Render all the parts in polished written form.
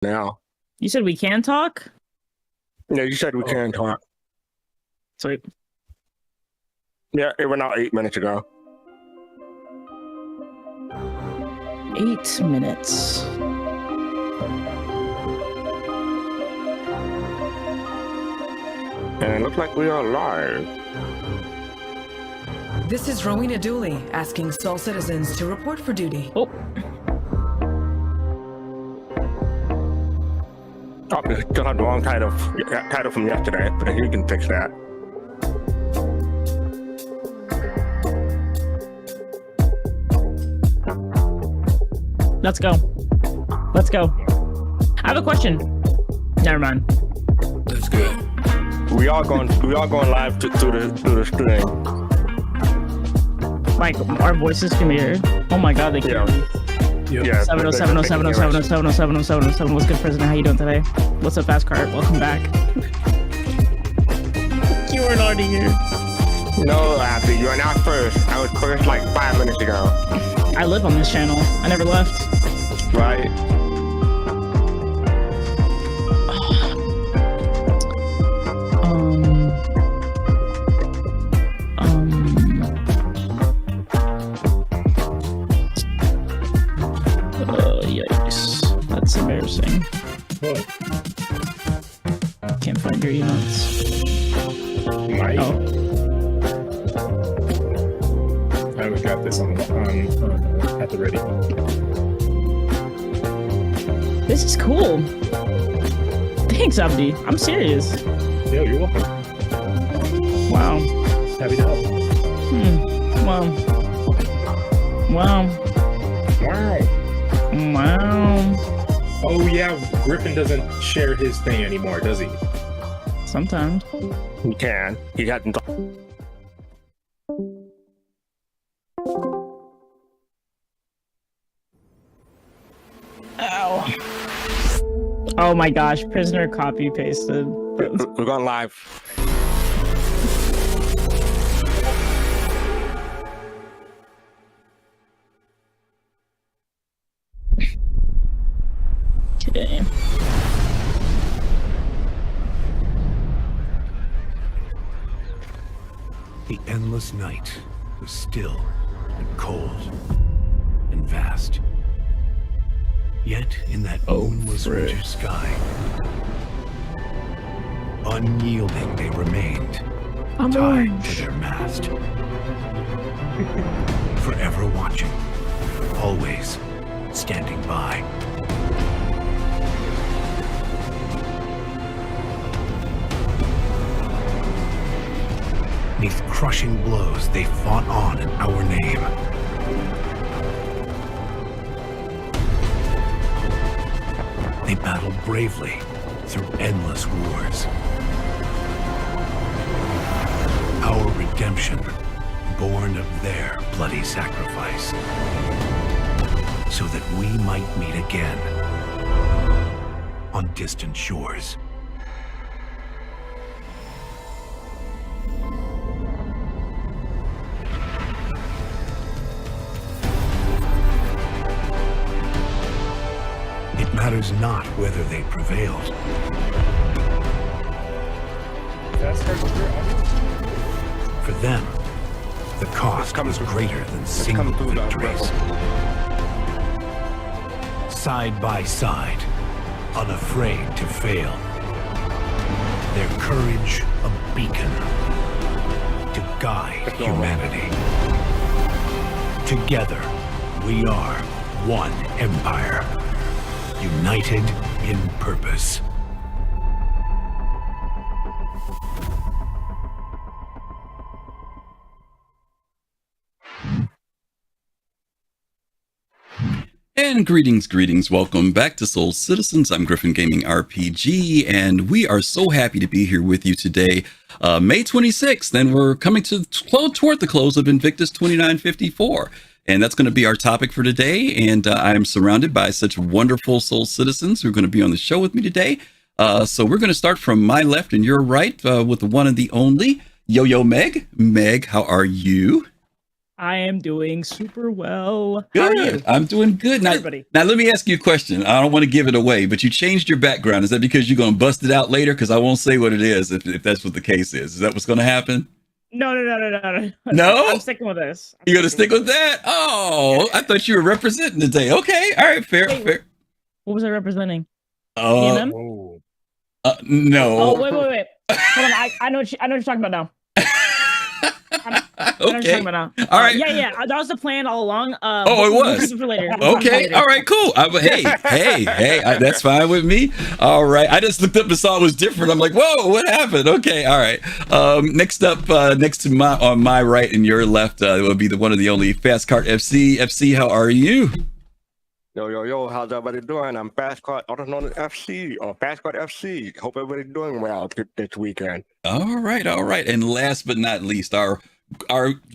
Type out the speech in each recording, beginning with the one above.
now. You said we can talk? Yeah, you said we can talk. Sweet. Yeah, it went out 8 minutes ago. 8 minutes. And it looks like we are live. This is Rowena Dooley asking Sol citizens to report for duty. Oh. Oh, you still have the wrong title from yesterday, but you can fix that. Let's go. Let's go. I have a question. Never mind. That's good. We are going live through the stream. Like our voices can be heard. Oh my god, they can. Yeah. 70707070707. What's good, President? How you doing today? What's up, fastcart? Welcome back. You weren't already here. No, Abdi, you are not first. I was first like 5 minutes ago. I live on this channel. I never left. Right. Yikes. That's embarrassing. What? Can't find your emotes. Mike? Oh. I always got this on at the ready. This is cool. Thanks, Abdi. I'm serious. Yeah, you're welcome. Wow. Happy to help. Wow. Wow. Wow. Wow. Oh yeah, Griffin doesn't share his thing anymore, does he? Sometimes. He can. He hasn't. Ow. Oh my gosh, prisoner copy pasted. We're going live. Okay. The endless night was still and cold and vast. Yet in that moonless winter sky, unyielding they remained, tied to their mast. Forever watching, always standing by. Neath crushing blows, they fought on in our name. They battled bravely through endless wars. Our redemption, born of their bloody sacrifice, so that we might meet again on distant shores. It matters not whether they prevailed. For them, the cost was greater than single victories. Side by side, unafraid to fail. Their courage a beacon to guide humanity. Together, we are one empire. United in purpose. And greetings. Welcome back to Soul Citizens. I'm GriffinGamingRPG, and we are so happy to be here with you today, May 26th, and we're coming to toward the close of Invictus 2954. And that's going to be our topic for today. And I am surrounded by such wonderful Soul Citizens who are going to be on the show with me today. So we're going to start from my left and your right with the one and the only yoyoMeg. Meg, how are you? I am doing super well. How are you? Good. I'm doing good. Now, Everybody. now, let me ask you a question. I don't want to give it away, but you changed your background. Is that because you're going to bust it out later? Because I won't say what it is if that's what the case is. Is that what's going to happen? No. No? I'm sticking with this. You're going to stick with that? Oh, I thought you were representing today. Okay. All right. Fair. Wait, Fair. What was I representing? Uh, Oh. no. Oh, wait. Hold on. I know what you're talking about now. I know what you're Okay. talking about now. All right. Yeah. That was the plan all along. Oh, it was? We'll keep it for later. Okay. All right. Cool. Hey. That's fine with me. All right. I just looked up and saw it was different. I'm like, whoa, what happened? Okay. All right. Next up, next to on my right and your left, will be the one and the only fastcart FC. FC, how are you? Yo, how's everybody doing? I'm fastcart, also known as FC, or fastcart FC. Hope everybody's doing well this weekend. All right. And last but not least, our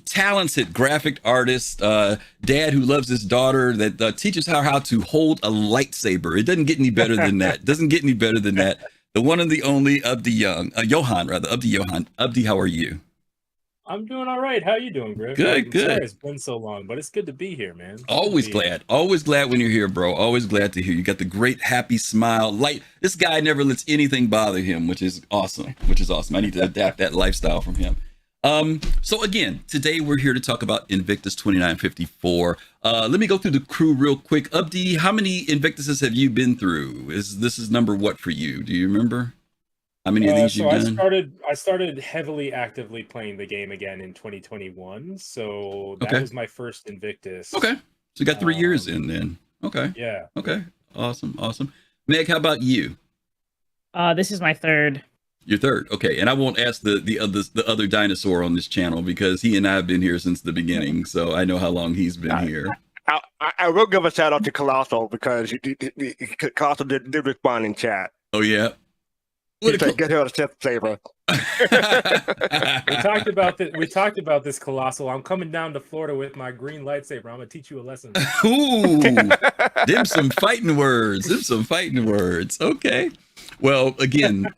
talented graphic artist, dad who loves his daughter, that teaches her how to hold a lightsaber. It doesn't get any better than that. The one and the only AbdiYohan, AbdiYohan. Abdi, how are you? I'm doing all right. How you doing, Griff? Good. Sorry it's been so long, but it's good to be here, man. Always glad when you're here, bro. Always glad to hear you. Got the great happy smile. This guy never lets anything bother him, which is awesome. I need to adapt that lifestyle from him. So again, today we're here to talk about Invictus 2954. Let me go through the crew real quick. Abdi, how many Invictuses have you been through? This is number what for you? Do you remember? How many of these you've done? I started heavily actively playing the game again in 2021. So that was my first Invictus. Okay. So you got 3 years in then. Okay. Yeah. Okay. Awesome. Meg, how about you? This is my third. Your third. Okay. And I won't ask the other dinosaur on this channel because he and I have been here since the beginning. So I know how long he's been here. I will give a shout out to Colossal because Colossal did respond in chat. Oh, yeah. He said, get her a Sith flavor. We talked about this, Colossal. I'm coming down to Florida with my green lightsaber. I'm gonna teach you a lesson. Ooh, them some fighting words. Okay. Well, again,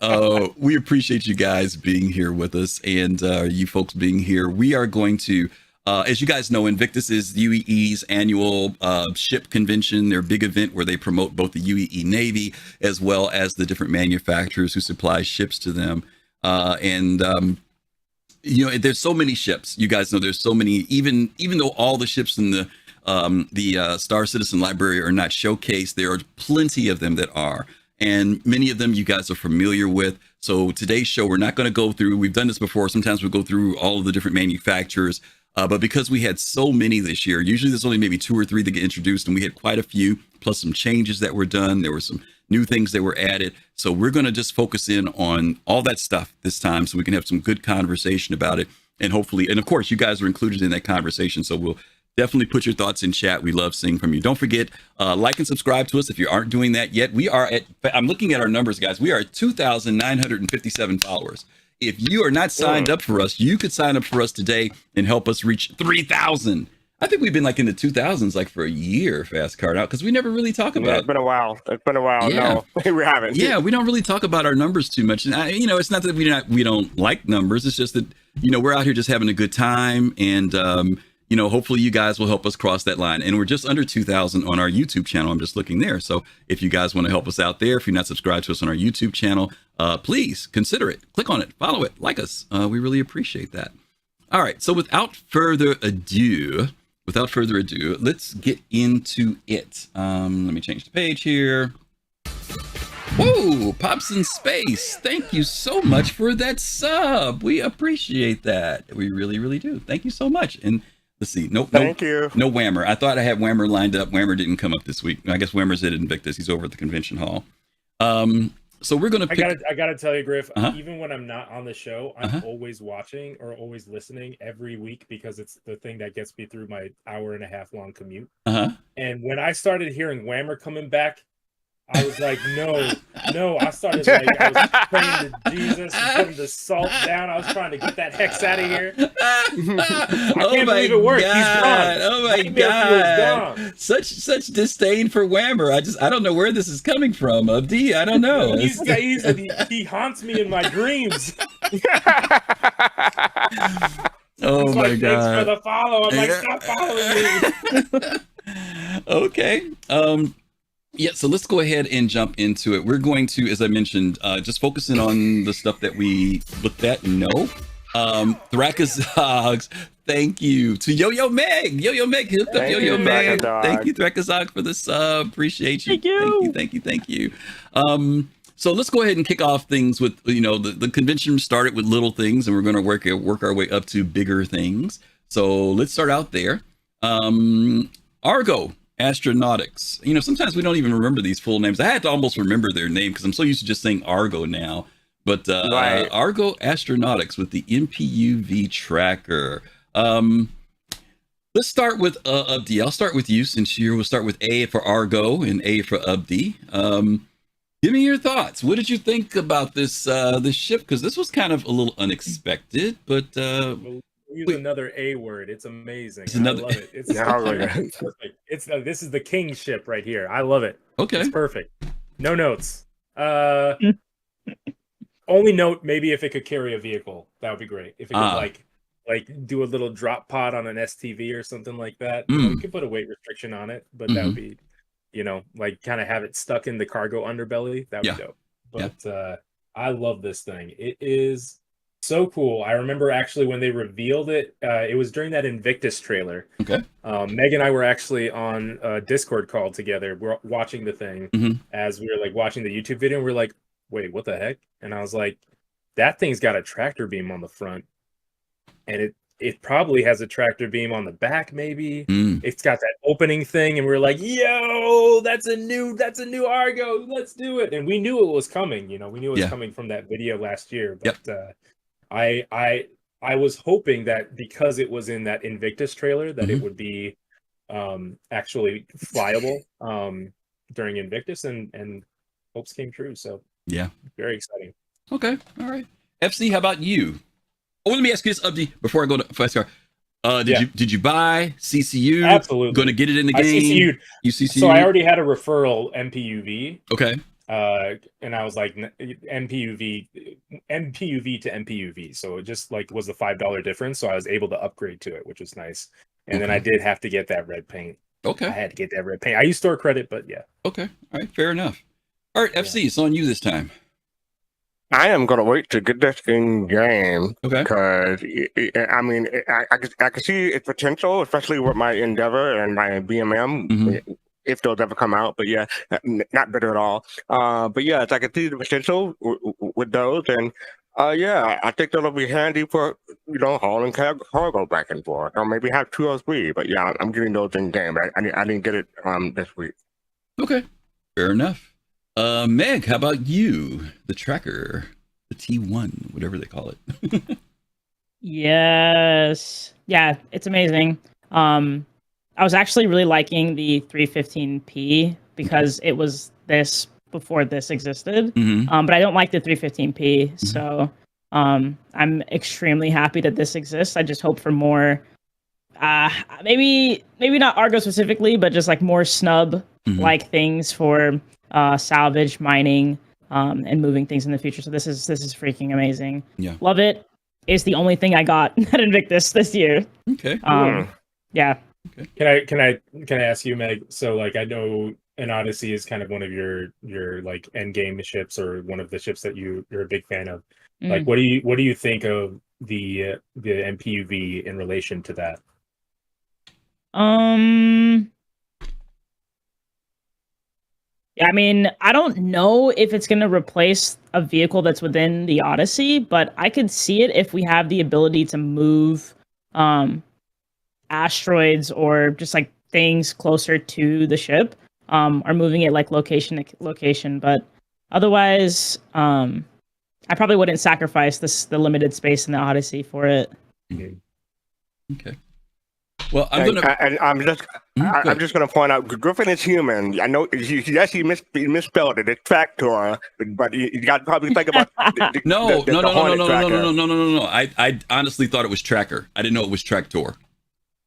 we appreciate you guys being here with us and you folks being here. We are going to, as you guys know, Invictus is UEE's annual ship convention, their big event where they promote both the UEE Navy as well as the different manufacturers who supply ships to them. There's so many ships. You guys know there's so many, even though all the ships in the Star Citizen library are not showcased, there are plenty of them that are. And many of them you guys are familiar with. So today's show, we're not going to go through, we've done this before. Sometimes we go through all of the different manufacturers. But because we had so many this year, usually there's only maybe 2 or 3 that get introduced, and we had quite a few, plus some changes that were done. There were some new things that were added. So we're going to just focus in on all that stuff this time so we can have some good conversation about it. And hopefully, and of course, you guys are included in that conversation. So we'll definitely put your thoughts in chat. We love seeing from you. Don't forget, like and subscribe to us if you aren't doing that yet. We are I'm looking at our numbers, guys. We are at 2,957 followers. If you are not signed up for us, you could sign up for us today and help us reach 3,000. I think we've been like in the 2000s like for a year, Fastcart out, because we never really talk about it. It's been a while. Yeah. No, we haven't. Yeah, we don't really talk about our numbers too much. And it's not that we don't like numbers. It's just that, we're out here just having a good time. And, hopefully you guys will help us cross that line. And we're just under 2,000 on our YouTube channel. I'm just looking there. So if you guys want to help us out there, if you're not subscribed to us on our YouTube channel, please consider it. Click on it, follow it, like us. We really appreciate that. All right. So without further ado, let's get into it. Let me change the page here. Whoa, Pops in Space. Thank you so much for that sub. We appreciate that. We really, really do. Thank you so much. And let's see. Thank you. No Whammer. I thought I had Whammer lined up. Whammer didn't come up this week. I guess Whammer's at Invictus. He's over at the convention hall. So we're gonna pick... I gotta tell you, Griff, even when I'm not on the show, I'm always watching or always listening every week because it's the thing that gets me through my 1.5 hour long commute. And when I started hearing Whammer coming back, I was like, no. I started I was praying to Jesus and putting the salt down. I was trying to get that hex out of here. I can't believe it worked. He's gone. Oh my God. Such disdain for Whammer. I don't know where this is coming from, Abdi. I don't know. He haunts me in my dreams. Oh my Thanks god. for the follow. I'm like, stop following me. Okay. Yeah, so let's go ahead and jump into it. We're going to, as I mentioned, just focusing on the stuff that we looked at and know. Thracazogs, thank you. To yoyoMeg. yoyoMeg, hit up yoyoMeg. Thank you, Thracazogs, for the sub. Appreciate you. Thank you. So let's go ahead and kick off things with, the convention started with little things, and we're going to work our way up to bigger things. So let's start out there. Argo Astronautics. Sometimes we don't even remember these full names. I had to almost remember their name because I'm so used to just saying Argo now. But right. Argo Astronautics with the MPUV Tracker. Let's start with Abdi. I'll start with you since we'll start with A for Argo and A for Abdi. Give me your thoughts. What did you think about this this ship? Because this was kind of a little unexpected, but We'll use another A word. It's amazing. I love it. It's perfect. This is the king ship right here. I love it. Okay. It's perfect. No notes. Only note maybe if it could carry a vehicle, that would be great. If it could like do a little drop pod on an STV or something like that. You could put a weight restriction on it, but that would be, like kind of have it stuck in the cargo underbelly. That would be dope. But I love this thing. It is so cool. I remember actually when they revealed it, it was during that Invictus trailer. Okay. Meg and I were actually on a Discord call together. We're watching the thing as we were like watching the YouTube video, and we're like, wait, what the heck? And I was like, that thing's got a tractor beam on the front, and it probably has a tractor beam on the back. Maybe it's got that opening thing, and we're like, yo, that's a new Argo. Let's do it. And we knew it was coming. We knew it was coming from that video last year. But I was hoping that because it was in that Invictus trailer that it would be actually flyable during Invictus, and hopes came true. So yeah, very exciting. Okay, all right. FC, how about you? Oh, let me ask you this, Abdi, before I go to fastcart. Did you buy CCU? Absolutely. Going to get it in the game? CCU'd. You CCU'd? So I already had a referral MPUV. Okay. And I was like, MPUV to MPUV. So it just like was the $5 difference. So I was able to upgrade to it, which was nice. And then I did have to get that red paint. Okay. I had to get that red paint. I used store credit, but yeah. Okay. All right. Fair enough. All right, FC, it's on you this time. I am gonna wait to get this in game. Okay. Because I mean, I can see its potential, especially with my Endeavor and my BMM, if those ever come out. But yeah, not better at all. But yeah, I can see the potential with those, and yeah, I think that'll be handy for hauling cargo back and forth, or maybe have 2 or 3. But yeah, I'm getting those in game. I didn't get it this week. Okay, fair enough. Meg, how about you? The tracker, the T1, whatever they call it. Yes. Yeah, it's amazing. I was actually really liking the 315p because it was this before this existed. But I don't like the 315p. So I'm extremely happy that this exists. I just hope for more, maybe not Argo specifically, but just like more snub like things for salvage, mining, and moving things in the future. So this is freaking amazing. Yeah, love it. It's the only thing I got at Invictus this year. Okay. Yeah. Okay. Can I ask you, Meg? So like I know an Odyssey is kind of one of your like end game ships, or one of the ships that you're a big fan of. Like what do you think of the MPUV in relation to that? Yeah, I mean, I don't know if it's going to replace a vehicle that's within the Odyssey, but I could see it if we have the ability to move asteroids or just like things closer to the ship, or moving it like location to location. But otherwise, I probably wouldn't sacrifice the limited space in the Odyssey for it. Okay. Well, I'm just gonna point out, Griffin is human. I know he misspelled it. It's Tractor, but you got to probably think about no. I honestly thought it was Tracker. I didn't know it was Tractor.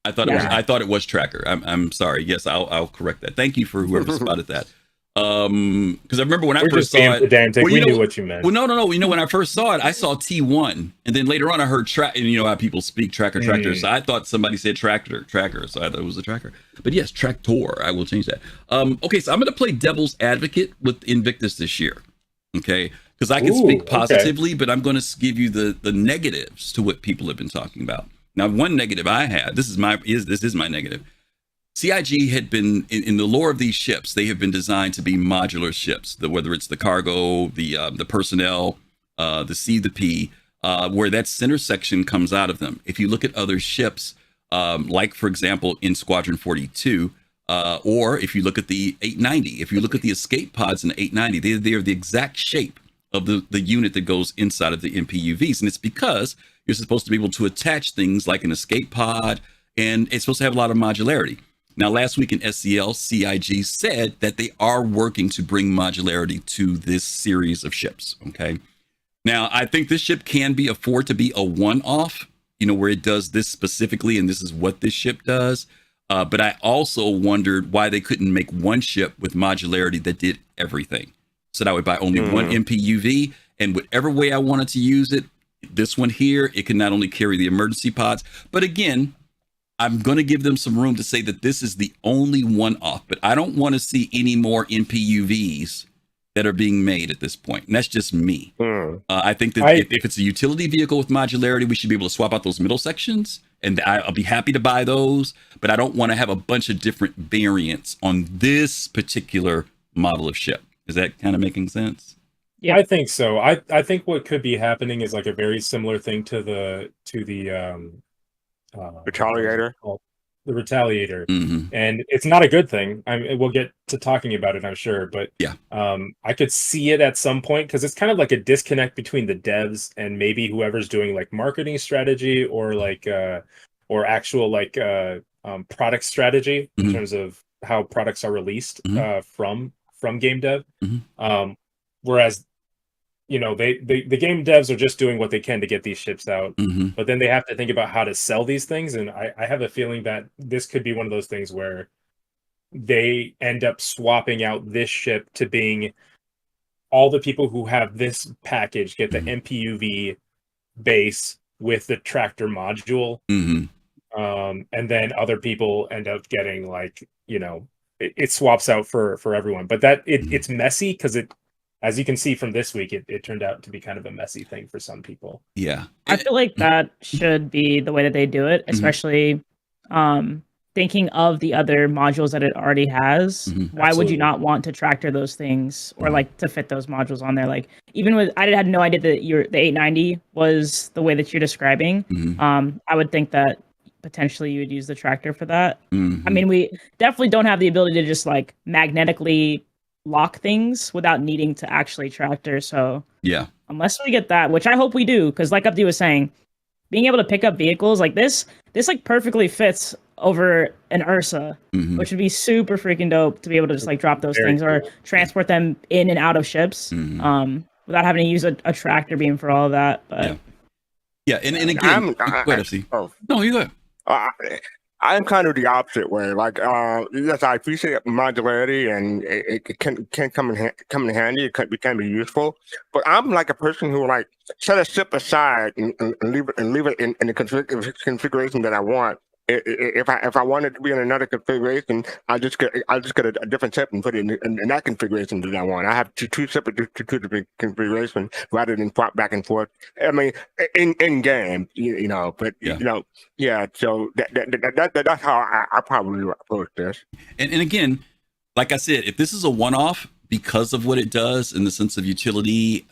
I thought it was Tracker. I'm sorry. Yes, I'll correct that. Thank you for whoever spotted that. Because I remember when I We're first just saw it. pedantic. We knew what you meant. Well, no. You know, when I first saw it, I saw T1, and then later on I heard track. And you know how people speak tractor. So I thought somebody said tracker. So I thought it was a tracker. But yes, tractor. I will change that. Okay, so I'm going to play devil's advocate with Invictus this year. Okay, because I can speak positively, but I'm going to give you the negatives to what people have been talking about. Now, one negative I had. This is my negative. CIG had been in the lore of these ships. They have been designed to be modular ships. Whether it's the cargo, the personnel, the C, the P, where that center section comes out of them. If you look at other ships, like for example in Squadron 42, or if you look at the 890, if you look at the escape pods in the 890, they are the exact shape of the unit that goes inside of the MPUVs, and it's because you're supposed to be able to attach things like an escape pod, and it's supposed to have a lot of modularity. Now, last week in SCL, CIG said that they are working to bring modularity to this series of ships, okay? Now, I think this ship can afford to be a one-off, you know, where it does this specifically, and this is what this ship does. But I also wondered why they couldn't make one ship with modularity that did everything. So that I would buy only one MPUV, and whatever way I wanted to use it, this one here, it can not only carry the emergency pods, but again, I'm going to give them some room to say that this is the only one-off, but I don't want to see any more MPUVs that are being made at this point. And that's just me. I think that if it's a utility vehicle with modularity, we should be able to swap out those middle sections, and I'll be happy to buy those, but I don't want to have a bunch of different variants on this particular model of ship. Is that kind of making sense? Yeah, I think so. I think what could be happening is like a very similar thing to the Retaliator. The Retaliator, and it's not a good thing. We'll get to talking about it, I'm sure, but yeah, I could see it at some point because it's kind of like a disconnect between the devs and maybe whoever's doing like marketing strategy or like or actual like product strategy in terms of how products are released from game dev. Whereas, you know, the game devs are just doing what they can to get these ships out, but then they have to think about how to sell these things. And I have a feeling that this could be one of those things where they end up swapping out this ship to being all the people who have this package get the MPUV base with the tractor module. And then other people end up getting like, you know, it swaps out for everyone, but that it's messy because as you can see from this week, it turned out to be kind of a messy thing for some people. Yeah. I feel like that should be the way that they do it, especially thinking of the other modules that it already has. Why Absolutely. would you not want to tractor those things or like to fit those modules on there? Like even with, I had no idea that the 890 was the way that you're describing. I would think that potentially you would use the tractor for that. I mean, we definitely don't have the ability to just like magnetically lock things without needing to actually tractor. So yeah, unless we get that, which I hope we do, because like Abdi was saying, being able to pick up vehicles like this like perfectly fits over an Ursa, which would be super freaking dope to be able to just like drop those things or transport them in and out of ships without having to use a tractor beam for all of that. But yeah, and again, go ahead, FC. No, you go ahead. I'm kind of the opposite way. Like, yes, I appreciate modularity, and it can come in handy. It can be useful. But I'm like a person who like set a ship aside and leave it in the configuration that I want. If I want it to be in another configuration, I'll just get a different ship and put it in that configuration that I want. I have two separate different configurations rather than swap back and forth. I mean, in game, you know, but you know, yeah. So that's how I probably approach this. And again, like I said, if this is a one-off because of what it does in the sense of utility,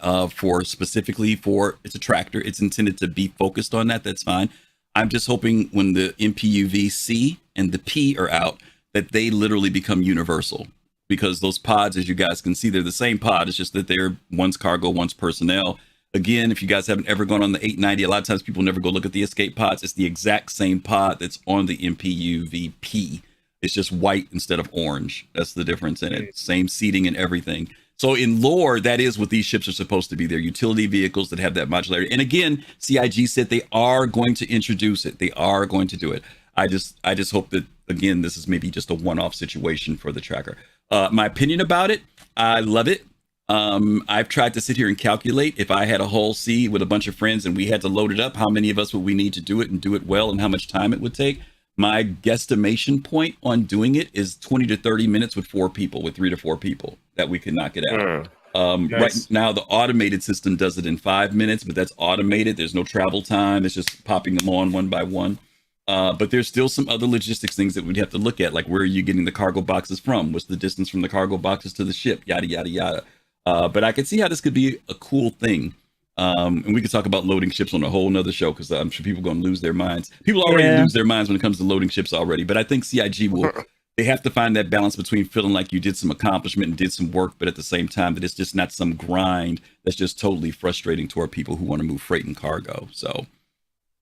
specifically for it's a tractor, it's intended to be focused on that. That's fine. I'm just hoping when the MPUV C and the P are out, that they literally become universal, because those pods, as you guys can see, they're the same pod. It's just that they're one's cargo, one's personnel. Again, if you guys haven't ever gone on the 890, a lot of times people never go look at the escape pods. It's the exact same pod that's on the MPUV P. It's just white instead of orange. That's the difference in it. Same seating and everything. So in lore, that is what these ships are supposed to be. They're utility vehicles that have that modularity. And again, CIG said they are going to introduce it. They are going to do it. I just hope that, again, this is maybe just a one-off situation for the tracker. My opinion about it, I love it. I've tried to sit here and calculate if I had a whole sea with a bunch of friends and we had to load it up, how many of us would we need to do it and do it well, and how much time it would take. My guesstimation point on doing it is 20 to 30 minutes with 3 to 4 people that we could knock it out. Nice. Right now, the automated system does it in 5 minutes, but that's automated. There's no travel time. It's just popping them on one by one. But there's still some other logistics things that we'd have to look at, like where are you getting the cargo boxes from? What's the distance from the cargo boxes to the ship? Yada, yada, yada. But I could see how this could be a cool thing. And we could talk about loading ships on a whole nother show, because I'm sure people are going to lose their minds. People already lose their minds when it comes to loading ships already. But I think CIG will, they have to find that balance between feeling like you did some accomplishment and did some work, but at the same time that it's just not some grind that's just totally frustrating toward people who want to move freight and cargo. So,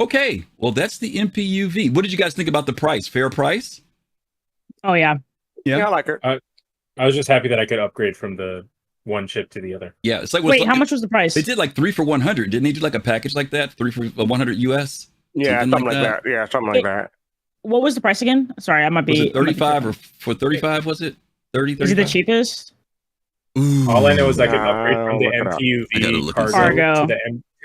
okay. Well, that's the MPUV. What did you guys think about the price? Fair price? Oh, yeah. Yeah, I like it. I was just happy that I could upgrade from the one chip to the other. Yeah, it's like, wait, how much was the price? They did like 3 for 100. Didn't they do like a package like that? 3 for 100 US? Yeah, something like that. Yeah, something like that. What was the price again? Sorry, I might be. Was it 35 or for 35? Was it 30? 35? Is it the cheapest? Ooh, all I know is I could upgrade from the MPUV cargo to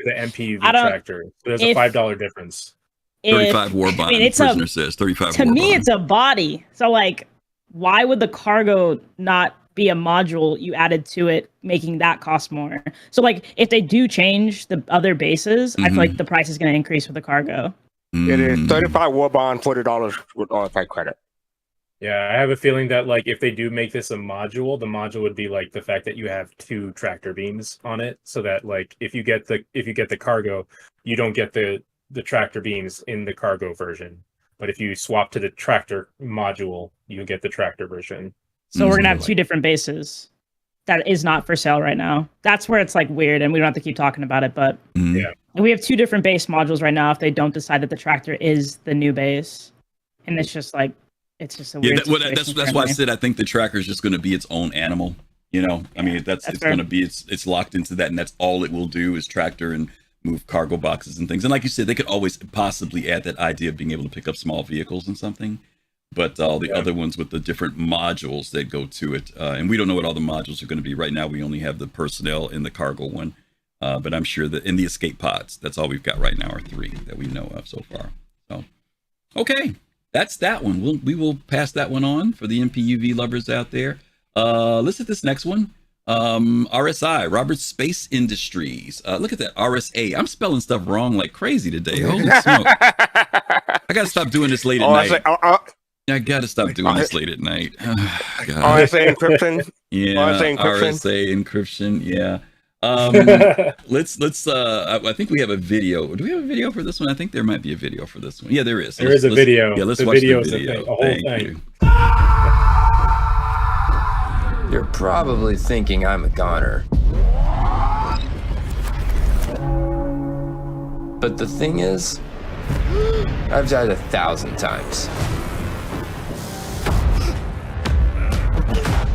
the MPUV tractor. So there's a $5 difference. 35 war bond. I mean, prisoner says 35. To me, it's a body. So like, why would the cargo not be a module you added to it, making that cost more? So like, if they do change the other bases, I feel like the price is going to increase with the cargo. It is 35 war bond, $40 with all type credit. Yeah, I have a feeling that like if they do make this a module, the module would be like the fact that you have 2 tractor beams on it, so that like if you get the cargo, you don't get the tractor beams in the cargo version. But if you swap to the tractor module, you get the tractor version. So we're gonna have 2 different bases. That is not for sale right now. That's where it's like weird, and we don't have to keep talking about it. But yeah, we have 2 different base modules right now. If they don't decide that the tractor is the new base, and it's just like it's just a weird. That's why I said I think the tracker is just going to be its own animal. You know, I mean it's going to be it's locked into that, and that's all it will do is tractor and move cargo boxes and things. And like you said, they could always possibly add that idea of being able to pick up small vehicles and something. But all the other ones with the different modules that go to it, and we don't know what all the modules are going to be right now. We only have the personnel and the cargo one, but I'm sure that in the escape pods, that's all we've got right now are 3 that we know of so far. So, okay, that's that one. We will pass that one on for the MPUV lovers out there. Let's hit this next one. RSI, Roberts Space Industries. Look at that RSA. I'm spelling stuff wrong like crazy today. Holy smoke! I gotta stop doing this late at night. I gotta stop doing this late at night. RSA encryption. Yeah, RSA encryption. Yeah. Let's. I think we have a video. Do we have a video for this one? I think there might be a video for this one. Yeah, there is. There is a video. Yeah, let's watch the video. The whole thing. You're probably thinking I'm a goner. But the thing is, I've died 1,000 times.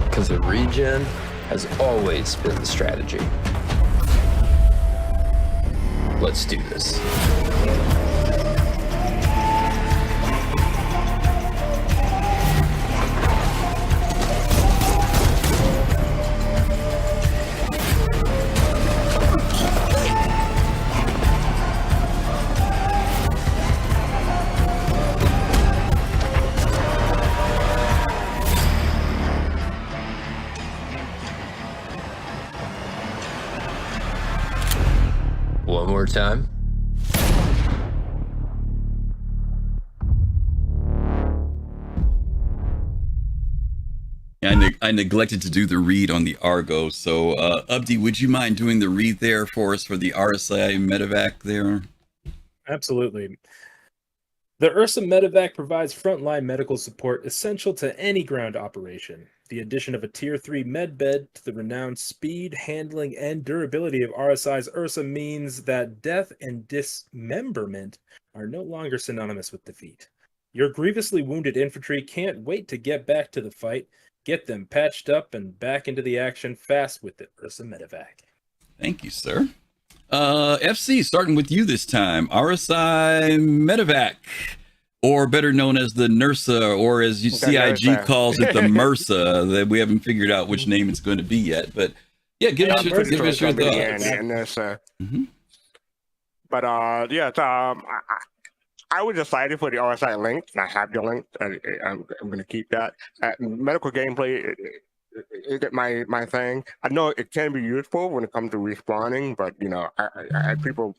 Because the regen has always been the strategy. Let's do this. One more time. I neglected to do the read on the Argo, so Abdi, would you mind doing the read there for us for the RSI Medivac there? Absolutely. The Ursa Medivac provides frontline medical support essential to any ground operation. The addition of a Tier 3 medbed to the renowned speed, handling, and durability of RSI's Ursa means that death and dismemberment are no longer synonymous with defeat. Your grievously wounded infantry can't wait to get back to the fight. Get them patched up and back into the action fast with the Ursa Medivac. Thank you, sir. FC, starting with you this time. RSI Medivac. or better known as the NERSA, or as CIG calls it, the MRSA. That we haven't figured out which name it's going to be yet. But yeah, give us your thoughts. But yeah, I was excited for the RSI link, and I have the link. I'm going to keep that. Medical gameplay isn't my thing. I know it can be useful when it comes to respawning, but you know, people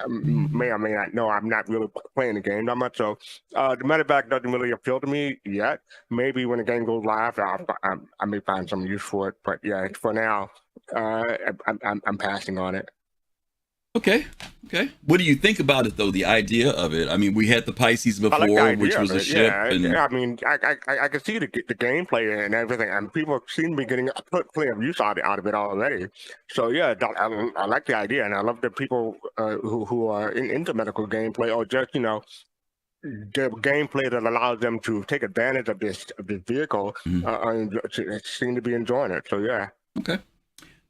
may or may not know I'm not really playing the game that much. So the Medivac doesn't really appeal to me yet. Maybe when the game goes live, I may find some use for it. But yeah, for now, I'm passing on it. Okay. What do you think about it, though? The idea of it. I mean, we had the Pisces before, which was a ship. Yeah, I mean, I can see the gameplay and everything, and people seem to be getting plenty of use out of it already. So yeah, I like the idea, and I love the people who are into medical gameplay, or just, you know, the gameplay that allows them to take advantage of this vehicle, and seem to be enjoying it. So yeah. Okay.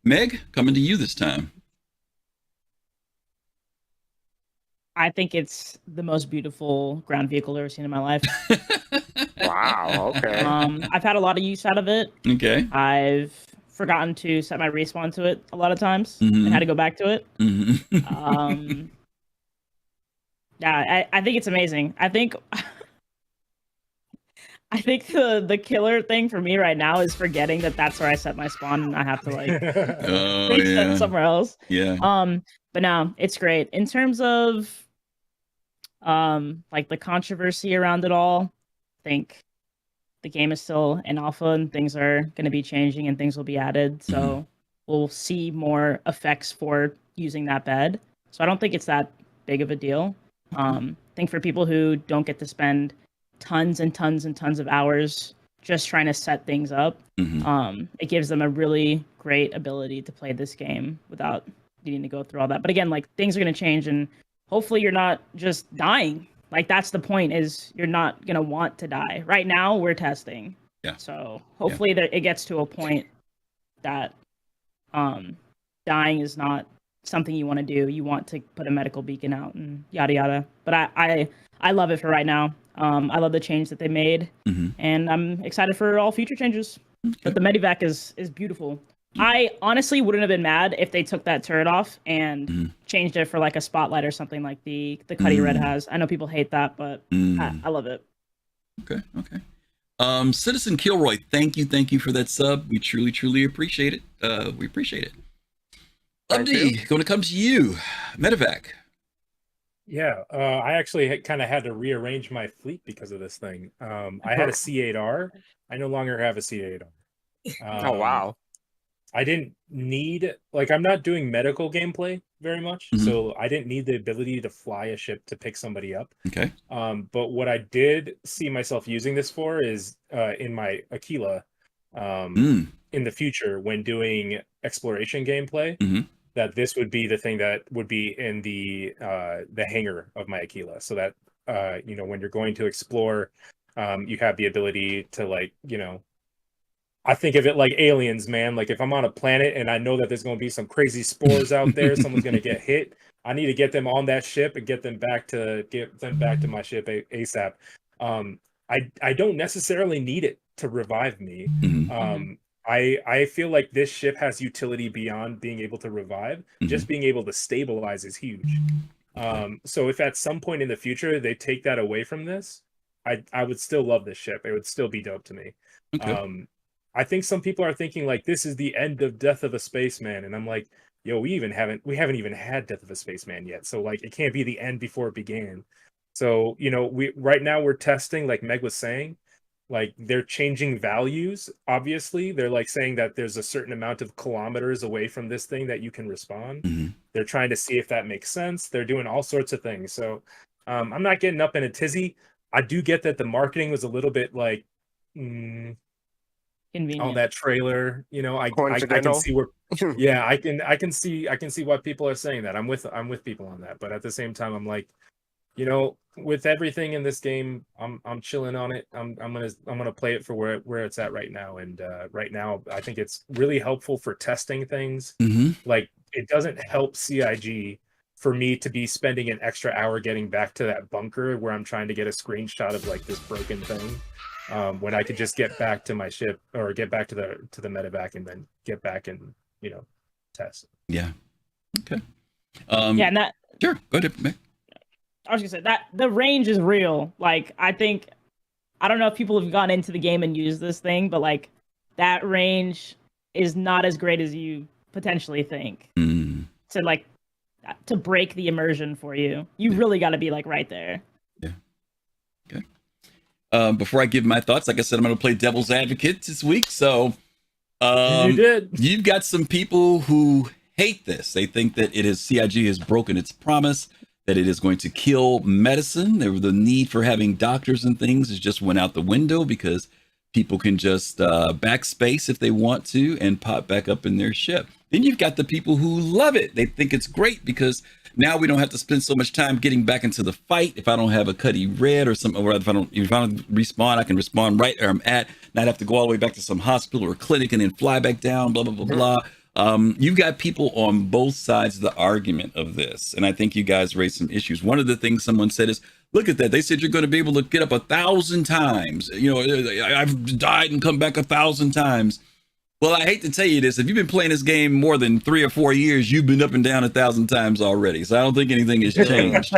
Meg, coming to you this time. I think it's the most beautiful ground vehicle I've ever seen in my life. Wow, okay. I've had a lot of use out of it. Okay. I've forgotten to set my respawn to it a lot of times and had to go back to it. Yeah, I think it's amazing. I think the killer thing for me right now is forgetting that that's where I set my spawn, and I have to like reset somewhere else. Yeah. But no, it's great. In terms of like the controversy around it all, I think the game is still in alpha and things are going to be changing and things will be added. So we'll see more effects for using that bed. So I don't think it's that big of a deal. I think for people who don't get to spend tons and tons and tons of hours just trying to set things up, it gives them a really great ability to play this game without needing to go through all that. But again, like, things are going to change, and hopefully you're not just dying. Like, that's the point, is you're not going to want to die. Right now we're testing. Yeah. So hopefully it gets to a point that dying is not something you want to do. You want to put a medical beacon out and yada yada. But I love it for right now. I love the change that they made, and I'm excited for all future changes. But the Medivac is beautiful. I honestly wouldn't have been mad if they took that turret off and changed it for like a spotlight or something like the Cuddy Red has. I know people hate that, but I love it. Okay. Citizen Kilroy, thank you for that sub. We truly appreciate it. We appreciate it. Abdi, going to come to you. Medivac. Yeah, I actually kind of had to rearrange my fleet because of this thing. I had a C8R. I no longer have a C8R. Oh, wow. I didn't need, like, I'm not doing medical gameplay very much, so I didn't need the ability to fly a ship to pick somebody up. Okay. But what I did see myself using this for is in my Aquila in the future when doing exploration gameplay, that this would be the thing that would be in the hangar of my Aquila, so that you know, when you're going to explore, you have the ability to, like, you know, I think of it like Aliens, man. Like, if I'm on a planet and I know that there's going to be some crazy spores out there, someone's going to get hit, I need to get them on that ship and get them back to my ship ASAP. I don't necessarily need it to revive me. I feel like this ship has utility beyond being able to revive. Just being able to stabilize is huge. So if at some point in the future they take that away from this, I would still love this ship. It would still be dope to me. Okay. I think some people are thinking like this is the end of Death of a Spaceman, and I'm like, yo, we haven't even had Death of a Spaceman yet. So like, it can't be the end before it began. So, you know, right now we're testing, like Meg was saying, like, they're changing values. Obviously, they're like saying that there's a certain amount of kilometers away from this thing that you can respawn. They're trying to see if that makes sense. They're doing all sorts of things. So I'm not getting up in a tizzy. I do get that the marketing was a little bit like convenient. On that trailer, you know, I can see where, yeah, I can see why people are saying that. I'm with people on that, but at the same time, I'm like, you know, with everything in this game, I'm chilling on it. I'm gonna play it for where it's at right now. And right now, I think it's really helpful for testing things. Like, it doesn't help CIG for me to be spending an extra hour getting back to that bunker where I'm trying to get a screenshot of like this broken thing, when I could just get back to my ship or get back to the medevac and then get back and, you know, test. Yeah. Okay. Yeah, and that. Sure. Go ahead, Meg. I was gonna say that the range is real. Like, I don't know if people have gone into the game and used this thing, but like that range is not as great as you potentially think. To break the immersion for you. You really got to be like right there. Yeah. Okay. Before I give my thoughts, like I said, I'm going to play devil's advocate this week. So you did. You've got some people who hate this. They think that CIG has broken its promise, that it is going to kill medicine. The need for having doctors and things has just went out the window because people can just backspace if they want to and pop back up in their ship. Then you've got the people who love it. They think it's great because now we don't have to spend so much time getting back into the fight. If I don't have a cutty red or something, or if I don't respawn, I can respawn right where I'm at, not have to go all the way back to some hospital or clinic and then fly back down, blah, blah, blah, blah. You've got people on both sides of the argument of this. And I think you guys raised some issues. One of the things someone said is, look at that. They said you're going to be able to get up 1,000 times. You know, I've died and come back 1,000 times. Well, I hate to tell you this. If you've been playing this game more than 3 or 4 years, you've been up and down 1,000 times already. So I don't think anything has changed.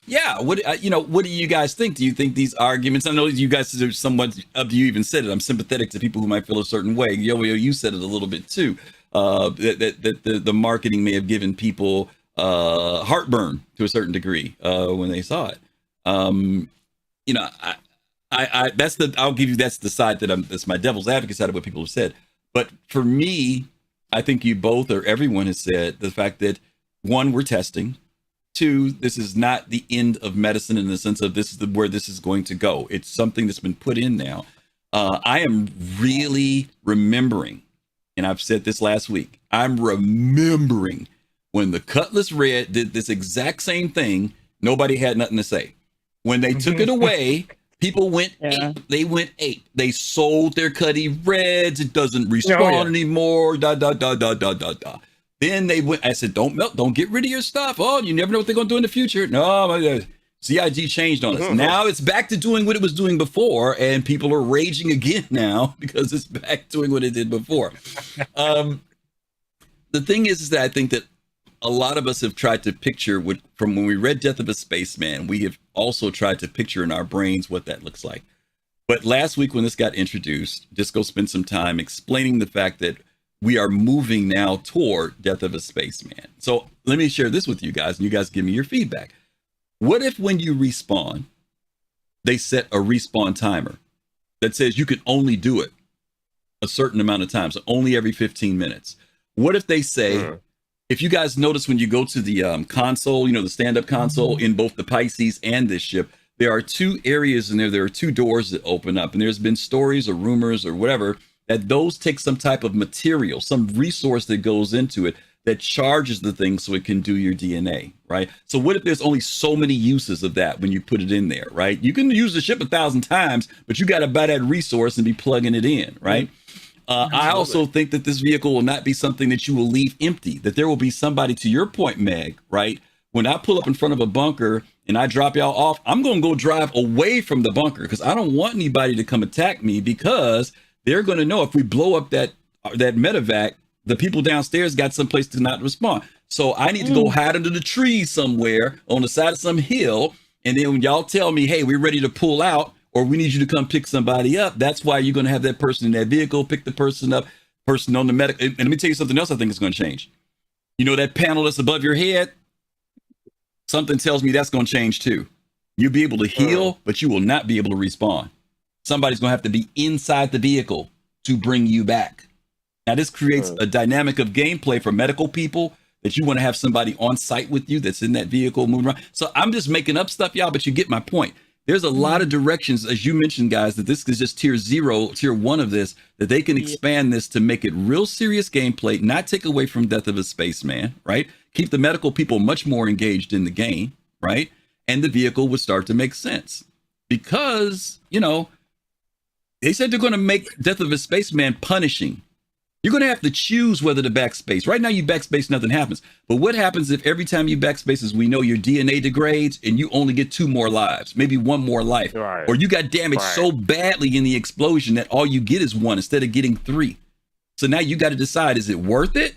Yeah. What do you guys think? Do you think these arguments? I know you guys are somewhat up to you even said it. I'm sympathetic to people who might feel a certain way. Yo, you said it a little bit too. That the marketing may have given people heartburn to a certain degree when they saw it. I'll give you, that's the side that's my devil's advocate side of what people have said. But for me, I think you both or everyone has said the fact that 1, we're testing. 2, this is not the end of medicine in the sense of this is where this is going to go. It's something that's been put in now. I am really remembering, and I've said this last week, I'm remembering when the Cutlass Red did this exact same thing, nobody had nothing to say. When they took it away, people went ape. They went ape. They sold their Cutty Reds. It doesn't respawn anymore. Then they went, I said, don't melt, don't get rid of your stuff. Oh, you never know what they're going to do in the future. No, CIG changed on us. Now it's back to doing what it was doing before, and people are raging again now because it's back doing what it did before. The thing is that I think that a lot of us have tried to picture from when we read Death of a Spaceman, we have also tried to picture in our brains what that looks like. But last week when this got introduced, Disco spent some time explaining the fact that we are moving now toward Death of a Spaceman. So let me share this with you guys, and you guys give me your feedback. What if when you respawn, they set a respawn timer that says you can only do it a certain amount of times, so only every 15 minutes? What if they say, if you guys notice when you go to the console, the stand-up console in both the Pisces and this ship, there are 2 areas in there. There are 2 doors that open up, and there's been stories or rumors or whatever that those take some type of material, some resource that goes into it that charges the thing so it can do your DNA, right? So what if there's only so many uses of that when you put it in there, right? You can use the ship 1,000 times, but you got to buy that resource and be plugging it in, right? I also think that this vehicle will not be something that you will leave empty, that there will be somebody, to your point, Meg, right? When I pull up in front of a bunker and I drop y'all off, I'm going to go drive away from the bunker because I don't want anybody to come attack me, because they're going to know if we blow up that medevac, the people downstairs got someplace to not respond. So I need to go hide under the trees somewhere on the side of some hill. And then when y'all tell me, hey, we're ready to pull out, or we need you to come pick somebody up, that's why you're going to have that person in that vehicle, pick the person up, person on the medic. And let me tell you something else I think is going to change. You know that panel that's above your head? Something tells me that's going to change too. You'll be able to heal, but you will not be able to respawn. Somebody's going to have to be inside the vehicle to bring you back. Now, this creates a dynamic of gameplay for medical people that you want to have somebody on site with you that's in that vehicle moving around. So I'm just making up stuff, y'all, but you get my point. There's a lot of directions, as you mentioned, guys, that this is just tier 1 of this, that they can expand this to make it real serious gameplay, not take away from Death of a Spaceman, right? Keep the medical people much more engaged in the game, right? And the vehicle would start to make sense because, they said they're going to make Death of a Spaceman punishing. You're going to have to choose whether to backspace. Right now, you backspace, nothing happens. But what happens if every time you backspace, as we know, your DNA degrades and you only get 2 more lives, maybe 1 more life, Right. or you got damaged so badly in the explosion that all you get is 1 instead of getting 3. So now you got to decide, is it worth it?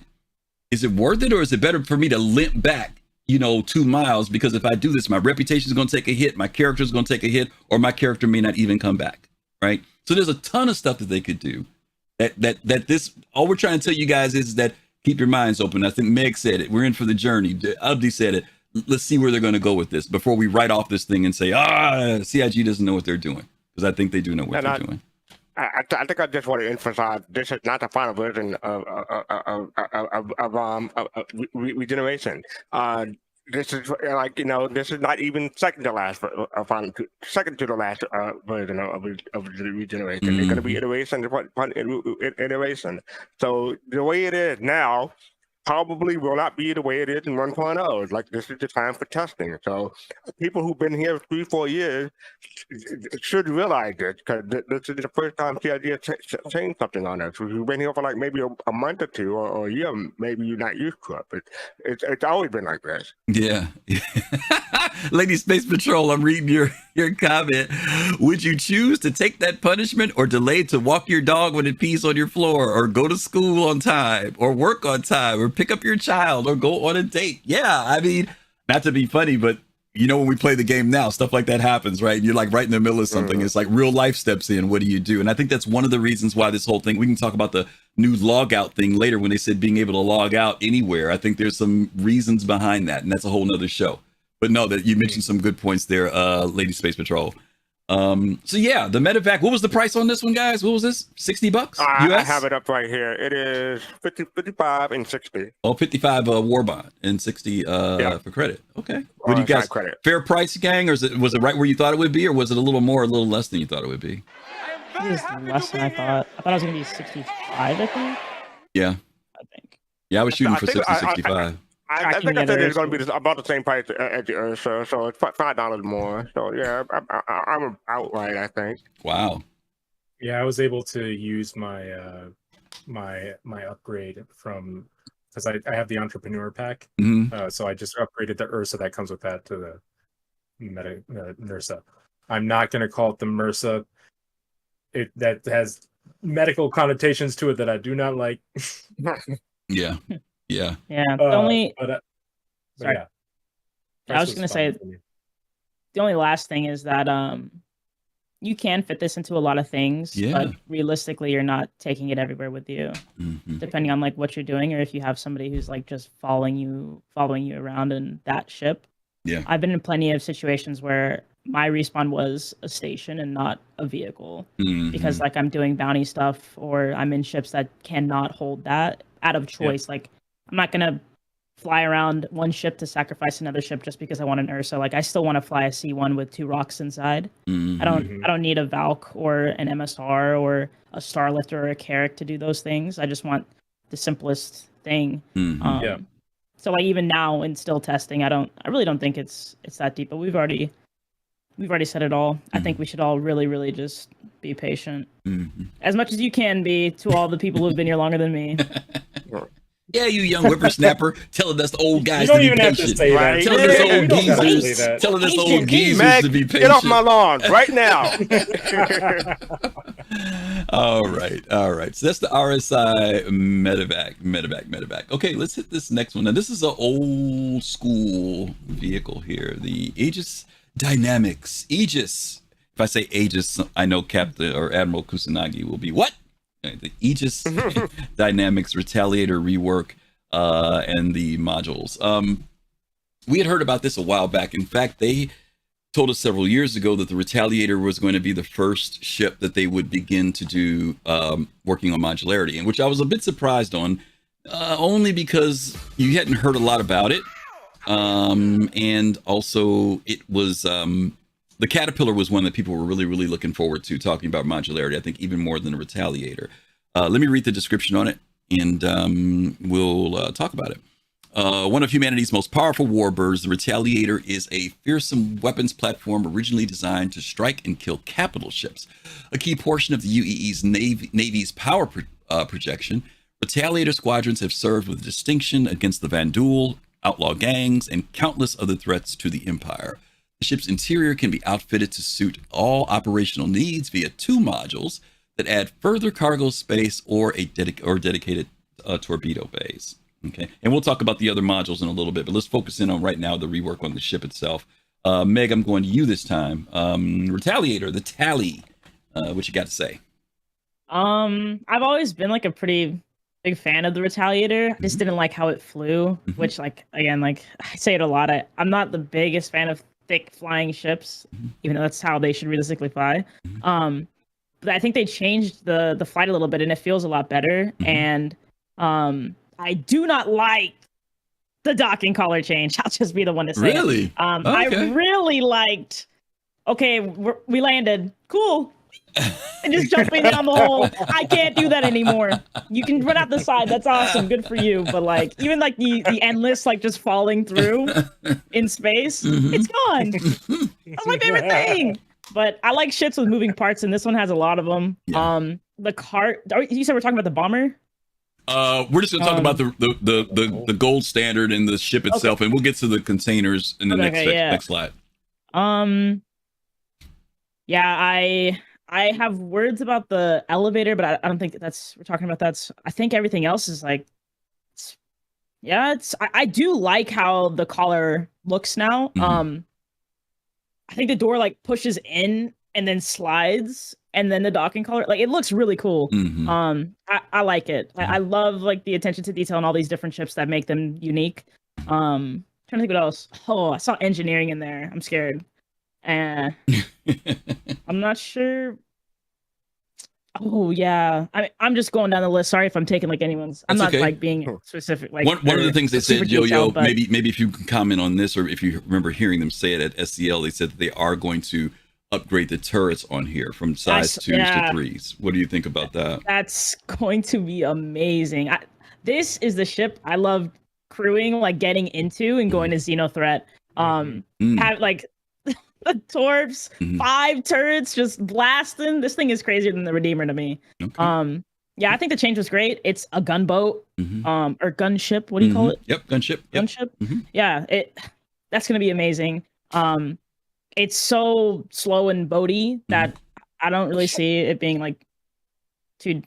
Is it worth it, or is it better for me to limp back, 2 miles? Because if I do this, my reputation is going to take a hit, my character is going to take a hit, or my character may not even come back, right? So there's a ton of stuff that they could do. That this, all we're trying to tell you guys is that keep your minds open. I think Meg said it. We're in for the journey. Abdi said it. Let's see where they're going to go with this before we write off this thing and say, CIG doesn't know what they're doing. Because I think they do know what they're doing. I think I just want to emphasize this is not the final version of regeneration. This is this is not even second to the last version of regeneration. It's going to be iteration upon iteration. So the way it is now probably will not be the way it is in 1.0. It's like this is the time for testing. So people who've been here 3-4 years should realize this, because this is the first time CIG has changed something on us. We've been here for like maybe a month or 2 or a year. Maybe you're not used to it, but it's always been like this. Yeah. Lady Space Patrol, I'm reading your comment. Would you choose to take that punishment or delay to walk your dog when it pees on your floor, or go to school on time, or work on time, or pick up your child, or go on a date? Yeah, I mean, not to be funny, but when we play the game now, stuff like that happens, right? You're like right in the middle of something. It's like real life steps in. What do you do? And I think that's one of the reasons why this whole thing, we can talk about the new log out thing later when they said being able to log out anywhere. I think there's some reasons behind that, and that's a whole nother show. But no, that you mentioned some good points there, Lady Space Patrol. So yeah, the Medivac, what was the price on this one, guys? What was this? $60 US? I have it up right here. It is 55 and 60. Oh, 55 war bond and 60 for credit. Okay. What do you guys, credit. Fair price, gang, or was it right where you thought it would be, or was it a little more, a little less than you thought it would be? It was less than I thought. I thought it was going to be 65, I think. Yeah. I think. Yeah, I was shooting for 65. I think I said it's going to be about the same price as the Ursa, so it's $5 more. So yeah, I'm outright, I think. Wow. Yeah, I was able to use my my upgrade from, because I have the Entrepreneur pack, so I just upgraded the Ursa that comes with that to the MRSA. I'm not going to call it the MRSA. That has medical connotations to it that I do not like. Yeah. Yeah. Sorry. Yeah. I was going to say, the only last thing is that you can fit this into a lot of things, but realistically, you're not taking it everywhere with you, depending on like what you're doing, or if you have somebody who's like just following you around in that ship. Yeah, I've been in plenty of situations where my respawn was a station and not a vehicle, because like I'm doing bounty stuff, or I'm in ships that cannot hold that out of choice. Like I'm not gonna fly around one ship to sacrifice another ship just because I want an Ursa. Like I still want to fly a C1 with 2 rocks inside. I don't need a Valk or an MSR or a Starlifter or a Carrack to do those things. I just want the simplest thing. So like even now in still testing, I really don't think it's that deep, but we've already said it all. I think we should all really just be patient. As much as you can be, to all the people who've been here longer than me. Yeah, you young whippersnapper, telling us old guys to be patient. Have to say that. Telling us old geezers to be patient. Get off my lawn right now. All right. So that's the RSI Medivac. Okay, let's hit this next one. Now, this is an old school vehicle here. The Aegis Dynamics. Aegis. If I say Aegis, I know Captain or Admiral Kusanagi will be what? The Aegis Dynamics Retaliator rework and the modules. We had heard about this a while back. In fact, they told us several years ago that the Retaliator was going to be the first ship that they would begin to do working on modularity, and which I was a bit surprised on, only because you hadn't heard a lot about it. And also it was the Caterpillar was one that people were really looking forward to talking about modularity, I think even more than the Retaliator. Let me read the description on it, and we'll talk about it. One of humanity's most powerful warbirds, the Retaliator is a fearsome weapons platform originally designed to strike and kill capital ships. A key portion of the UEE's Navy's power projection, Retaliator squadrons have served with distinction against the Vandal, outlaw gangs, and countless other threats to the Empire. The ship's interior can be outfitted to suit all operational needs via 2 modules that add further cargo space or dedicated torpedo bays. Okay, and we'll talk about the other modules in a little bit, but let's focus in on right now the rework on the ship itself. Meg, I'm going to you this time. Retaliator, the Tally. What you got to say? I've always been like a pretty big fan of the Retaliator. I just didn't like how it flew, which, like, again, like I say it a lot. I'm not the biggest fan of thick flying ships, even though that's how they should realistically fly. But I think they changed the flight a little bit, and it feels a lot better. And I do not like the docking collar change. I'll just be the one to say really? It. I really liked. Okay, we landed. Cool. And just jumping down the hole. I can't do that anymore. You can run out the side. That's awesome. Good for you. But like, even like the endless, like just falling through in space, it's gone. That's my favorite thing. But I like ships with moving parts, and this one has a lot of them. Yeah. The cart. You said we're talking about the bomber. We're just gonna talk about the gold standard and the ship itself, and we'll get to the containers in the next slide. Yeah, I have words about the elevator, but I don't think we're talking about that. I think everything else is like, I do like how the collar looks now. I think the door like pushes in and then slides, and then the docking collar, like it looks really cool. I like it. I love like the attention to detail on all these different ships that make them unique. Trying to think what else. Oh, I saw engineering in there. I'm scared. I'm not sure. Oh yeah, I'm just going down the list. Sorry if I'm taking like anyone's. I'm not like being specific. Like one of the things they said, Yo-Yo, maybe if you can comment on this, or if you remember hearing them say it at SCL, they said that they are going to upgrade the turrets on here from size 2s to 3s. What do you think about that? That's going to be amazing. This is the ship I love crewing, like getting into and going to Xeno Threat. Have like the torps, 5 turrets just blasting. This thing is crazier than the Redeemer to me. Okay. Yeah, I think the change was great. It's a gunboat, or gunship. What do you call it? Yep, gunship. Gunship. Yeah, that's gonna be amazing. It's so slow and boaty that I don't really see it being like too.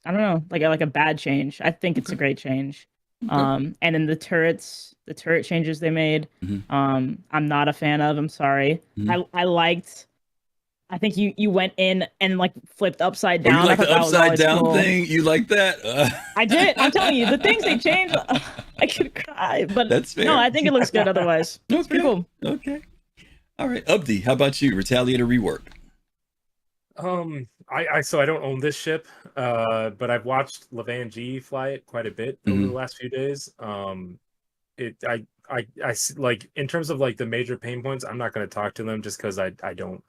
I don't know, like a bad change. I think it's a great change. And then the turret changes they made, I'm not a fan of. I'm sorry. I think you went in and like flipped upside down. You like the upside down cool. thing? You like that? I did. I'm telling you, the things they changed, I could cry. But that's fair. No, I think it looks good otherwise. It's pretty cool. Okay. All right, Abdi, how about you? Retaliator rework. So I don't own this ship, but I've watched Levan G fly it quite a bit over the last few days. I like, in terms of like the major pain points, I'm not going to talk to them just because I don't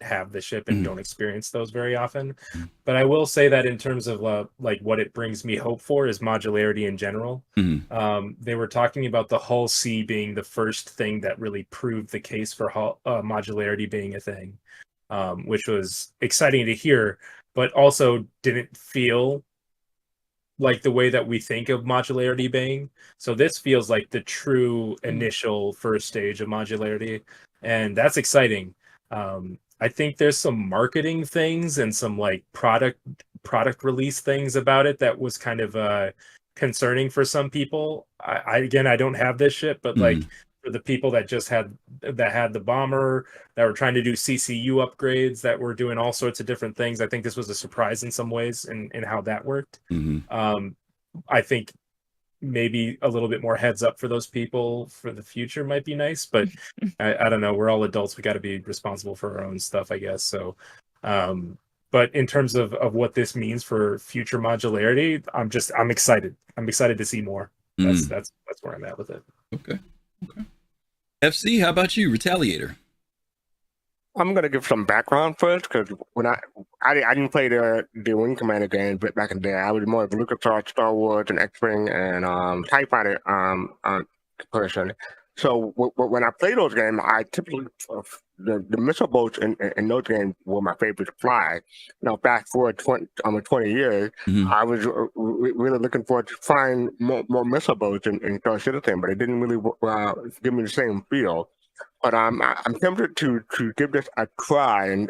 have the ship and don't experience those very often. But I will say that in terms of like what it brings me hope for is modularity in general. They were talking about the Hull C being the first thing that really proved the case for modularity being a thing. Which was exciting to hear, but also didn't feel like the way that we think of modularity being. So this feels like the true initial first stage of modularity, and that's exciting. I think there's some marketing things and some like product release things about it that was kind of concerning for some people. I don't have this ship, but like for the people that just had the bomber, that were trying to do CCU upgrades, that were doing all sorts of different things, I think this was a surprise in some ways in how that worked. I think maybe a little bit more heads up for those people for the future might be nice, but I don't know. We're all adults. We got to be responsible for our own stuff, I guess. So, but in terms of what this means for future modularity, I'm excited. I'm excited to see more. That's where I'm at with it. Okay. FC, how about you? Retaliator. I'm gonna give some background first, because when I didn't play the Wing Commander game, but back in the day, I was more of a LucasArts, Star Wars, and X-Wing and TIE Fighter person. So when I play those games, I typically the missile boats in those games were my favorite to fly. Now, fast forward 20 years, I was really looking forward to flying more missile boats in Star Citizen, but it didn't really give me the same feel. But I'm tempted to give this a try and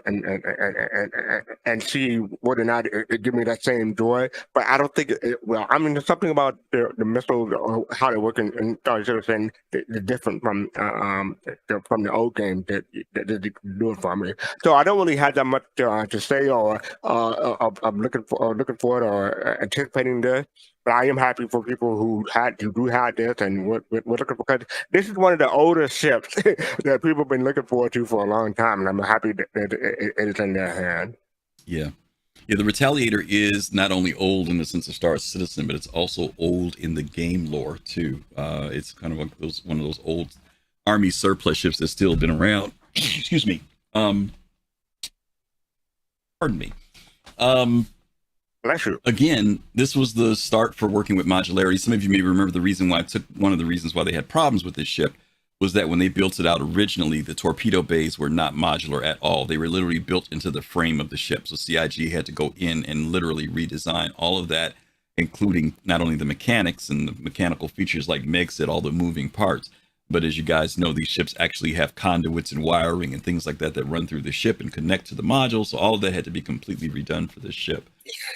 see whether or not it give me that same joy. But I don't think it will. I mean, there's something about the missiles or how they work in Star Citizen that different from the old game that do it for me. So I don't really have that much to say or I'm looking forward or anticipating this. But I am happy for people who do have this and we're looking for, because this is one of the oldest ships that people have been looking forward to for a long time, and I'm happy that it is in their hand. Yeah. Yeah, the Retaliator is not only old in the sense of Star Citizen, but it's also old in the game lore too. It's kind of like one of those old Army surplus ships that's still been around. Excuse me. Pardon me. Again, this was the start for working with modularity. Some of you may remember one of the reasons why they had problems with this ship was that when they built it out originally, the torpedo bays were not modular at all. They were literally built into the frame of the ship. So CIG had to go in and literally redesign all of that, including not only the mechanics and the mechanical features like Meg said, all the moving parts, but as you guys know, these ships actually have conduits and wiring and things like that run through the ship and connect to the module. So all of that had to be completely redone for this ship.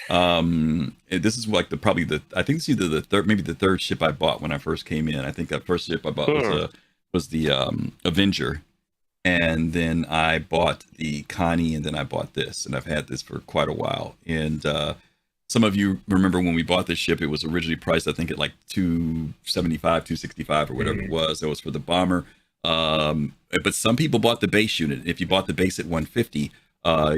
This is like I think it's either the third ship I bought when I first came in. I think that first ship I bought was the Avenger, and then I bought the Connie, and then I bought this, and I've had this for quite a while. And some of you remember when we bought this ship, it was originally priced, I think, at like $275, $265 or whatever it was. That was for the bomber. But some people bought the base unit. If you bought the base at $150,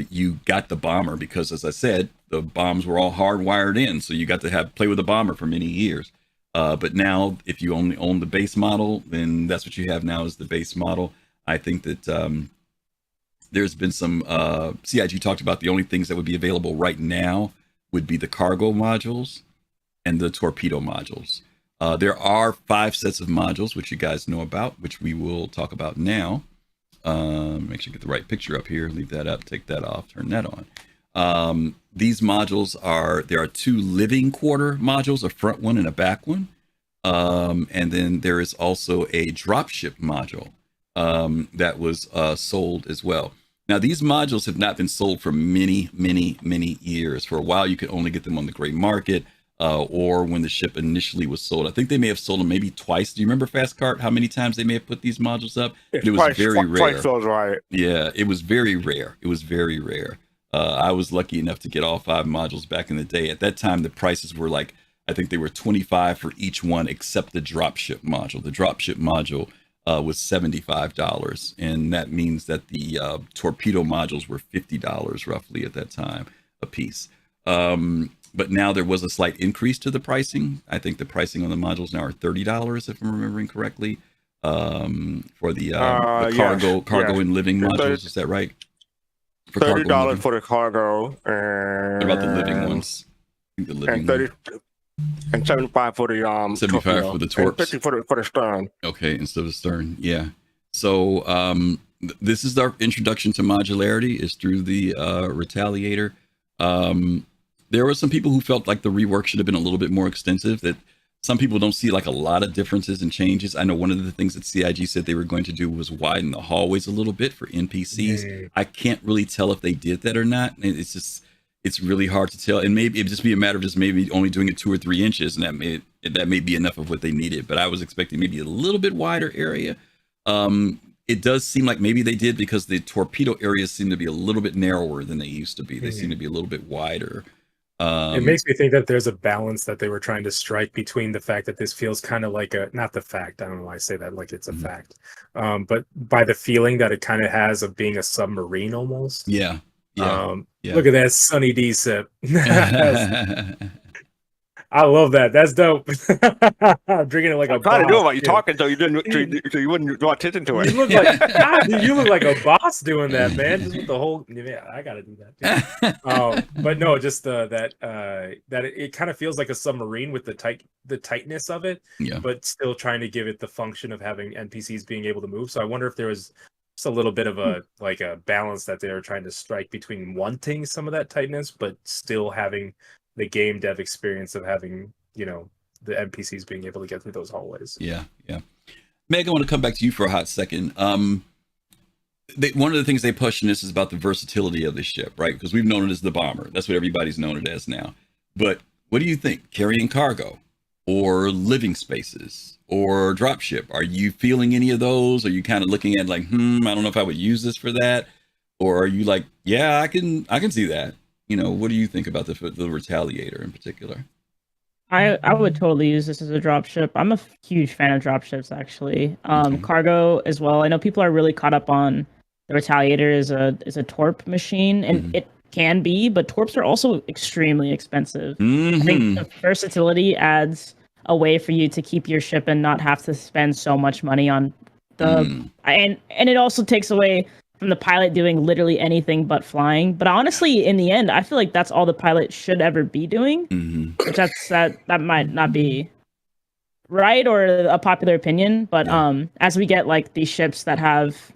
you got the bomber because, as I said, the bombs were all hardwired in, so you got to play with the bomber for many years. But now, if you only own the base model, then that's what you have now is the base model. I think that there's been some CIG talked about the only things that would be available right now would be the cargo modules and the torpedo modules. There are 5 sets of modules, which you guys know about, which we will talk about now. Make sure you get the right picture up here. Leave that up, take that off, turn that on. These modules there are 2 living quarter modules, a front one and a back one. And then there is also a dropship module that was sold as well. Now, these modules have not been sold for many, many, many years. For a while, you could only get them on the gray market or when the ship initially was sold. I think they may have sold them maybe twice. Do you remember fastcart, how many times they may have put these modules up? It was very rare. Twice feels right. Yeah, it was very rare. It was very rare. I was lucky enough to get all 5 modules back in the day. At that time, the prices were like, I think they were $25 for each one except the dropship module. The dropship module was $75, and that means that the torpedo modules were $50 roughly at that time a piece. But now there was a slight increase to the pricing. I think the pricing on the modules now are $30, if I'm remembering correctly, for the cargo and living modules. Is that right? For $30 for the cargo. What about the living ones? I think the living and $75 for the 75 for the torps. $50 for the stern. Okay, instead of the stern, yeah. So this is our introduction to modularity, is through the Retaliator. There were some people who felt like the rework should have been a little bit more extensive, that some people don't see like a lot of differences and changes. I know one of the things that CIG said they were going to do was widen the hallways a little bit for NPCs. I can't really tell if they did that or not. It's really hard to tell. And maybe it'd just be a matter of just maybe only doing it 2 or 3 inches, and that may be enough of what they needed. But I was expecting maybe a little bit wider area. It does seem like maybe they did, because the torpedo areas seem to be a little bit narrower than they used to be. They seem to be a little bit wider. It makes me think that there's a balance that they were trying to strike between the fact that this feels kind of like not the fact, I don't know why I say that like it's a fact, but by the feeling that it kind of has of being a submarine almost. Yeah. Look at that Sunny D sip. I love that. That's dope. I'm drinking it like I'm a trying boss. to do it while you're talking, so you wouldn't draw attention to it. You look like God, dude, you look like a boss doing that, man. Just with the whole, yeah, I gotta do that too. But no, just that it kind of feels like a submarine with the tightness of it, but still trying to give it the function of having NPCs being able to move. So I wonder if there was just a little bit of a balance that they were trying to strike between wanting some of that tightness, but still having the game dev experience of having, the NPCs being able to get through those hallways. Yeah. Meg, I want to come back to you for a hot second. One of the things they push in this is about the versatility of the ship, right? Because we've known it as the bomber. That's what everybody's known it as now. But what do you think? Carrying cargo or living spaces or dropship? Are you feeling any of those? Are you kind of looking at like, I don't know if I would use this for that? Or are you like, yeah, I can see that? What do you think about the Retaliator in particular? I would totally use this as a dropship. I'm a huge fan of dropships, actually. Cargo as well. I know people are really caught up on the Retaliator is a torp machine, and it can be, but torps are also extremely expensive. I think the versatility adds a way for you to keep your ship and not have to spend so much money on the and it also takes away from the pilot doing literally anything but flying. But honestly, in the end, I feel like that's all the pilot should ever be doing. Which that might not be right or a popular opinion. But as we get like these ships that have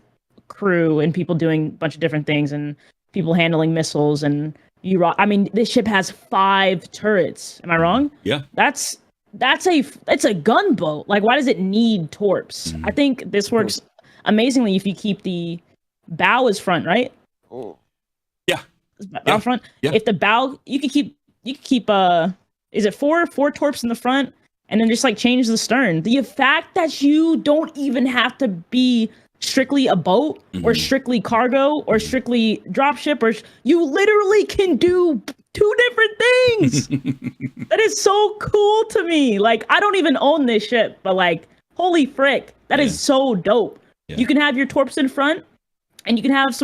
crew and people doing a bunch of different things and people handling missiles and this ship has 5 turrets. Am I wrong? Yeah. It's a gunboat. Like, why does it need torps? I think this works amazingly if you keep the bow is front, right? Yeah. Bow front. Yeah. If the bow, you could keep is it four torps in the front and then just like change the stern. The fact that you don't even have to be strictly a boat or strictly cargo or strictly dropship, or you literally can do 2 different things. That is so cool to me. Like, I don't even own this ship, but like, holy frick, that is so dope. You can have your torps in front. And you can have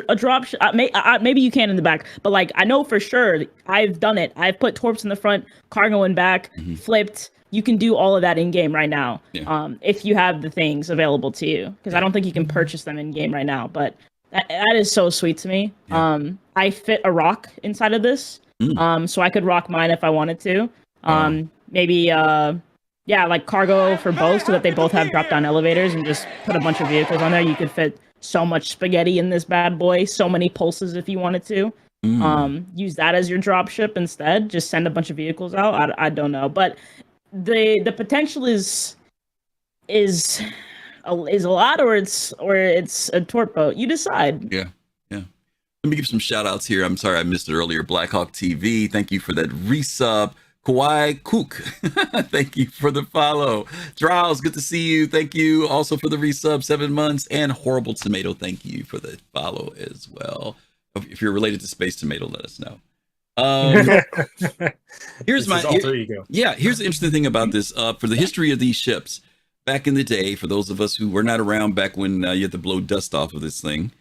a drop. Maybe you can in the back, but like I know for sure I've done it. I've put torps in the front, cargo in back, flipped. You can do all of that in game right now, if you have the things available to you. Because I don't think you can purchase them in game right now. But that is so sweet to me. I fit a rock inside of this, so I could rock mine if I wanted to. Maybe like cargo for both, so that they both have drop down elevators, and just put a bunch of vehicles on there. You could fit so much spaghetti in this bad boy, so many pulses if you wanted to. Use that as your dropship instead. Just send a bunch of vehicles out. I don't know, but the potential is a lot, or it's a torp boat. You decide. Yeah. Let me give some shout outs here. I'm sorry I missed it earlier. Blackhawk TV, thank you for that resub. Kawhi Cook, thank you for the follow. Drowse, good to see you. Thank you also for the resub, 7 months. And Horrible Tomato, thank you for the follow as well. If you're related to Space Tomato, let us know. Here's my alter ego. Yeah, here's the interesting thing about this. For the history of these ships, back in the day, for those of us who were not around back when you had to blow dust off of this thing,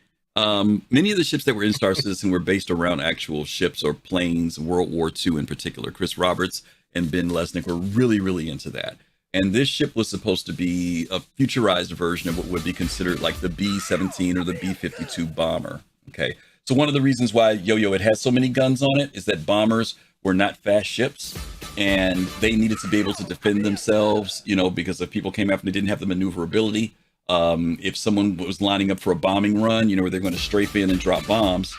many of the ships that were in Star Citizen were based around actual ships or planes, World War II in particular. Chris Roberts and Ben Lesnick were really, really into that. And this ship was supposed to be a futurized version of what would be considered like the B-17 or the B-52 bomber. Okay. So one of the reasons why Yo-Yo it has so many guns on it is that bombers were not fast ships, and they needed to be able to defend themselves, because if people came after them, they didn't have the maneuverability. If someone was lining up for a bombing run, where they're going to strafe in and drop bombs,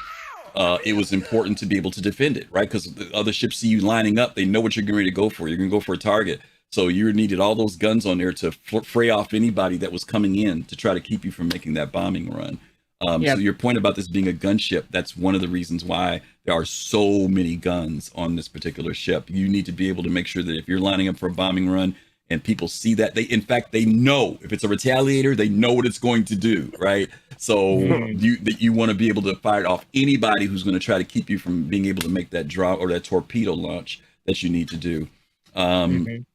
it was important to be able to defend it, right? Because the other ships see you lining up, they know what you're going to go for. You're going to go for a target. So you needed all those guns on there to fray off anybody that was coming in to try to keep you from making that bombing run. So your point about this being a gunship, that's one of the reasons why there are so many guns on this particular ship. You need to be able to make sure that if you're lining up for a bombing run, and people see that, they know if it's a Retaliator, they know what it's going to do, right? So you want to be able to fire off anybody who's going to try to keep you from being able to make that drop or that torpedo launch that you need to do. And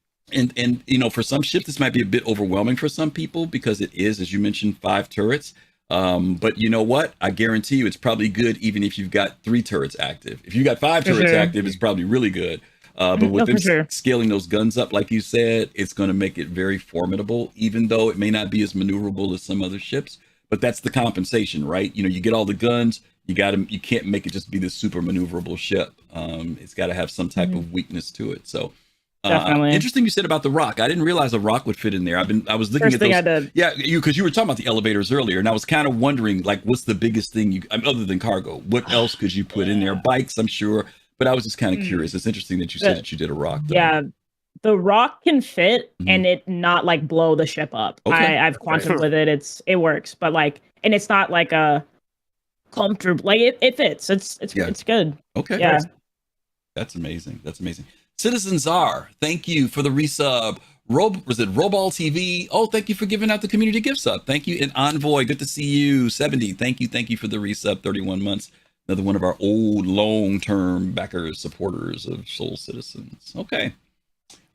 for some ships, this might be a bit overwhelming for some people because it is, as you mentioned, 5 turrets. But you know what? I guarantee you it's probably good even if you've got 3 turrets active. If you got 5 turrets active, it's probably really good. But with them sure. scaling those guns up, like you said, it's going to make it very formidable, even though it may not be as maneuverable as some other ships. But that's the compensation, right? You know, you get all the guns, you can't make it just be this super maneuverable ship. It's got to have some type of weakness to it. So interesting you said about the rock. I didn't realize a rock would fit in there. I was looking First at those. thing I did. Yeah, because you were talking about the elevators earlier, and I was kind of wondering, like, what's the biggest thing other than cargo? What else could you put in there? Bikes, I'm sure. But I was just kind of curious. It's interesting that you said that you did a rock. Though. Yeah, the rock can fit and it not like blow the ship up. Okay. I've quantum with it. It works, but like, and it's not like a comfortable. Like it fits. It's good. Okay. Yeah. That's amazing. Citizen Czar, thank you for the resub. Was it Roball TV? Oh, thank you for giving out the community gift sub. Thank you. And Envoy, good to see you. 70, thank you for the resub. 31 months. Another one of our old long-term backers, supporters of Soul Citizens. Okay.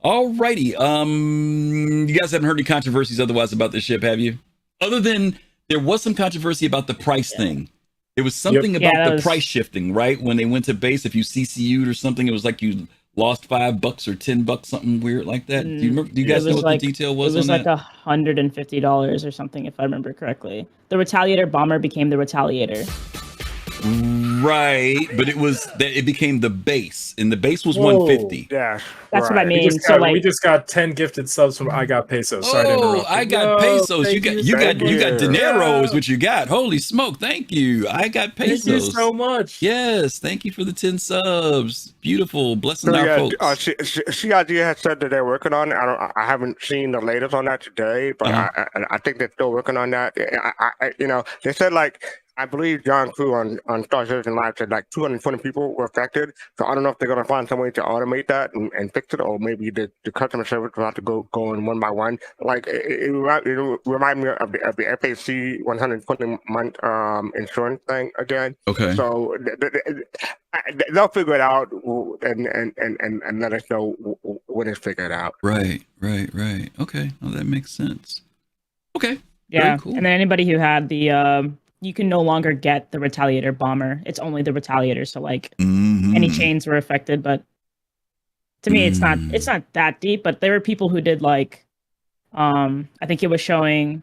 All righty. You guys haven't heard any controversies otherwise about this ship, have you? Other than there was some controversy about the price thing. There was something about the price shifting, right? When they went to base, if you CCU'd or something, it was like you lost $5 or $10, something weird like that. Do you remember? Do you guys know what the detail was? It was on like $150 or something, if I remember correctly. The Retaliator bomber became the Retaliator. Right, but it became the base, and the base was 150. Yeah, that's what I mean. We just got 10 gifted subs from I Got Pesos. Sorry to interrupt. I got pesos. You got dinero is what you got. Holy smoke! Thank you. I got pesos. Thank you so much. Yes, thank you for the 10 subs. Beautiful, blessing our folks. CID has said that they're working on it. I haven't seen the latest on that today, but I think they're still working on that. They said like. I believe John Crew on Star Citizen Live said like 220 people were affected. So I don't know if they're going to find some way to automate that and fix it, or maybe the customer service will have to go in one by one. Like it reminded me of the FAC 120-month insurance thing again. Okay. So they'll figure it out and let us know when it's figured out. Right. Okay. Well, that makes sense. Okay. Yeah. Very cool. And then anybody who had the you can no longer get the Retaliator bomber. It's only the Retaliator. So like any chains were affected, but to me, it's not that deep, but there were people who did like, I think it was showing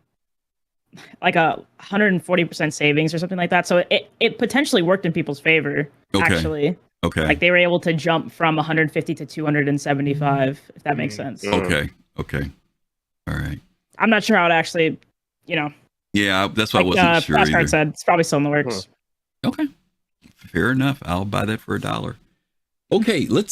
like a 140% savings or something like that. So it potentially worked in people's favor, actually. Okay. Like they were able to jump from 150 to 275, if that makes sense. Okay. All right. I'm not sure how it actually, Yeah, that's why I wasn't sure. Fastcart said it's probably still in the works. Okay, fair enough. I'll buy that for $1. Okay, we're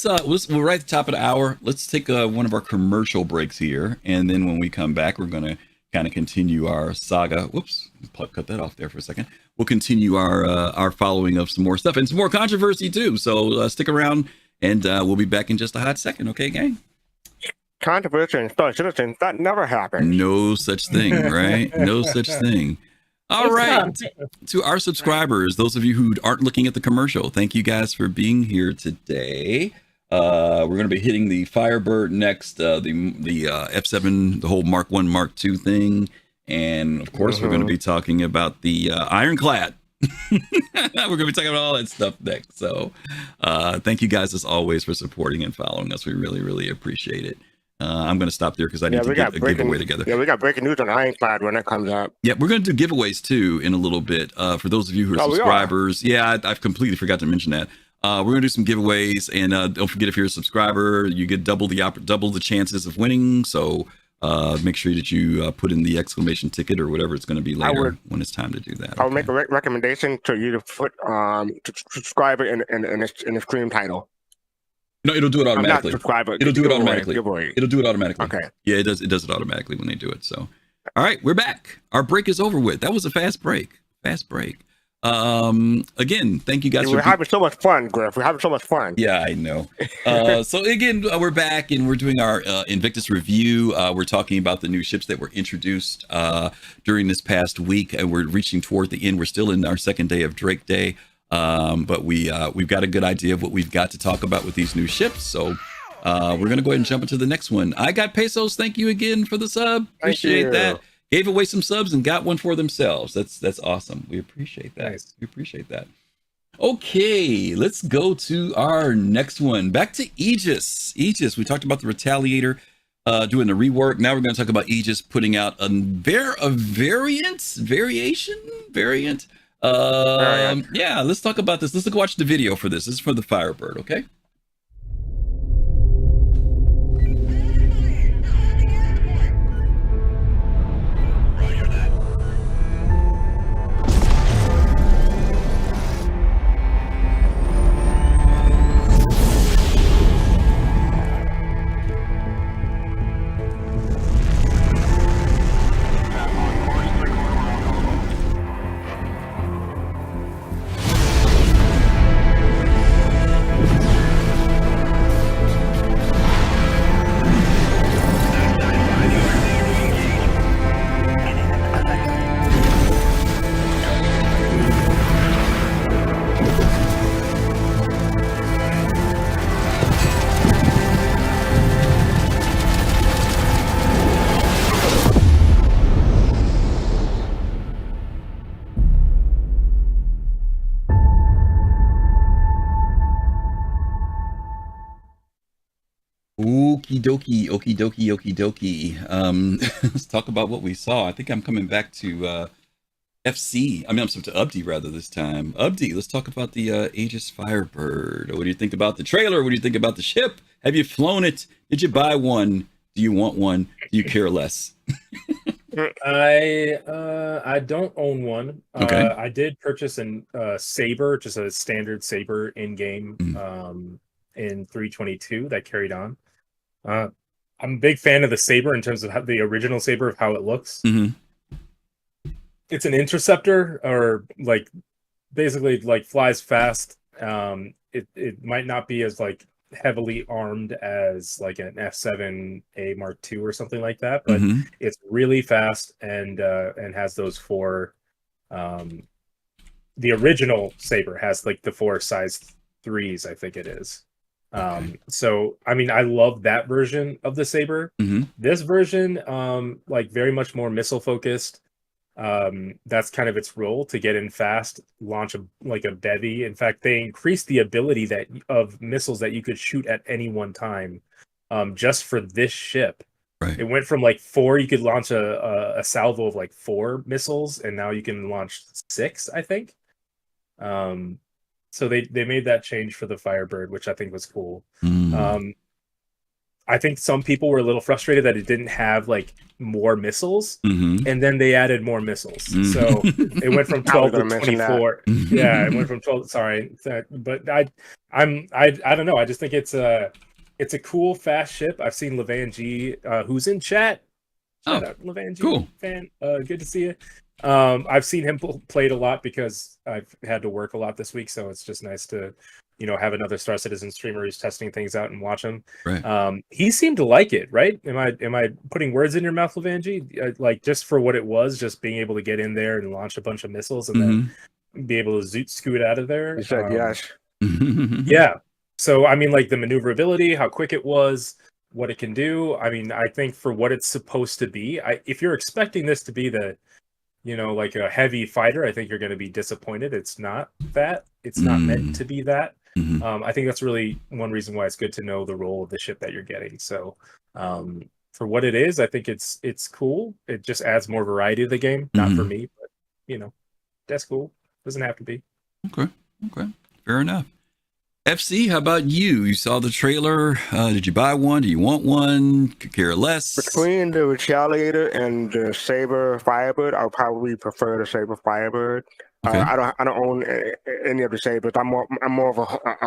right at the top of the hour. Let's take one of our commercial breaks here, and then when we come back, we're gonna kind of continue our saga. Whoops, cut that off there for a second. We'll continue our following of some more stuff and some more controversy too. So stick around, and we'll be back in just a hot second. Okay, gang. Controversy in Star Citizen, that never happened. No such thing, right? No such thing. All right. To our subscribers, those of you who aren't looking at the commercial, thank you guys for being here today. We're going to be hitting the Firebird next, the F7, the whole Mark I, Mark II thing. And of course, we're going to be talking about the Ironclad. We're going to be talking about all that stuff next. So thank you guys as always for supporting and following us. We really, really appreciate it. I'm going to stop there because I need to get a giveaway together. Yeah, we got breaking news on Ironclad when it comes up. Yeah, we're going to do giveaways too in a little bit. For those of you who are subscribers, I've completely forgot to mention that. We're going to do some giveaways, and don't forget, if you're a subscriber, you get double the chances of winning. So make sure that you put in the exclamation ticket or whatever it's going to be later when it's time to do that. I would make a recommendation to you to put subscriber in the stream title. No, it'll do it automatically. It'll do it automatically. It'll do it automatically. Okay. Yeah, it does it automatically when they do it. So, all right, we're back. Our break is over with. That was a fast break. Again, thank you guys. We're having so much fun, Griff. We're having so much fun. Yeah, I know. So again, we're back and we're doing our Invictus review. We're talking about the new ships that were introduced during this past week, and we're reaching toward the end. We're still in our second day of Drake Day. But we've got a good idea of what we've got to talk about with these new ships. So we're going to go ahead and jump into the next one. I Got Pesos. Thank you again for the sub. Appreciate that. Gave away some subs and got one for themselves. That's awesome. We appreciate that. Nice. We appreciate that. Okay, let's go to our next one. Back to Aegis. Aegis, we talked about the Retaliator doing the rework. Now we're going to talk about Aegis putting out a variant. Yeah, let's talk about this. Let's watch the video for this. This is for the Firebird, okay? Okie dokie. Let's talk about what we saw. I think I'm coming back to FC. I'm sorry, to Abdi rather this time. Abdi, let's talk about the Aegis Firebird. What do you think about the trailer? What do you think about the ship? Have you flown it? Did you buy one? Do you want one? Do you care less? I don't own one. Okay. I did purchase a Saber, just a standard Saber in game in 322 that carried on. I'm a big fan of the Saber in terms of how the original Saber of how it looks. It's an interceptor, or like basically like flies fast. It might not be as like heavily armed as like an F7A Mark II or something like that, but it's really fast and has those four. The original Saber has like the 4 size 3s, I think it is. So I mean, I love that version of the Saber. This version, like very much more missile focused. That's kind of its role, to get in fast, launch a bevy. In fact, they increased the ability of missiles that you could shoot at any one time, just for this ship. Right. It went from like 4, you could launch a salvo of like 4 missiles, and now you can launch 6, I think. So they made that change for the Firebird, which I think was cool. I think some people were a little frustrated that it didn't have like more missiles, and then they added more missiles. So it went from 12 to 24. Yeah, it went from 12. Sorry, but I don't know. I just think it's a cool, fast ship. I've seen Levan G, who's in chat. Shout out, Levan G, cool fan. Good to see you. I've seen him played a lot because I've had to work a lot this week, so it's just nice to, have another Star Citizen streamer who's testing things out and watch him. Right. He seemed to like it, right? Am I putting words in your mouth, Levanji? Like, just for what it was, just being able to get in there and launch a bunch of missiles and then be able to scoot out of there. He said yes. Yeah. So I mean, like the maneuverability, how quick it was, what it can do. I mean, I think for what it's supposed to be, if you're expecting this to be the like a heavy fighter, I think you're going to be disappointed. It's not that. It's not meant to be that. I think that's really one reason why it's good to know the role of the ship that you're getting. So for what it is, I think it's cool. It just adds more variety to the game. Not for me, but that's cool. Doesn't have to be. Okay. Fair enough. FC, how about you? You saw the trailer. Did you buy one? Do you want one? Could care less. Between the Retaliator and the Saber Firebird, I would probably prefer the Saber Firebird. Okay. I don't own any of the Sabers. I'm more of a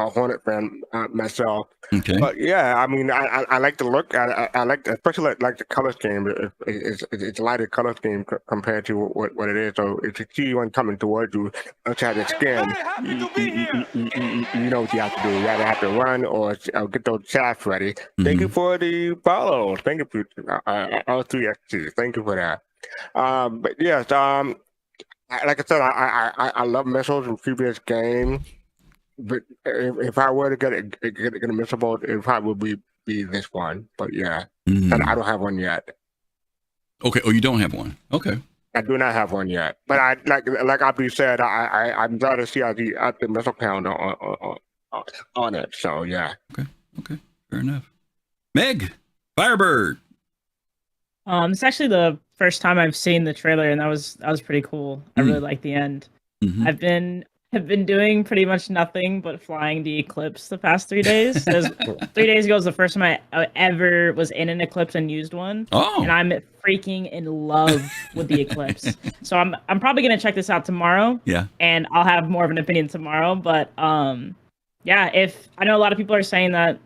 Hornet fan myself. Okay. But yeah, I mean, I like the look. I like, especially like the color scheme. It's a lighter color scheme compared to what it is. So if you see one coming towards you outside the skin, you know what you have to do. You either have to run or get those shafts ready. Thank you for the follows. Thank you for all 3 XTs. Thank you for that. But yes, like I said, I love missiles in previous games, but if I were to get a missile boat, it probably would be this one. But yeah, and I don't have one yet. Okay. Oh, you don't have one. Okay. I do not have one yet, but I like Abdi said, I'm glad to see the missile count on it. So yeah. Okay, fair enough. Meg, Firebird. It's actually the first time I've seen the trailer, and that was pretty cool. I really like the end. I've been doing pretty much nothing but flying the Eclipse the past 3 days. 3 days ago was the first time I ever was in an Eclipse and used one. Oh. And I'm freaking in love with the Eclipse. So I'm probably gonna check this out tomorrow. Yeah. And I'll have more of an opinion tomorrow. But yeah, if I know a lot of people are saying that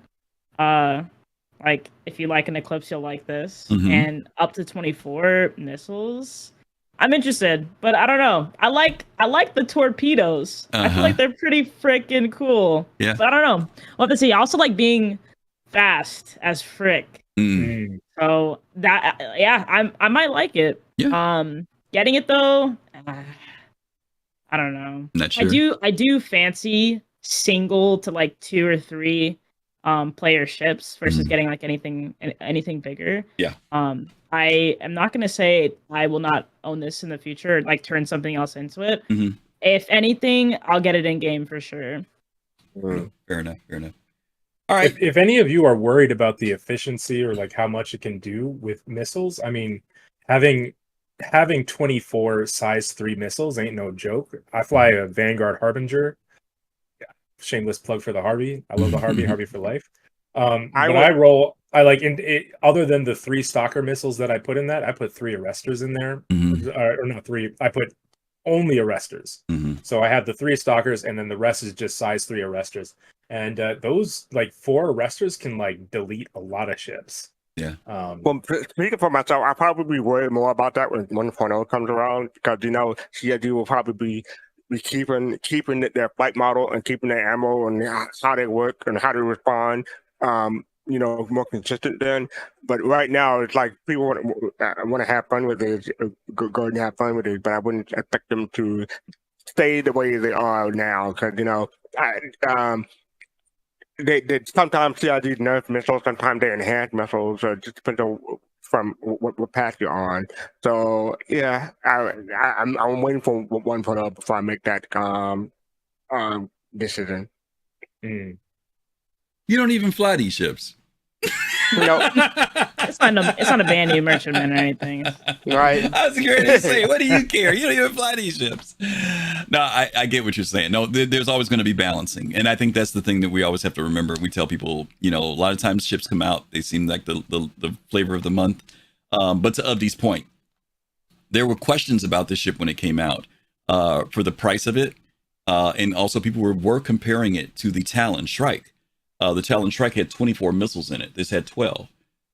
like if you like an Eclipse, you'll like this. And up to 24 missiles. I'm interested, but I don't know. I like the torpedoes. I feel like they're pretty freaking cool. Yeah. But I don't know. We'll have to see. I also like being fast as frick. So that I might like it. Yeah. Getting it though, I don't know. Not sure. I do fancy single to like 2 or 3 player ships versus getting like anything bigger. Yeah. I am not going to say I will not own this in the future, like turn something else into it. If anything, I'll get it in game for sure. Fair enough. All right. If any of you are worried about the efficiency or like how much it can do with missiles, I mean, having 24 size 3 missiles ain't no joke. I fly a Vanguard Harbinger. Shameless plug for the Harvey. I love the Harvey, Harvey for life. I like other than the 3 stalker missiles that I put in that, I put 3 arresters in there, or not 3. I put only arresters. So I have the 3 stalkers, and then the rest is just size 3 arresters. And those like 4 arresters can like delete a lot of ships. Yeah. Well, speaking for myself, I'll probably be worried more about that when 1.0 comes around, because CIG will probably be keeping their flight model and keeping their ammo and how they work and how they respond. More consistent then. But right now, it's like people want to have fun with it, go and have fun with it, but I wouldn't expect them to stay the way they are now, because they sometimes CIG nerf missiles, sometimes they enhance missiles. Just depends on from what path you're on. So yeah, I'm waiting for 1.0 before I make that decision. You don't even fly these ships. No, it's not a band new merchantman or anything. Right. I was going to say, what do you care? You don't even fly these ships. No, I get what you're saying. No, there's always going to be balancing, and I think that's the thing that we always have to remember. We tell people, a lot of times ships come out, they seem like the flavor of the month. But to Abdi's point, there were questions about this ship when it came out for the price of it, and also people were comparing it to the Talon Strike. The Talon Strike had 24 missiles in it. This had 12.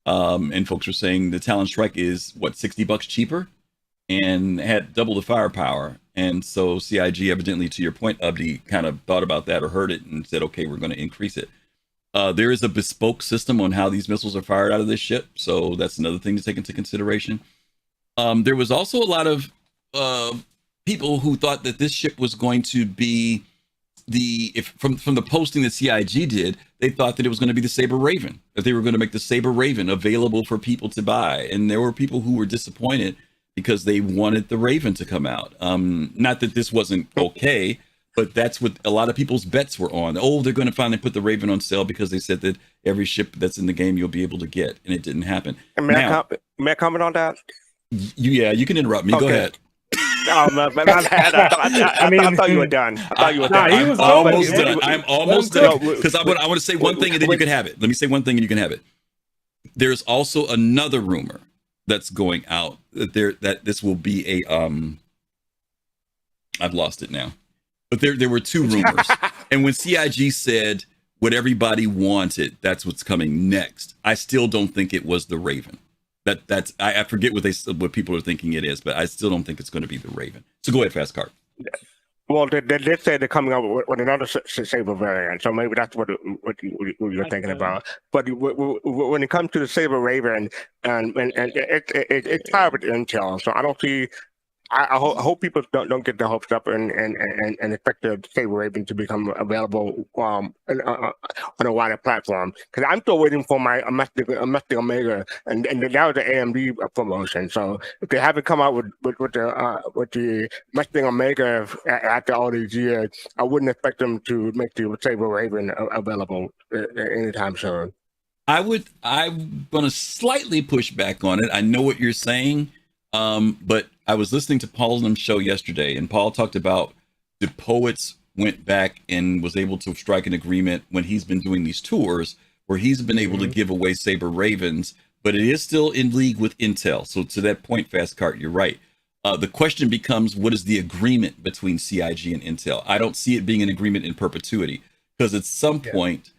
And folks were saying the Talon Strike is, $60 cheaper and had double the firepower. And so CIG, evidently, to your point, Abdi, kind of thought about that or heard it and said, okay, we're going to increase it. There is a bespoke system on how these missiles are fired out of this ship. So that's another thing to take into consideration. There was also a lot of people who thought that this ship was going to be from the posting that CIG did, they thought that it was going to be the Saber Raven, that they were going to make the Saber Raven available for people to buy. And there were people who were disappointed because they wanted the Raven to come out. Not that this wasn't okay, but that's what a lot of people's bets were on. Oh, they're going to finally put the Raven on sale because they said that every ship that's in the game you'll be able to get, and it didn't happen. May I comment on that? You can interrupt me. Okay. Go ahead. I thought you were done. I'm almost done. Because I want to say one thing and then you can have it. Let me say one thing and you can have it. There's also another rumor that's going out that this will be I've lost it now. But there were 2 rumors. And when CIG said what everybody wanted, that's what's coming next, I still don't think it was the Raven. I forget what people are thinking it is, but I still don't think it's going to be the Raven. So go ahead, fastcart. Well, they did say they're coming up with another Saber variant, so maybe that's what you're thinking about. But when it comes to the Saber Raven, and it's tied with Intel, so I don't see I hope people don't get their hopes up and expect the Saber Raven to become available on a wider platform. Because I'm still waiting for my Domestic Omega, and that was the AMD promotion. So if they haven't come out with the Domestic Omega after all these years, I wouldn't expect them to make the Saber Raven available anytime soon. I'm gonna slightly push back on it. I know what you're saying. But I was listening to Paul's show yesterday, and Paul talked about the Poets went back and was able to strike an agreement when he's been doing these tours where he's been able to give away Saber Ravens, but it is still in league with Intel. So to that point, Fastcart, you're right. The question becomes, what is the agreement between CIG and Intel? I don't see it being an agreement in perpetuity, because at some point,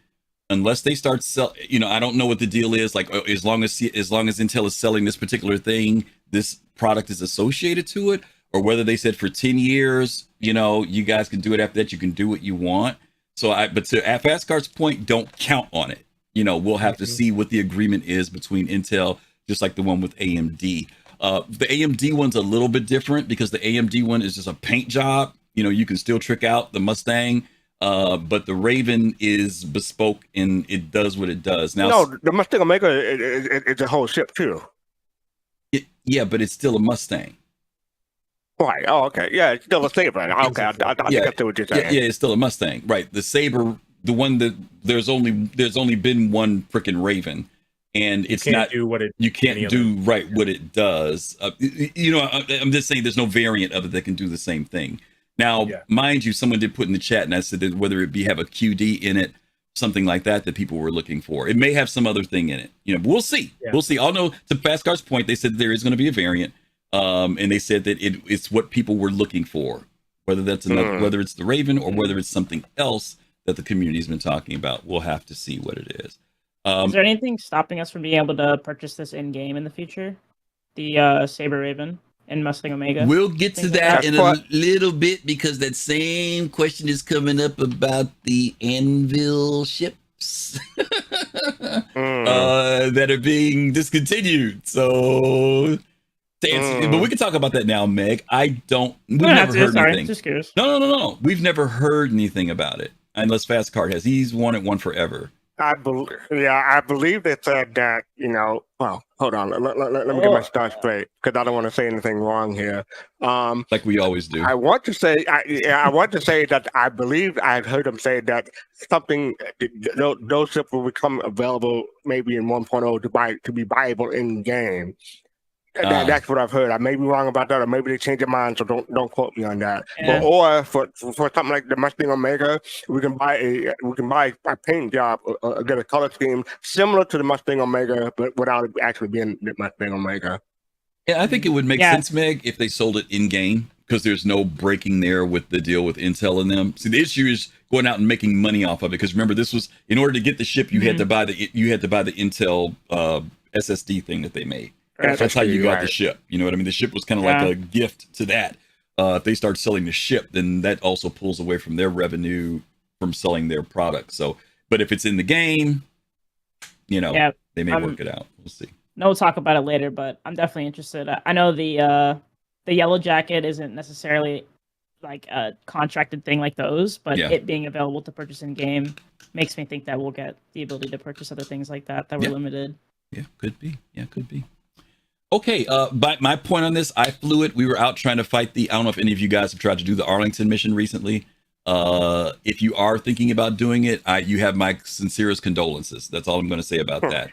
unless they start I don't know what the deal is. Like, as long as Intel is selling this particular thing, this product is associated to it, or whether they said for 10 years, you guys can do it. After that, you can do what you want. But to Fastcart's point, don't count on it. We'll have to see what the agreement is between Intel, just like the one with AMD. The AMD one's a little bit different because the AMD one is just a paint job. You can still trick out the Mustang. But the Raven is bespoke and it does what it does. Now, no, the Mustang Omega is a whole ship too. Yeah, but it's still a Mustang. Right. Oh, okay. Yeah, it's still a Saber. Okay, I think that's what you're saying. Yeah, it's still a Mustang. Right. The Saber, the one that there's only been one freaking Raven, and it's not do what it. You can't do what it does. I'm just saying there's no variant of it that can do the same thing. Now, mind you, someone did put in the chat, and I said that whether it have a QD in it, something like that people were looking for. It may have some other thing in it, but we'll see. Yeah. We'll see. I'll know. To Fastcart's point, they said there is going to be a variant, and they said that it's what people were looking for, whether that's whether it's the Raven or whether it's something else that the community's been talking about. We'll have to see what it is. Is there anything stopping us from being able to purchase this in game in the future? The Saber Raven and Mustang Omega. We'll get to that in a little bit, because that same question is coming up about the Anvil ships that are being discontinued. So to answer, but we can talk about that now, Meg. We've never heard anything. Just curious. No. We've never heard anything about it, unless Fastcart has. He's wanted one forever. I believe they said that, well, hold on. Let me get my start straight, because I don't want to say anything wrong here. Like we always do. I want to say that I believe I've heard them say that those ships will become available maybe in 1.0 to be viable in game. That's what I've heard. I may be wrong about that, or maybe they change their mind, so don't quote me on that. Yeah. Or for something like the Mustang Omega, we can buy a paint job or get a color scheme similar to the Mustang Omega, but without it actually being the Mustang Omega. Yeah, I think it would make sense, Meg, if they sold it in game, because there's no breaking there with the deal with Intel and them. See, the issue is going out and making money off of it, because remember, this was, in order to get the ship, you had to buy the Intel SSD thing that they made. That's how you got the ship. You know what I mean? The ship was kind of like a gift to that. If they start selling the ship, then that also pulls away from their revenue from selling their product. So, but if it's in the game, they may work it out. We'll see. No, we'll talk about it later, but I'm definitely interested. I know the Yellow Jacket isn't necessarily like a contracted thing like those, but it being available to purchase in game makes me think that we'll get the ability to purchase other things like that were limited. Yeah, could be. Okay, but my point on this, I flew it. We were out trying to fight I don't know if any of you guys have tried to do the Arlington mission recently. If you are thinking about doing it, you have my sincerest condolences. That's all I'm going to say about that.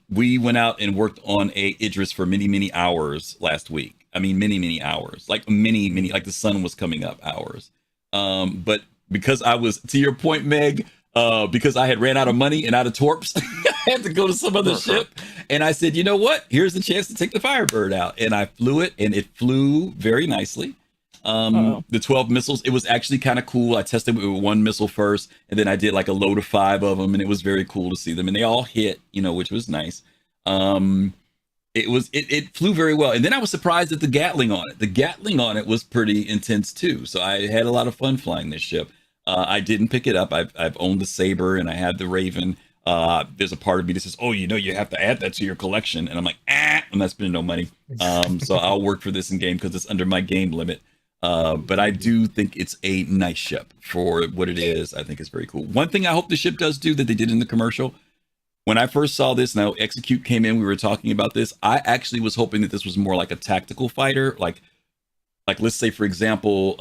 We went out and worked on a Idris for many, many hours last week. I mean, many hours, like like the sun was coming up hours. But because I was, to your point, Meg, because I had ran out of money and out of torps, I had to go to some other ship. And I said, you know what? Here's the chance to take the Firebird out. And I flew it, and it flew very nicely. The 12 missiles, it was actually kind of cool. I tested it with one missile first, and then I did like a load of 5 of them, and it was very cool to see them. And they all hit, which was nice. It flew very well. And then I was surprised at the Gatling on it. The Gatling on it was pretty intense too. So I had a lot of fun flying this ship. I didn't pick it up. I've owned the Saber, and I had the Raven. There's a part of me that says, oh, you have to add that to your collection. And I'm like, I'm not spending no money. So I'll work for this in game because it's under my game limit. But I do think it's a nice ship for what it is. I think it's very cool. One thing I hope the ship does do that they did in the commercial, when I first saw this, now Execute came in, we were talking about this. I actually was hoping that this was more like a tactical fighter. Like let's say, for example,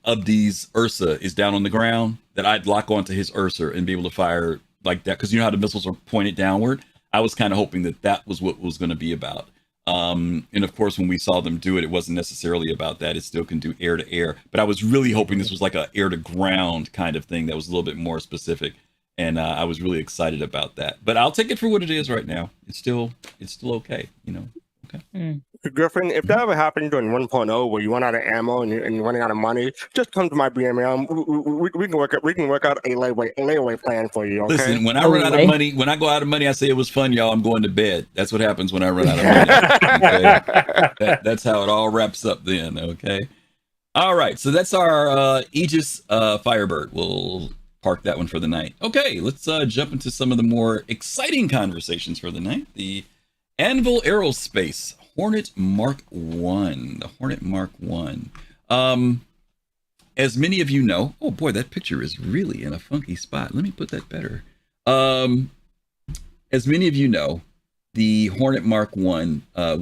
Abdi's Ursa is down on the ground, that I'd lock onto his Ursa and be able to fire like that. Because you know how the missiles are pointed downward? I was kind of hoping that was what it was going to be about. And of course, when we saw them do it, it wasn't necessarily about that. It still can do air to air. But I was really hoping this was like a air to ground kind of thing that was a little bit more specific. And I was really excited about that. But I'll take it for what it is right now. It's still okay, you know. Okay. Griffin, if that ever happened during 1.0 where you run out of ammo and you're running out of money, just come to my BMM. We can work out a layaway plan for you. Okay? Listen, when I run out of money, when I go out of money, I say it was fun, y'all. I'm going to bed. That's what happens when I run out of money. Okay? That's how it all wraps up then. Okay. All right. So that's our Aegis Firebird. We'll park that one for the night. Okay. Let's jump into some of the more exciting conversations for the night. The Anvil Aerospace Hornet Mark I. The Hornet Mark I. As many of you know, oh boy, that picture is really in a funky spot. Let me put that better. As many of you know, the Hornet Mark I,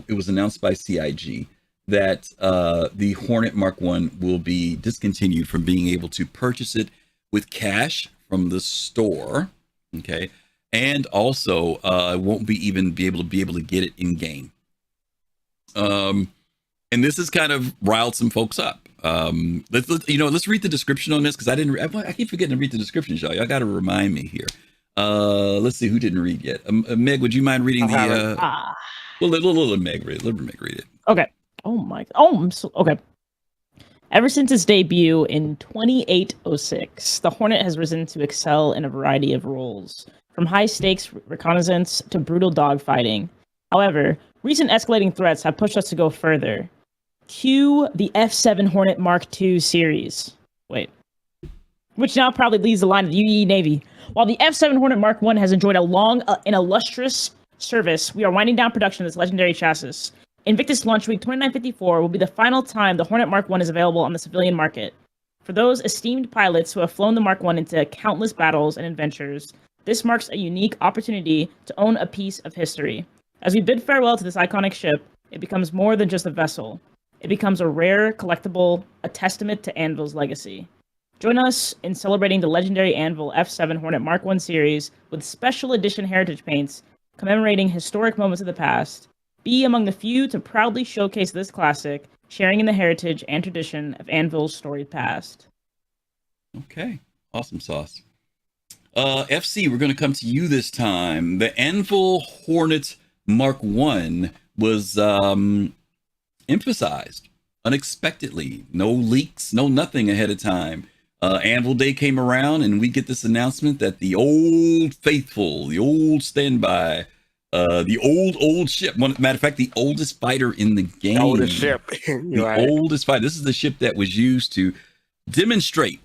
it was announced by CIG that the Hornet Mark I will be discontinued from being able to purchase it with cash from the store. Okay. And also won't be able to get it in game. And this has kind of riled some folks up. Let's read the description on this because I keep forgetting to read the description, y'all. Y'all got to remind me here. Let's see who didn't read yet. Meg, would you mind reading the? Well, let Meg read it. Okay. Oh my. Oh, okay. Ever since its debut in 2806, the Hornet has risen to excel in a variety of roles, from high-stakes reconnaissance to brutal dogfighting. However, recent escalating threats have pushed us to go further. Cue the F7 Hornet Mark II series. Which now probably leads the line of the UE Navy. While the F7 Hornet Mark I has enjoyed a long and illustrious service, we are winding down production of this legendary chassis. Invictus Launch Week 2954 will be the final time the Hornet Mark I is available on the civilian market. For those esteemed pilots who have flown the Mark I into countless battles and adventures, this marks a unique opportunity to own a piece of history. As we bid farewell to this iconic ship, it becomes more than just a vessel. It becomes a rare collectible, a testament to Anvil's legacy. Join us in celebrating the legendary Anvil F7 Hornet Mark I series with special edition heritage paints commemorating historic moments of the past. Be among the few to proudly showcase this classic, sharing in the heritage and tradition of Anvil's storied past. Okay, awesome sauce. FC, we're going to come to you this time. The Anvil Hornet Mark I was emphasized unexpectedly. No leaks, no nothing ahead of time. Anvil Day came around and we get this announcement that the old faithful, the old standby, the old ship, matter of fact, the oldest fighter in the game. The oldest ship. Oldest fighter. This is the ship that was used to demonstrate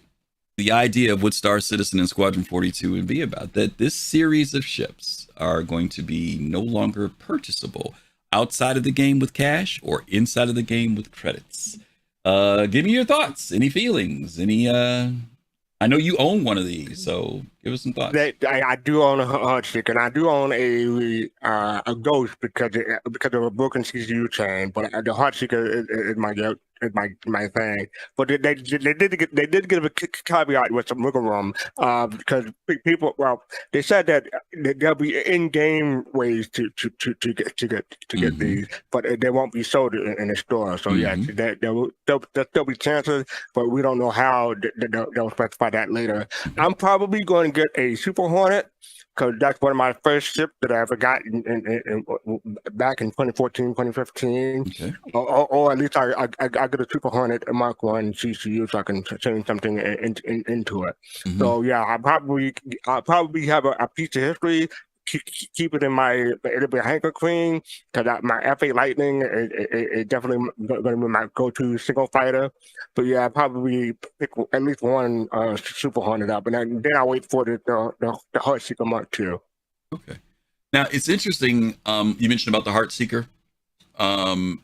the idea of what Star Citizen and Squadron 42 would be about, that this series of ships are going to be no longer purchasable outside of the game with cash or inside of the game with credits. Give me your thoughts, any feelings, any, I know you own one of these, so give us some thoughts. I do own a Hardstick, and I do own a Ghost because of a broken CCU chain, but the Hardstick is my thing. But they did give a caveat with some wiggle room because people, they said that there'll be in-game ways to get these, but they won't be sold in the store. So yes, there'll be chances, but we don't know how they'll specify that later. I'm probably going to get a Super Hornet because that's one of my first ships that I ever got back in 2014, 2015. Okay. Or at least I get a Super Hornet Mark I CCU so I can change something into it. Mm-hmm. So yeah, I'll probably have a piece of history. Keep it in my it'll be a hanker queen because my F8 Lightning is definitely going to be my go-to single fighter. But yeah, I'll probably pick at least one Super Hornet up, and then I'll wait for the Heartseeker Mark II. Okay. Now it's interesting. You mentioned about the Heartseeker. I'm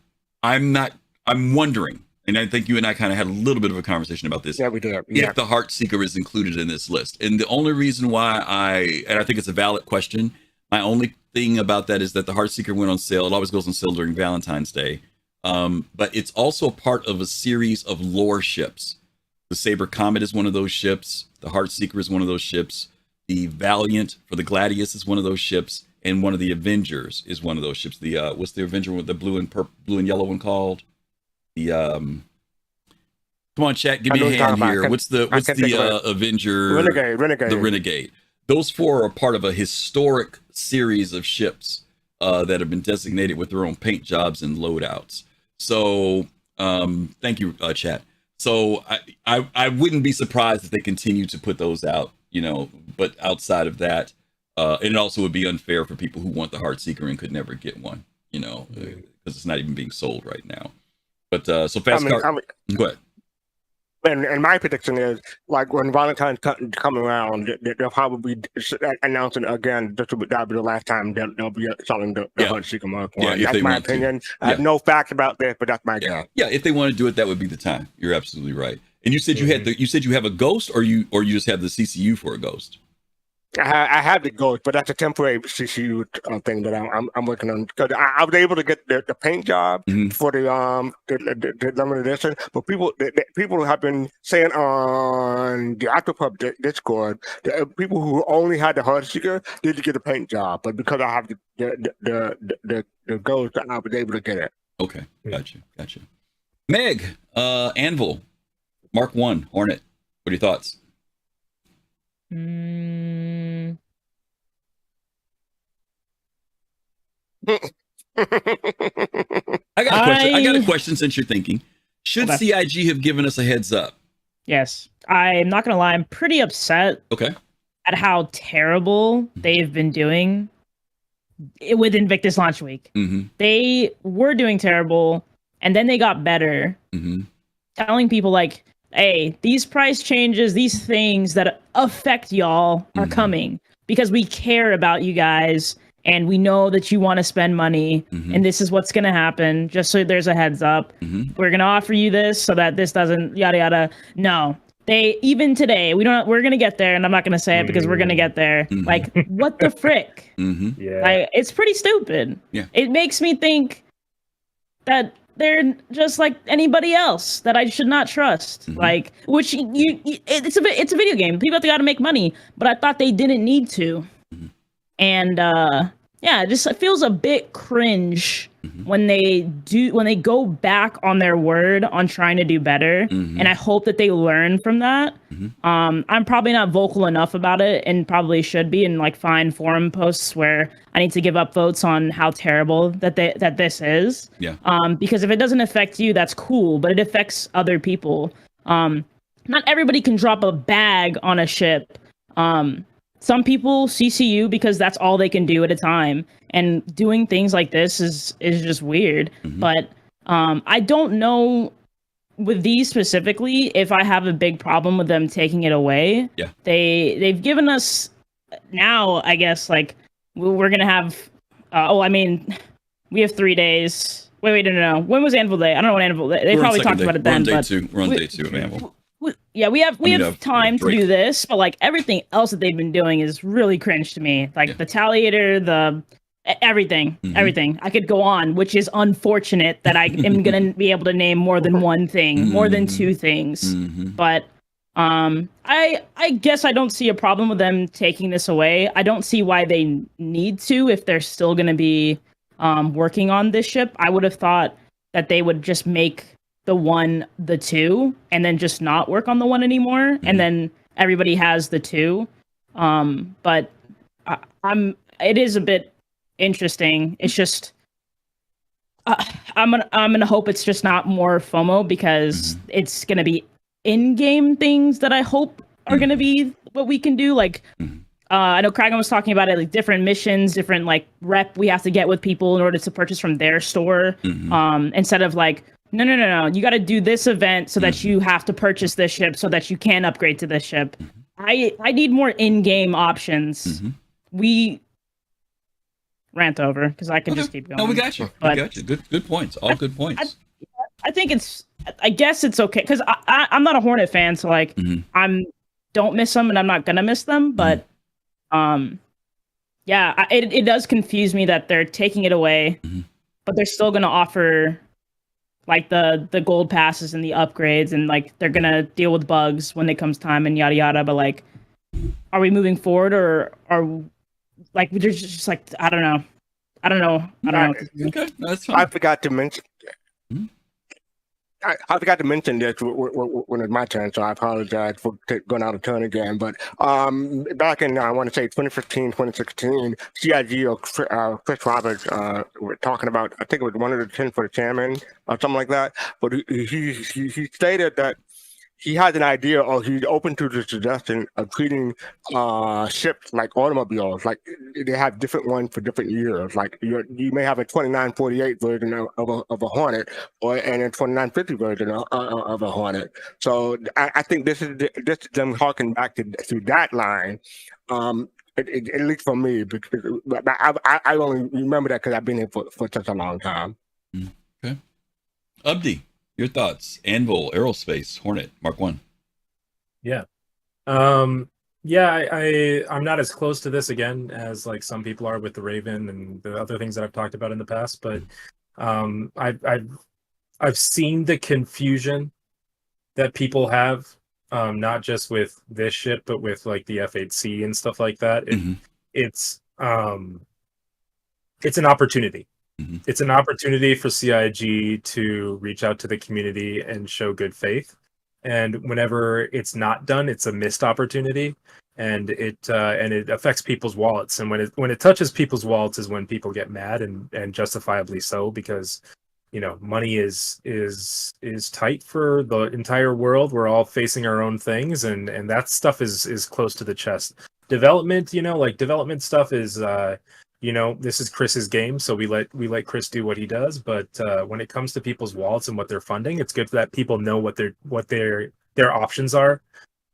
wondering, and I think you and I kind of had a little bit of a conversation about this. Yeah, we did. Yeah. If the Heartseeker is included in this list. And the only reason why I think it's a valid question, my only thing about that is that the Heartseeker went on sale. It always goes on sale during Valentine's Day. But it's also part of a series of lore ships. The Saber Comet is one of those ships. The Heartseeker is one of those ships. The Valiant for the Gladius is one of those ships. And one of the Avengers is one of those ships. The what's the Avenger with the blue and yellow one called? The come on, chat, give me a hand here. What's the Avenger? Renegade. The Renegade. Those four are part of a historic series of ships that have been designated with their own paint jobs and loadouts. So thank you, chat. So I wouldn't be surprised if they continue to put those out, but outside of that, and it also would be unfair for people who want the Heartseeker and could never get one, because it's not even being sold right now. But so fastcart. Go ahead. And my prediction is, like, when Valentine's come around, they'll probably announce it again. That'll be the last time they'll be selling the Heartseeker Mark I. Yeah, that's my opinion. I have no facts about this, but that's my guess. Yeah, if they want to do it, that would be the time. You're absolutely right. And you said you said you have a Ghost, or you just have the CCU for a Ghost. I have the Ghost, but that's a temporary CCU thing that I'm working on. Because I was able to get the paint job for the limited edition, but people have been saying on the ArcCorp Discord that people who only had the Heartseeker did get a paint job, but because I have the Ghost, I was able to get it. Okay, gotcha. Meg, Anvil, Mark I, Hornet. What are your thoughts? Mm. I got a question since you're thinking. Should CIG have given us a heads up? Yes. I'm not going to lie. I'm pretty upset at how terrible they've been doing with Invictus launch week. They were doing terrible, and then they got better. Telling people like, hey, these price changes, these things that affect y'all are coming because we care about you guys and we know that you want to spend money and this is what's going to happen. Just so there's a heads up. We're going to offer you this so that this doesn't yada yada. No, they even today, we're going to get there, and I'm not going to say it because we're going to get there. Like, what the frick? Yeah. Like, it's pretty stupid. Yeah. It makes me think that they're just like anybody else that I should not trust. Like, which it's a video game. People have got to make money, but I thought they didn't need to. And it just feels a bit cringe when they go back on their word on trying to do better. And I hope that they learn from that. I'm probably not vocal enough about it, and probably should be, and like find forum posts where I need to give up votes on how terrible that this is. Yeah. Because if it doesn't affect you, that's cool, but it affects other people. Not everybody can drop a bag on a ship. Some people CCU because that's all they can do at a time, and doing things like this is just weird. But I don't know with these specifically if I have a big problem with them taking it away. Yeah, they've given us now, I guess, like we're gonna have. We have 3 days. Wait, no. When was Anvil Day? I don't know when Anvil Day. They probably talked about it then. We're on day two of Anvil. Yeah, we have time to do this, but like everything else that they've been doing is really cringe to me. Like Retaliator, everything. I could go on, which is unfortunate that I am gonna be able to name more than one thing, more than two things. But I guess I don't see a problem with them taking this away. I don't see why they need to if they're still gonna be working on this ship. I would have thought that they would just make the 1 the 2 and then just not work on the 1 anymore, and then everybody has the 2. But it is a bit interesting. It's just I'm gonna hope it's just not more FOMO, because it's gonna be in-game things that I hope are gonna be what we can do. Like I know Kragan was talking about it, like different missions, different like rep we have to get with people in order to purchase from their store. Instead of like, no, you got to do this event so that you have to purchase this ship so that you can upgrade to this ship. I need more in-game options. rant over because I can just keep going. No, we got you. But we got you. Good points. All good points. I think I guess it's okay because I'm not a Hornet fan, so like don't miss them and I'm not gonna miss them. But yeah, it does confuse me that they're taking it away, but they're still gonna offer like the gold passes and the upgrades, and like they're gonna deal with bugs when it comes time and yada yada. But like, are we moving forward or are like there's just like I don't know. Okay, that's fine. I forgot to mention. I forgot to mention this when it's my turn, so I apologize for going out of turn again. But back in, I want to say 2015, 2016, CIG or Chris Roberts were talking about, I think it was one of the 10 for the chairman or something like that. But he stated that he has an idea, or he's open to the suggestion of treating ships like automobiles. Like they have different ones for different years. Like you may have a 2948 version of a Hornet, and a 2950 version of a Hornet. So I think this is them harking back to that line. At least for me, because I only remember that because I've been here for such a long time. Okay, Abdi. Your thoughts? Anvil, Aerospace, Hornet, Mark I. Yeah. I'm not as close to this again as like some people are with the Raven and the other things that I've talked about in the past, but I've seen the confusion that people have, not just with this ship, but with like the F8C and stuff like that. It's an opportunity. It's an opportunity for CIG to reach out to the community and show good faith. And whenever it's not done, it's a missed opportunity, and it affects people's wallets. And when it touches people's wallets is when people get mad, and justifiably so, because money is tight for the entire world. We're all facing our own things, and that stuff is close to the chest. Development, development stuff is. This is Chris's game, so we let Chris do what he does. But when it comes to people's wallets and what they're funding, it's good that people know what their options are,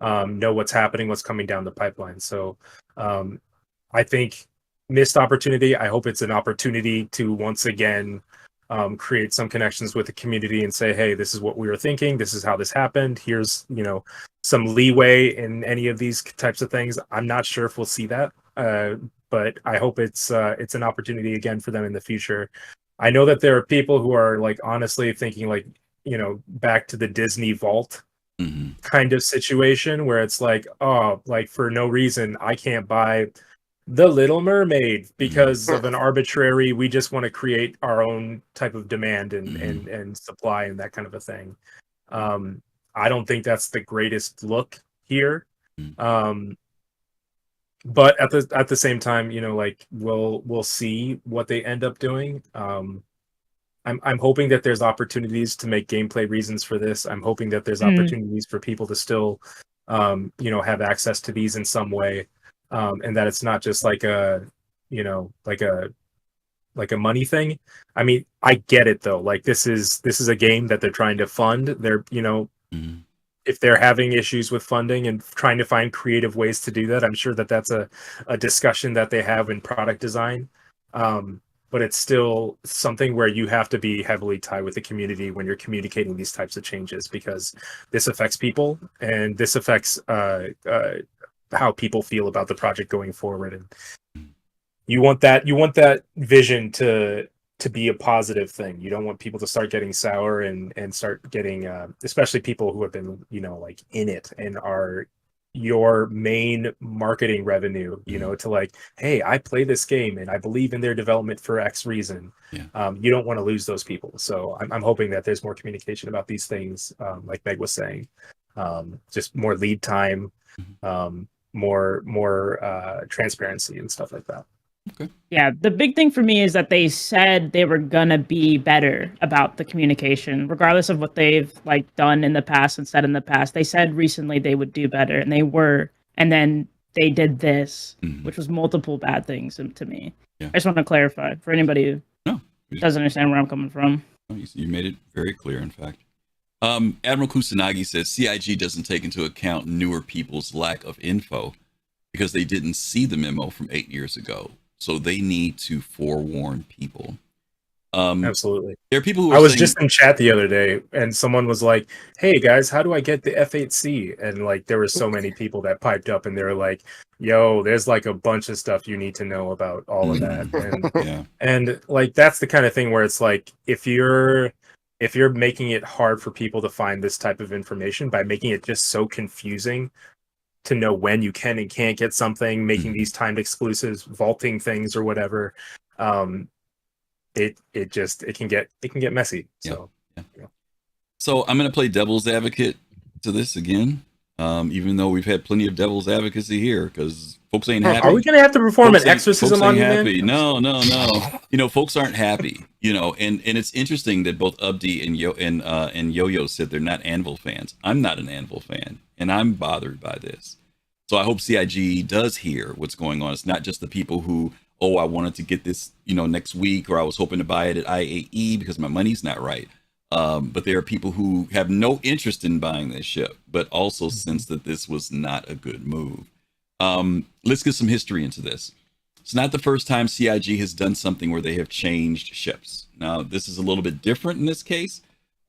know what's happening, what's coming down the pipeline. So I think missed opportunity. I hope it's an opportunity to once again create some connections with the community and say, hey, this is what we were thinking. This is how this happened. Here's some leeway in any of these types of things. I'm not sure if we'll see that. But I hope it's an opportunity again for them in the future. I know that there are people who are like honestly thinking like, back to the Disney Vault kind of situation where it's like, oh, like for no reason I can't buy The Little Mermaid because of an arbitrary, we just want to create our own type of demand and supply and that kind of a thing. I don't think that's the greatest look here. But at the same time, we'll see what they end up doing. I'm hoping that there's opportunities to make gameplay reasons for this. I'm hoping that there's opportunities for people to still, have access to these in some way, and that it's not just like a money thing. I mean, I get it though. Like this is a game that they're trying to fund. They're if they're having issues with funding and trying to find creative ways to do that, I'm sure that that's a discussion that they have in product design. But it's still something where you have to be heavily tied with the community when you're communicating these types of changes, because this affects people and this affects how people feel about the project going forward. And you want that vision to be a positive thing. You don't want people to start getting sour and start getting, especially people who have been, like in it and are your main marketing revenue, to like, hey, I play this game and I believe in their development for X reason. Yeah. You don't want to lose those people. So I'm hoping that there's more communication about these things, like Meg was saying, just more lead time, more transparency and stuff like that. Okay. Yeah, the big thing for me is that they said they were gonna be better about the communication, regardless of what they've like done in the past and said in the past. They said recently they would do better, and they were, and then they did this, which was multiple bad things to me. Yeah. I just want to clarify for anybody who doesn't understand where I'm coming from. You made it very clear, in fact. Admiral Kusanagi says CIG doesn't take into account newer people's lack of info because they didn't see the memo from 8 years ago. So they need to forewarn people. Absolutely. There are people who I was just in chat the other day and someone was like, hey guys, how do I get the F8C? And like there were so many people that piped up and they were like, yo, there's like a bunch of stuff you need to know about all of that. And and like that's the kind of thing where it's like if you're making it hard for people to find this type of information by making it just so confusing to know when you can and can't get something, making these timed exclusives, vaulting things or whatever, it can get messy. So So I'm going to play devil's advocate to this again, even though we've had plenty of devil's advocacy here because folks ain't happy. Are we going to have to perform an exorcism on you, happy. man? No. Folks aren't happy. And it's interesting that both Abdi and Yo-Yo said they're not Anvil fans. I'm not an Anvil fan, and I'm bothered by this. So I hope CIG does hear what's going on. It's not just the people who, I wanted to get this, next week, or I was hoping to buy it at IAE because my money's not right. But there are people who have no interest in buying this ship, but also sense that this was not a good move. Let's get some history into this. It's not the first time CIG has done something where they have changed ships. Now, this is a little bit different in this case.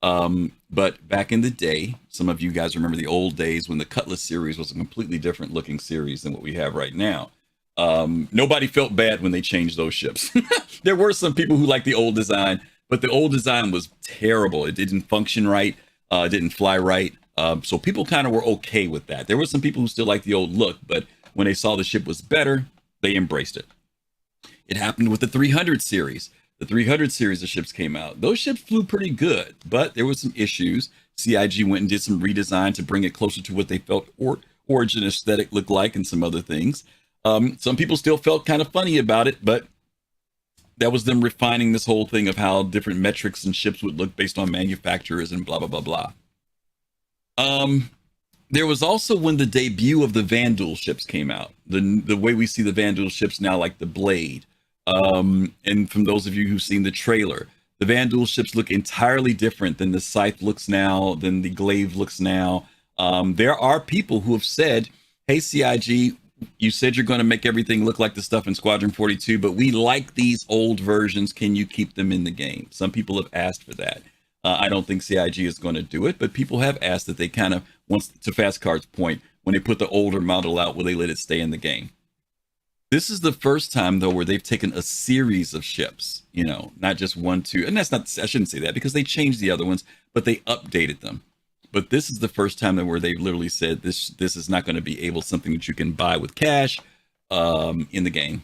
But back in the day, some of you guys remember the old days when the Cutlass series was a completely different looking series than what we have right now. Nobody felt bad when they changed those ships. There were some people who liked the old design, but the old design was terrible. It didn't function right. It didn't fly right. So people kind of were okay with that. There were some people who still liked the old look, but when they saw the ship was better, they embraced it. It happened with the 300 series. The 300 series of ships came out. Those ships flew pretty good, but there were some issues. CIG went and did some redesign to bring it closer to what they felt origin aesthetic looked like and some other things. Some people still felt kind of funny about it, but that was them refining this whole thing of how different metrics and ships would look based on manufacturers and blah, blah, blah, blah. There was also when the debut of the Vandal ships came out, the way we see the Vandal ships now, like the Blade. And from those of you who've seen the trailer, the Vandal ships look entirely different than the Scythe looks now, than the Glaive looks now. There are people who have said, hey, CIG, you said you're going to make everything look like the stuff in Squadron 42, but we like these old versions. Can you keep them in the game? Some people have asked for that. I don't think CIG is going to do it, but people have asked that they kind of, once to fastcart's point, when they put the older model out, will they let it stay in the game? This is the first time, though, where they've taken a series of ships, not just one, two. And that's not, I shouldn't say that because they changed the other ones, but they updated them. But this is the first time where they literally said this is not going to be something that you can buy with cash in the game,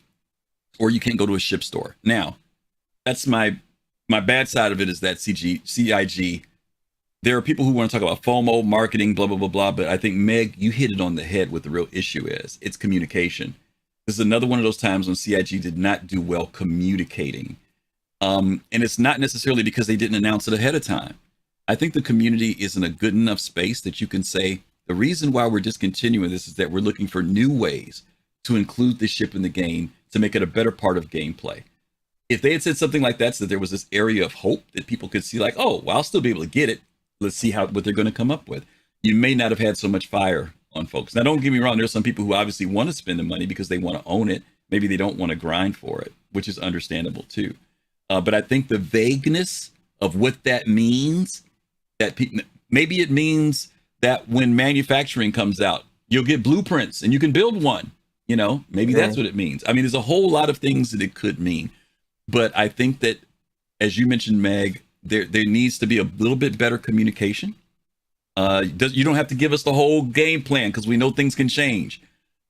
or you can't go to a ship store. Now, that's my bad side of it is that CIG, there are people who want to talk about FOMO, marketing, blah, blah, blah, blah. But I think, Meg, you hit it on the head. What the real issue is. It's communication. This is another one of those times when CIG did not do well communicating. And it's not necessarily because they didn't announce it ahead of time. I think the community is in a good enough space that you can say, the reason why we're discontinuing this is that we're looking for new ways to include this ship in the game to make it a better part of gameplay. If they had said something like that, so there was this area of hope that people could see like, oh, well, I'll still be able to get it. Let's see what they're going to come up with. You may not have had so much fire on folks. Now, don't get me wrong. There's some people who obviously want to spend the money because they want to own it. Maybe they don't want to grind for it, which is understandable too. But I think the vagueness of what that means, that maybe it means that when manufacturing comes out, you'll get blueprints and you can build one, maybe that's what it means. I mean, there's a whole lot of things that it could mean, but I think that, as you mentioned, Meg, there needs to be a little bit better communication. You don't have to give us the whole game plan because we know things can change,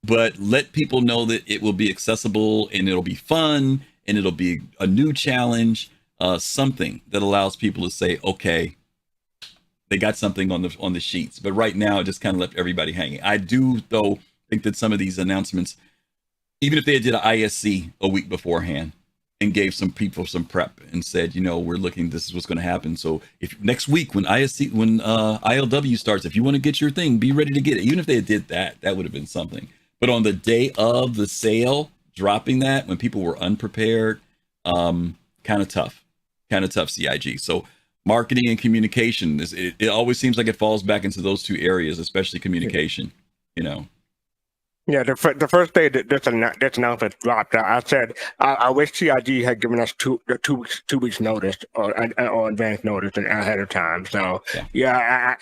but let people know that it will be accessible and it'll be fun and it'll be a new challenge, something that allows people to say, okay, they got something on the sheets. But right now, it just kind of left everybody hanging. I do, though, think that some of these announcements, even if they did an ISC a week beforehand and gave some people some prep and said, we're looking, this is what's going to happen. So if next week when ILW starts, if you want to get your thing, be ready to get it. Even if they did that, that would have been something. But on the day of the sale, dropping that when people were unprepared, kind of tough CIG. So marketing and communication, it always seems like it falls back into those two areas, especially communication, Yeah, the first day that this announcement dropped, I said I wish CIG had given us two weeks notice or advance notice ahead of time. So yeah,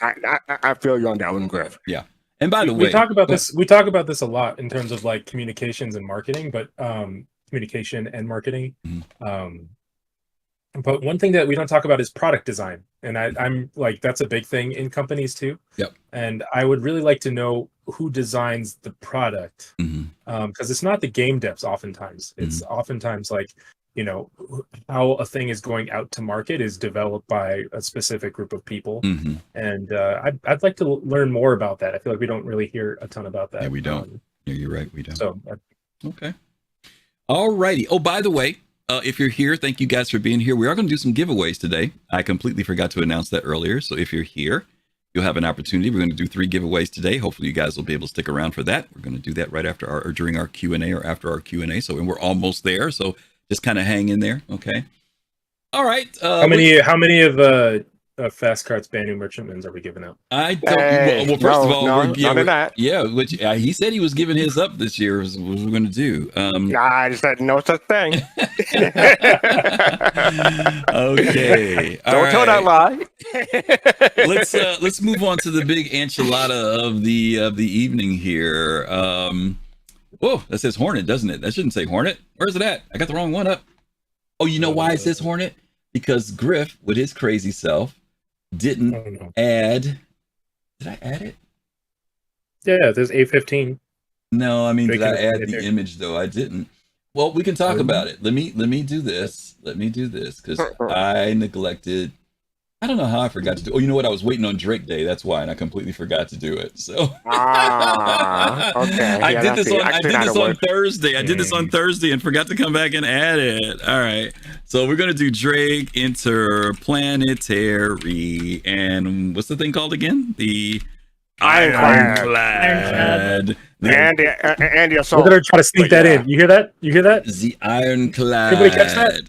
I feel you on that one, Griff. Yeah, and by the way, we talk about this. We talk about this a lot in terms of like communications and marketing, but communication and marketing. But one thing that we don't talk about is product design, and I'm like that's a big thing in companies too. Yep. And I would really like to know who designs the product, because it's not the game devs. Oftentimes, it's oftentimes like how a thing is going out to market is developed by a specific group of people, and I'd like to learn more about that. I feel like we don't really hear a ton about that. Yeah, we don't. Yeah, you're right. We don't. So okay. All righty. Oh, by the way. If you're here, thank you guys for being here. We are going to do some giveaways today. I completely forgot to announce that earlier. So if you're here, you'll have an opportunity. We're going to do 3 giveaways today. Hopefully you guys will be able to stick around for that. We're going to do that right after or during our Q&A or after our Q&A. So and we're almost there. So just kind of hang in there. Okay. All right. How many of fastcart's brand new merchantmans are we giving out? I don't. Well, first of all, he said he was giving his up this year. Is what we're going to do. I said no such thing. Okay. Don't tell that lie. Let's move on to the big enchilada of the evening here. Whoa, that says Hornet, doesn't it? That shouldn't say Hornet. Where's it at? I got the wrong one up. Oh, you know why it says Hornet? Because Griff, with his crazy self, didn't add. Did I add it? Yeah, there's A15. No, I mean, did I add the image though? I didn't. Well, we can talk about it. Let me do this. Let me do this because I neglected. I don't know how I forgot to do. Oh, you know what? I was waiting on Drake Day. That's why, and I completely forgot to do it. So okay. I did this on Thursday. I did this on Thursday and forgot to come back and add it. All right. So we're gonna do Drake Interplanetary, and what's the thing called again? The Ironclad. And the assault. We're gonna try to sneak that in. You hear that? You hear that? The Ironclad. Everybody catch that?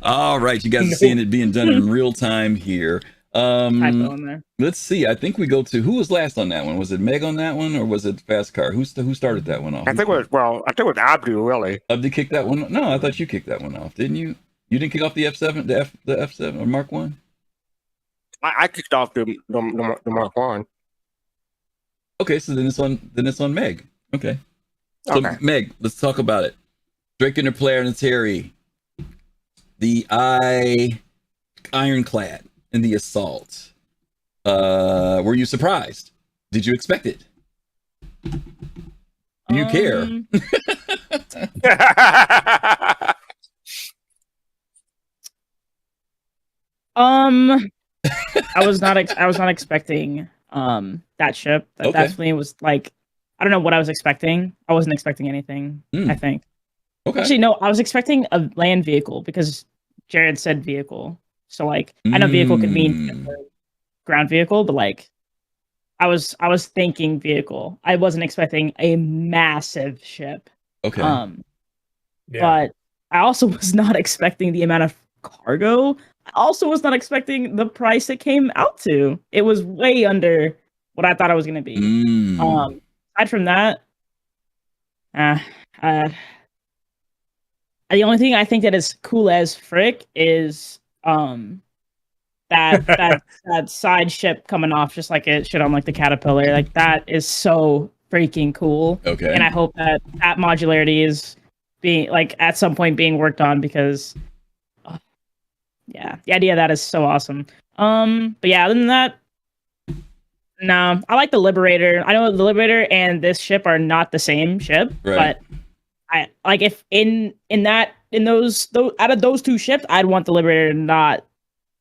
All right, you guys are seeing it being done in real time here. Let's see. I think we go to who was last on that one. Was it Meg on that one, or was it Fastcart? Who started that one off? I think it was Abdi, really. Abdi kicked that one. No, I thought you kicked that one off, didn't you? You didn't kick off the F7, the F7 or Mark I. I kicked off the Mark I. Okay, so then it's on Meg. Okay. So Meg, let's talk about it. Drake Interplanetary, the Ironclad, and the assault. Were you surprised? Did you expect it? Do you care? I was not expecting that ship. That definitely was like, I don't know what I was expecting. I wasn't expecting anything. I think. Okay. Actually, no, I was expecting a land vehicle because Jared said vehicle. So like, I know vehicle could mean ground vehicle, but like, I was thinking vehicle. I wasn't expecting a massive ship. Okay. But I also was not expecting the amount of cargo. I also was not expecting the price it came out to. It was way under what I thought it was going to be. Aside from that, the only thing I think that is cool as frick is that side ship coming off just like it should on like the Caterpillar. Like that is so freaking cool. Okay. And I hope that modularity is being like at some point being worked on because the idea of that is so awesome. But yeah, other than that, no, I like the Liberator. I know the Liberator and this ship are not the same ship, but I like if in those out of those two ships, I'd want the Liberator, not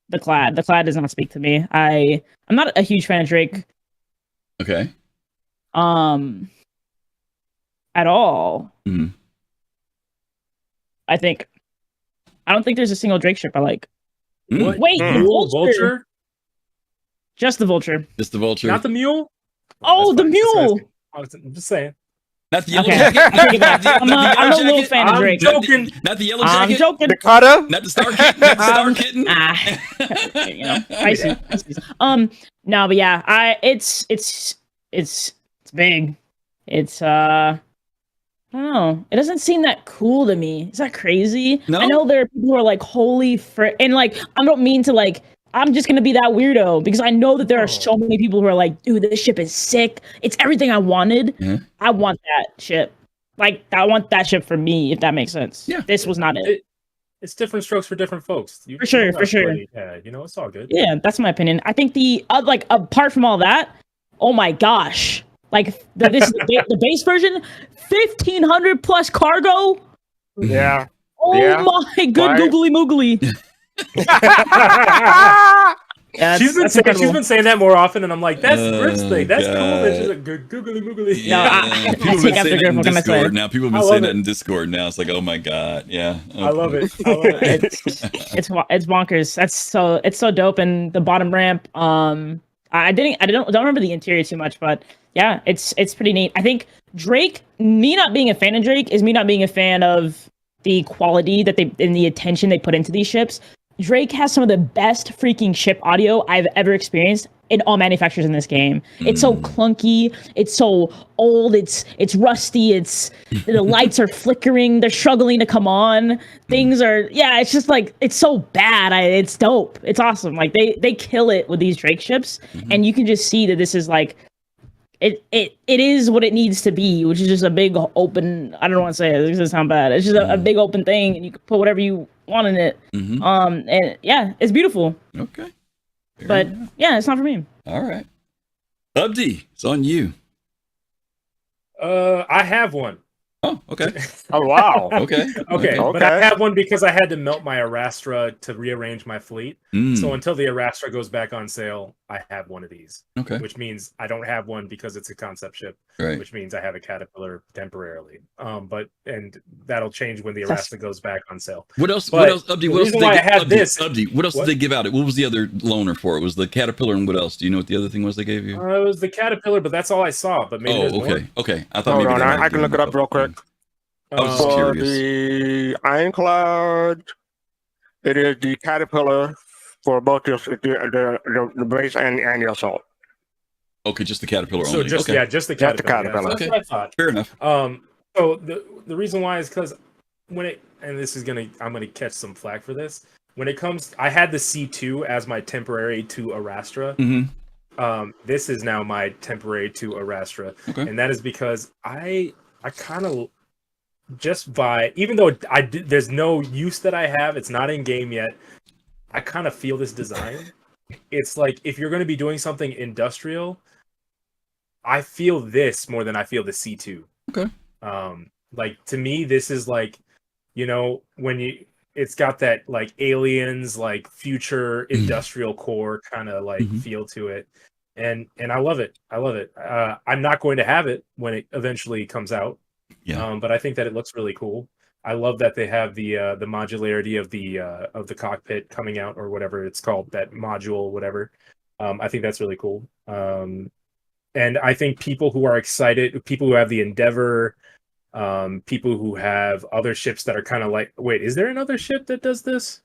the Clad. The Clad does not speak to me. I'm not a huge fan of Drake. Okay. At all. Mm-hmm. I don't think there's a single Drake ship I like. What? Wait, the Vulture? Just the Vulture. Just the Vulture. Not the Mule? Oh, the Mule! I'm just saying. Not the yellow jacket. I'm a little fan of Drake. I'm joking. Not the yellow jacket. I'm joking. Dakota? Not the Star Kitten. Not the Star Kitten. I see. No, but yeah, it's big. It's I don't know. It doesn't seem that cool to me. Is that crazy? No? I know there are people who are like, holy frick. And like, I don't mean to like, I'm just going to be that weirdo because I know that there are so many people who are like, dude, this ship is sick. It's everything I wanted. Mm-hmm. I want that ship. Like, I want that ship for me, if that makes sense. Yeah. This was not it. It's different strokes for different folks. For sure. Yeah, you know, it's all good. Yeah, that's my opinion. I think the, like, apart from all that, oh my gosh. Like, this is the base version, 1,500 plus cargo. Yeah. Oh yeah. my good Right. googly moogly. Yeah, she's been saying that more often, and I'm like, that's Griff's thing. That's cool. And she's like, googly moogly. Yeah. No, People have been saying that in Discord now. People have been I saying love that in Discord now. It's like, oh my god, yeah. Okay. I love it. It's bonkers. It's so dope. And the bottom ramp, I don't remember the interior too much, but yeah, it's pretty neat. I think Drake, me not being a fan of Drake is me not being a fan of the quality that and the attention they put into these ships. Drake has some of the best freaking ship audio I've ever experienced in all manufacturers in this game. It's so clunky, it's so old, it's rusty, the lights are flickering, they're struggling to come on. Things are, it's just like, it's so bad. It's dope. It's awesome. Like they kill it with these Drake ships, and you can just see that this is like, it is what it needs to be, which is just a big open, I don't want to say it, it doesn't sound bad. It's just a big open thing, and you can put whatever you want in it. And yeah, it's beautiful. Okay. But yeah, it's not for me. All right. Abdi, it's on you. I have one. Oh, okay. Oh, wow. Okay. But I have one because I had to melt my Arastra to rearrange my fleet. Mm. So until the Arastra goes back on sale, I have one of these. Okay. Which means I don't have one because it's a concept ship. Right. Which means I have a Caterpillar temporarily. And that'll change when the Arastra goes back on sale. What else, Abdi? What else did they Abdi, what else did they give out? What was the other loaner for? It was the Caterpillar, and what else? Do you know what the other thing was they gave you? It was the Caterpillar, but that's all I saw. But maybe there's more. Okay. I thought Hold maybe on, I can look it up real quick. I was just For curious. the Ironclad, it is the Caterpillar for both the base and the assault. Okay, just the Caterpillar So only. just okay. just the Caterpillar. Caterpillar. Yeah. So that's what I thought. Fair enough. So the reason why is because I'm gonna catch some flack for this. When it comes, I had the C2 as my temporary to Arastra. Mm-hmm. This is now my temporary to Arastra, and that is because I kind of just by, even though there's no use that I have, it's not in game yet. I kind of feel this design. It's like if you're going to be doing something industrial, I feel this more than I feel the C2. Okay. Like to me, this is like, you know, it's got that like aliens, like future industrial core kind of like feel to it. And I love it. I'm not going to have it when it eventually comes out. Yeah. But I think that it looks really cool. I love that they have the modularity of the cockpit coming out, or whatever it's called, that module, whatever. I think that's really cool. And I think people who are excited, people who have the Endeavor, people who have other ships that are kind of like, wait, is there another ship that does this?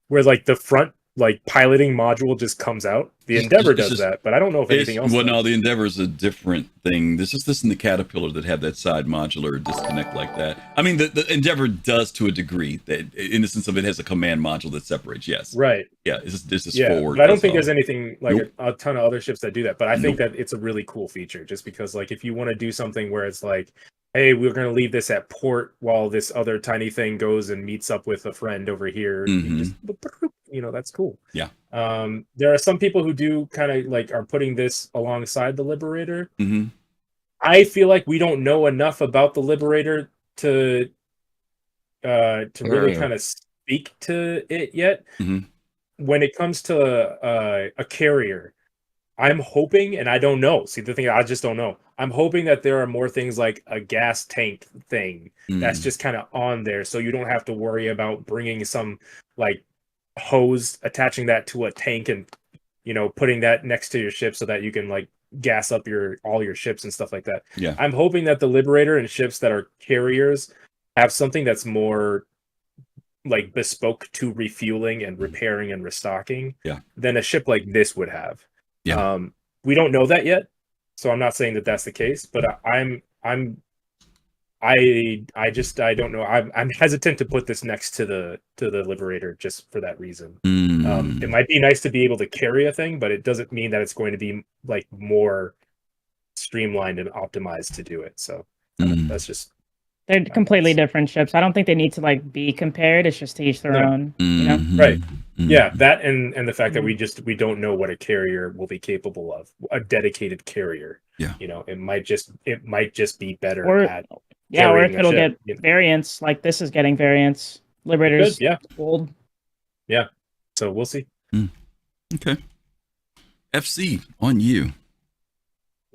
Where like the front like piloting module just comes out. The Endeavor does that, but I don't know if anything else. Well, does. no, the Endeavor is a different thing. This and the Caterpillar that have that side modular disconnect like that. I mean, the Endeavor does to a degree, that in the sense of it has a command module that separates. Yes, right. Yeah, this is yeah, forward. But I don't think there's anything like nope. a ton of other ships that do that. But I think that it's a really cool feature, just because like if you want to do something where it's like, hey, we're going to leave this at port while this other tiny thing goes and meets up with a friend over here. You know, that's cool. Yeah. There are some people who do kind of like are putting this alongside the Liberator. Mm-hmm. I feel like we don't know enough about the Liberator to really kind of speak to it yet. Mm-hmm. When it comes to a carrier, I'm hoping, and I don't know. See, the thing, I just don't know. I'm hoping that there are more things like a gas tank thing that's just kind of on there, so you don't have to worry about bringing some like hose, attaching that to a tank, and you know, putting that next to your ship so that you can like gas up all your ships and stuff like that. Yeah, I'm hoping that the Liberator and ships that are carriers have something that's more like bespoke to refueling and repairing and restocking than a ship like this would have. Yeah. We don't know that yet. So I'm not saying that that's the case, but I don't know. I'm hesitant to put this next to the Liberator just for that reason. It might be nice to be able to carry a thing, but it doesn't mean that it's going to be like more streamlined and optimized to do it. So that's just. They're completely different ships. I don't think they need to like be compared. It's just to each their own. You know? Right. Yeah, that and the fact that we don't know what a carrier will be capable of. A dedicated carrier. Yeah. You know, it might just be better at or if it'll get variants, like this is getting variants. Liberators old. Yeah. So we'll see. Okay. FC on you.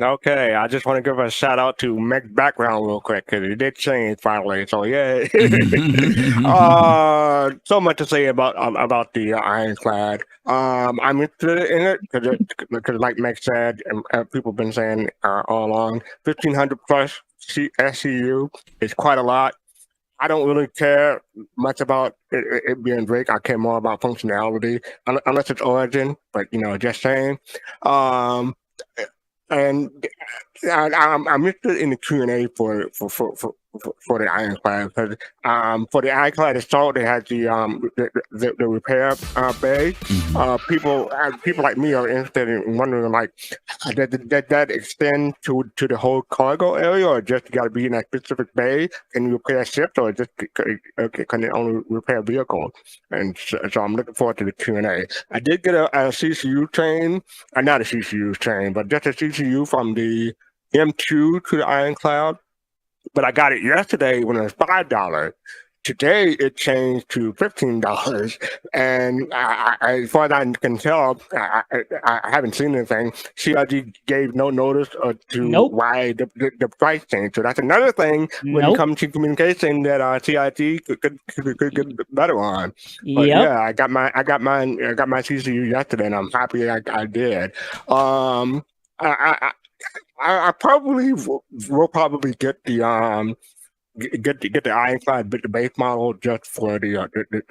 Okay, I just want to give a shout out to Meg's background real quick because it did change finally. So yeah, so much to say about the Ironclad. I'm interested in it because like Meg said, and people have been saying all along, 1,500 plus SCU is quite a lot. I don't really care much about it being Drake. I care more about functionality, unless it's Origin. But just saying. And I'm interested in the Q&A for the Ironclad because for the Ironclad Assault they had the repair bay. People like me are interested in wondering like did that extend to the whole cargo area or just got to be in that specific bay? Can you repair ships or just can it only repair vehicles? And so I'm looking forward to the Q&A. I did get a CCU train, not a CCU train, but just a CCU from the M2 to the Ironclad. But I got it yesterday when it was $5. Today it changed to $15, and as far as I can tell, I haven't seen anything. CIG gave no notice to why the price changed. So that's another thing when it comes to communication that CIG could get better on. But yeah, I got my CCU yesterday, and I'm happy I did. I probably will probably get the Ironclad the base model just for the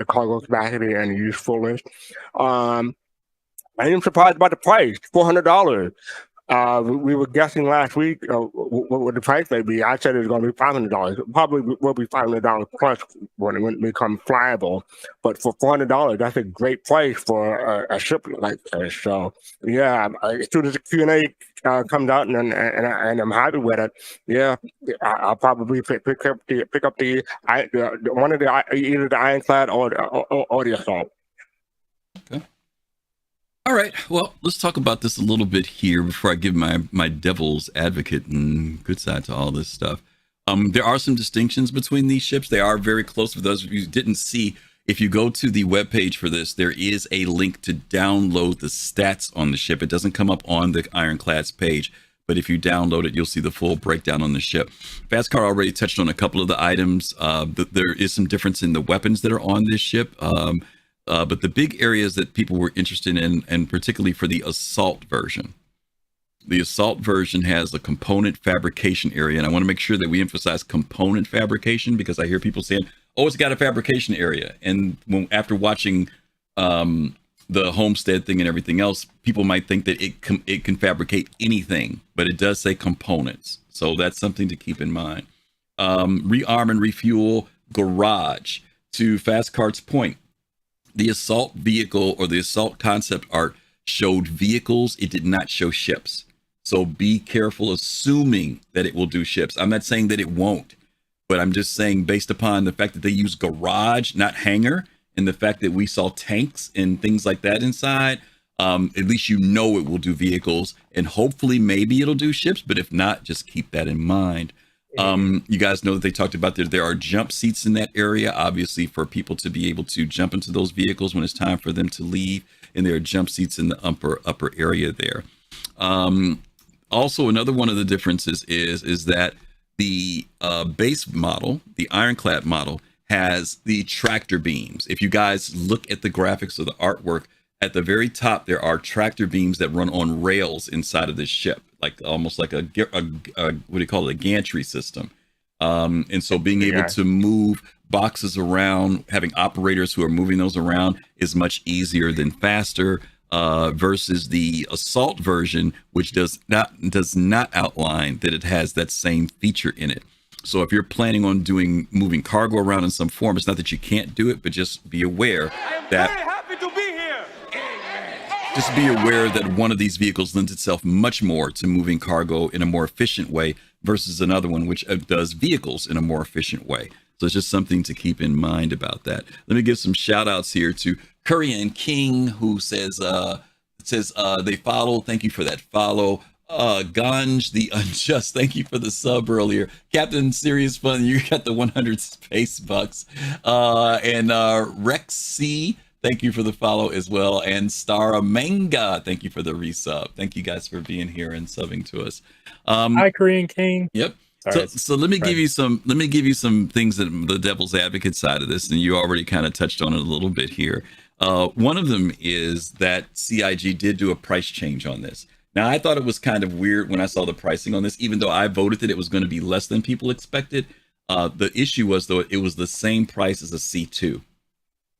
cargo capacity and usefulness. I am surprised about the price, $400. We were guessing last week what the price may be. I said it was going to be $500. It probably will be $500 plus when it becomes flyable. But for $400, that's a great price for a ship like this. So yeah, as soon as the Q&A comes out and I'm happy with it, yeah, I'll probably pick up the one of the either the Ironclad or the Assault. Okay. All right, well, let's talk about this a little bit here before I give my devil's advocate and good side to all this stuff. There are some distinctions between these ships. They are very close. For those of you who didn't see, if you go to the webpage for this, there is a link to download the stats on the ship. It doesn't come up on the Ironclad's page, but if you download it, you'll see the full breakdown on the ship. Fastcart already touched on a couple of the items. There is some difference in the weapons that are on this ship. But the big areas that people were interested in, and particularly for the Assault version. The Assault version has a component fabrication area, and I want to make sure that we emphasize component fabrication because I hear people saying, oh, it's got a fabrication area. And after watching the Homestead thing and everything else, people might think that it can fabricate anything, but it does say components. So that's something to keep in mind. Rearm and refuel garage. To Fastcart's point, the Assault vehicle or the Assault concept art showed vehicles. It did not show ships. So be careful assuming that it will do ships. I'm not saying that it won't, but I'm just saying based upon the fact that they use garage, not hangar, and the fact that we saw tanks and things like that inside, at least it will do vehicles, and hopefully maybe it'll do ships, but if not, just keep that in mind. You guys know that they talked about there are jump seats in that area, obviously for people to be able to jump into those vehicles when it's time for them to leave, and there are jump seats in the upper area there. Also, another one of the differences is that the base model, the Ironclad model, has the tractor beams. If you guys look at the graphics of the artwork, at the very top there are tractor beams that run on rails inside of this ship, like almost like a what do you call it, a gantry system. And so being able to move boxes around, having operators who are moving those around is much easier than faster. versus the assault version, which does not outline that it has that same feature in it. So if you're planning on moving cargo around in some form, it's not that you can't do it, but just be aware that one of these vehicles lends itself much more to moving cargo in a more efficient way versus another one which does vehicles in a more efficient way. So it's just something to keep in mind about that. Let me give some shout outs here to Korean King, who says they follow. Thank you for that follow. Ganj the Unjust, thank you for the sub earlier. Captain Serious Fun, you got the 100 space bucks. And Rex C, thank you for the follow as well. And Stara Manga, thank you for the resub. Thank you guys for being here and subbing to us. Hi, Korean King. Yep. So let me give you some things that the devil's advocate side of this, and you already kind of touched on it a little bit here. One of them is that CIG did do a price change on this. Now, I thought it was kind of weird when I saw the pricing on this, even though I voted that it was going to be less than people expected. The issue was, though, it was the same price as a C2.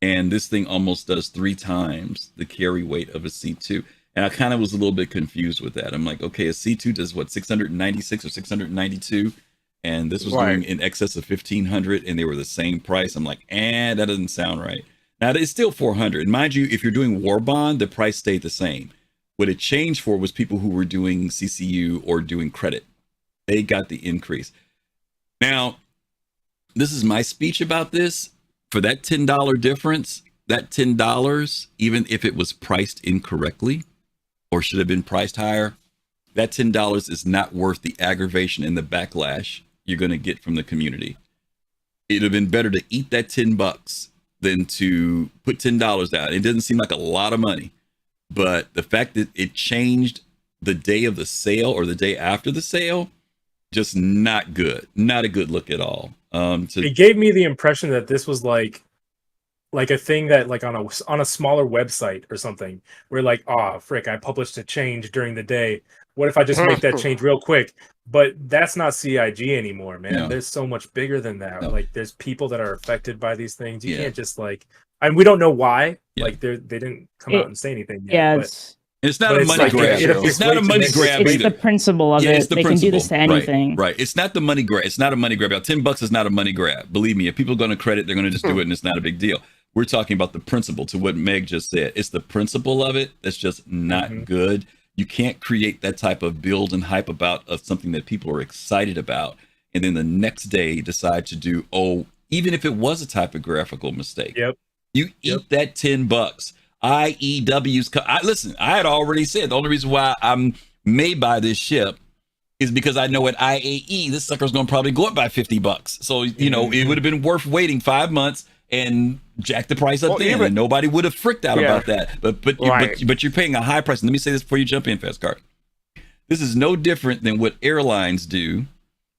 And this thing almost does 3 times the carry weight of a C2. And I kind of was a little bit confused with that. I'm like, okay, a C2 does what, 696 or 692? And this was doing in excess of 1,500, and they were the same price. I'm like, that doesn't sound right. Now, it's still 400. And mind you, if you're doing War Bond, the price stayed the same. What it changed for was people who were doing CCU or doing credit. They got the increase. Now, this is my speech about this. For that $10 difference, that $10, even if it was priced incorrectly or should have been priced higher, that $10 is not worth the aggravation and the backlash you're going to get from the community. It'd have been better to eat that $10 than to put $10 down. It doesn't seem like a lot of money. But the fact that it changed the day of the sale or the day after the sale, just not good. Not a good look at all. It gave me the impression that this was like a thing that like on a smaller website or something, where like, frick, I published a change during the day. What if I just make that change real quick? But that's not CIG anymore, man. No. There's so much bigger than that. No. Like there's people that are affected by these things. You can't just like, and we don't know why. Yeah. Like they didn't come out and say anything yet. Yeah, it's not a money grab. It's not a money grab. It's the principle of it. They can do this to anything. Right. It's not the money grab. It's not a money grab. $10 is not a money grab. Believe me, if people are going to credit, they're going to just do it, and it's not a big deal. We're talking about the principle, to what Meg just said. It's the principle of it that's just not good. You can't create that type of build and hype about something that people are excited about, and then the next day decide to do, even if it was a typographical mistake. Yep. You eat that $10. IEW's. Listen, I had already said the only reason why I may buy this ship is because I know at IAE this sucker's going to probably go up by $50. So you know it would have been worth waiting 5 months and jack the price up then, and nobody would have freaked out about that. But you're paying a high price. And let me say this before you jump in, fastcart. This is no different than what airlines do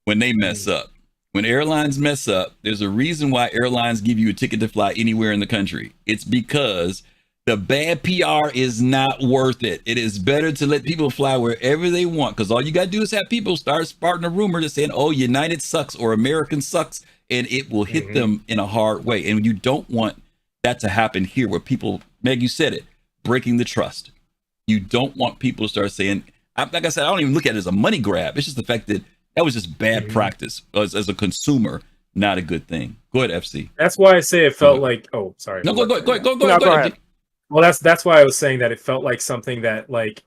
when they mess up. When airlines mess up, there's a reason why airlines give you a ticket to fly anywhere in the country. It's because the bad PR is not worth it. It is better to let people fly wherever they want, because all you got to do is have people start sparking a rumor to saying, United sucks or American sucks, and it will hit them in a hard way. And you don't want that to happen here where people, Meg, you said it, breaking the trust. You don't want people to start saying, like I said, I don't even look at it as a money grab. It's just the fact that that was just bad practice as a consumer, not a good thing. Go ahead, FC. That's why I say it felt like, sorry. No, go ahead. Well, that's why I was saying that it felt like something that, like,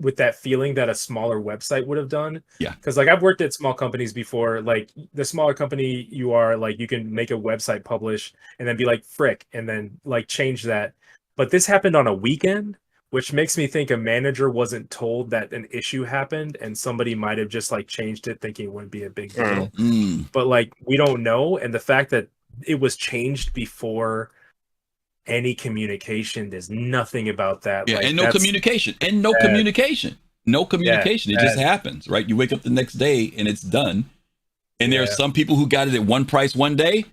with that feeling that a smaller website would have done. Yeah. Because, like, I've worked at small companies before. Like, the smaller company you are, like, you can make a website publish and then be like, frick, and then, like, change that. But this happened on a weekend, which makes me think a manager wasn't told that an issue happened, and somebody might have just, like, changed it thinking it wouldn't be a big deal. But, like, we don't know. And the fact that it was changed before any communication, there's nothing about that. Yeah, like, and no communication. It just happens, right? You wake up the next day and it's done. And there are some people who got it at one price one day,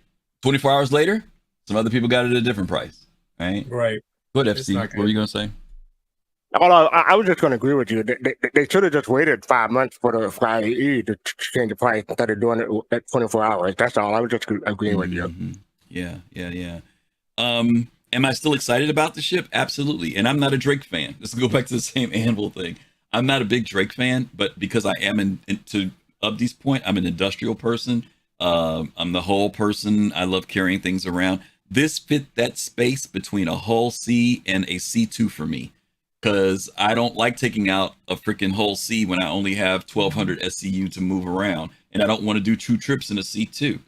24 hours later. Some other people got it at a different price, right? Right. Go ahead, FC. What were you going to say? Well, I was just going to agree with you. They should have just waited 5 months for the IAE to change the price instead of doing it at 24 hours. That's all. I was just agreeing with you. Yeah. Am I still excited about the ship? Absolutely. And I'm not a Drake fan. Let's go back to the same Anvil thing. I'm not a big Drake fan, but because I am to Abdi's point, I'm an industrial person. I'm the hull person. I love carrying things around. This fit that space between a hull C and a C2 for me, because I don't like taking out a freaking hull C when I only have 1200 SCU to move around, and I don't want to do 2 trips in a C2.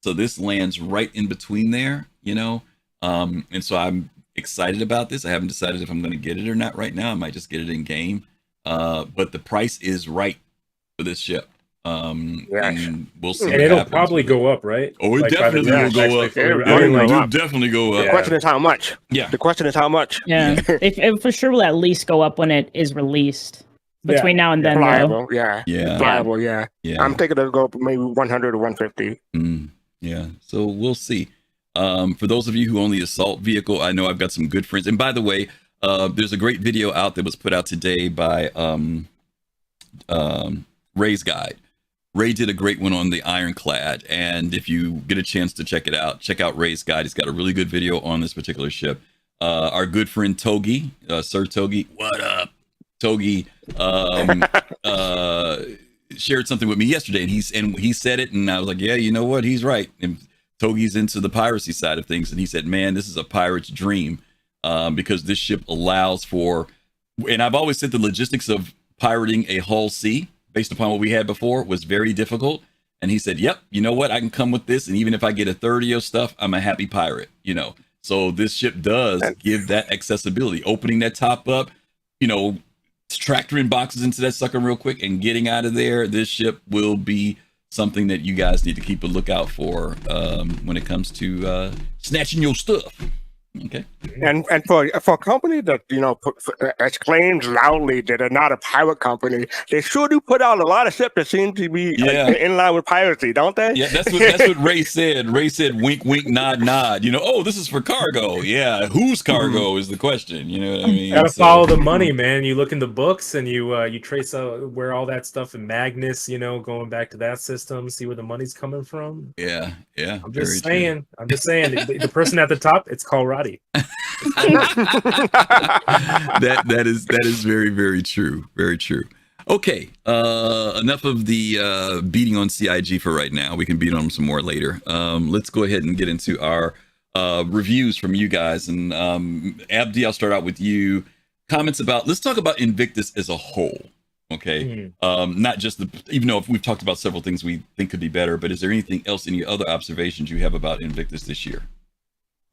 So this lands right in between there, you know. And so I'm excited about this. I haven't decided if I'm going to get it or not right now. I might just get it in game. But the price is right for this ship. And we'll see. And it'll probably go up, right? Oh, it definitely will go up. It'll definitely go up. The question is how much. Yeah. The question is how much. Yeah. it for sure will at least go up when it is released. Between now and then, Flyable, though. yeah. Flyable, yeah. I'm thinking it'll go up maybe 100 or 150. Yeah. So we'll see. For those of you who own the assault vehicle, I know I've got some good friends. And by the way, there's a great video out that was put out today by Ray's Guide. Ray did a great one on the Ironclad, and if you get a chance to check it out, check out Ray's Guide. He's got a really good video on this particular ship. Our good friend Togi, Sir Togi, what up? Togi shared something with me yesterday, and he said it, and I was like, yeah, you know what? He's right. And Togi's into the piracy side of things, and he said, man, this is a pirate's dream, because this ship allows for, and I've always said the logistics of pirating a hull C based upon what we had before was very difficult. And he said, yep, you know what? I can come with this. And even if I get a 30 of stuff, I'm a happy pirate, you know? So this ship does give that accessibility, opening that top up, you know, tractoring boxes into that sucker real quick and getting out of there. This ship will be something that you guys need to keep a lookout for when it comes to snatching your stuff. Okay. And for a company that, you know, exclaims loudly that they're not a pirate company, they sure do put out a lot of ships that seem to be in line with piracy, don't they? Yeah, that's what Ray said. Ray said, wink, wink, nod, nod. You know, oh, this is for cargo. Yeah, whose cargo is the question? You know what I mean? You gotta follow the money, man. You look in the books and you trace out where all that stuff in Magnus, you know, going back to that system, see where the money's coming from. Yeah. I'm just saying. The person at the top, it's called Roddy. that is very, very true. Very true. Okay, enough of the beating on CIG for right now. We can beat on them some more later. Let's go ahead and get into our reviews from you guys. And Abdi, I'll start out with you. Comments about, let's talk about Invictus as a whole. Okay, not just even though we've talked about several things we think could be better, but is there anything else, any other observations you have about Invictus this year?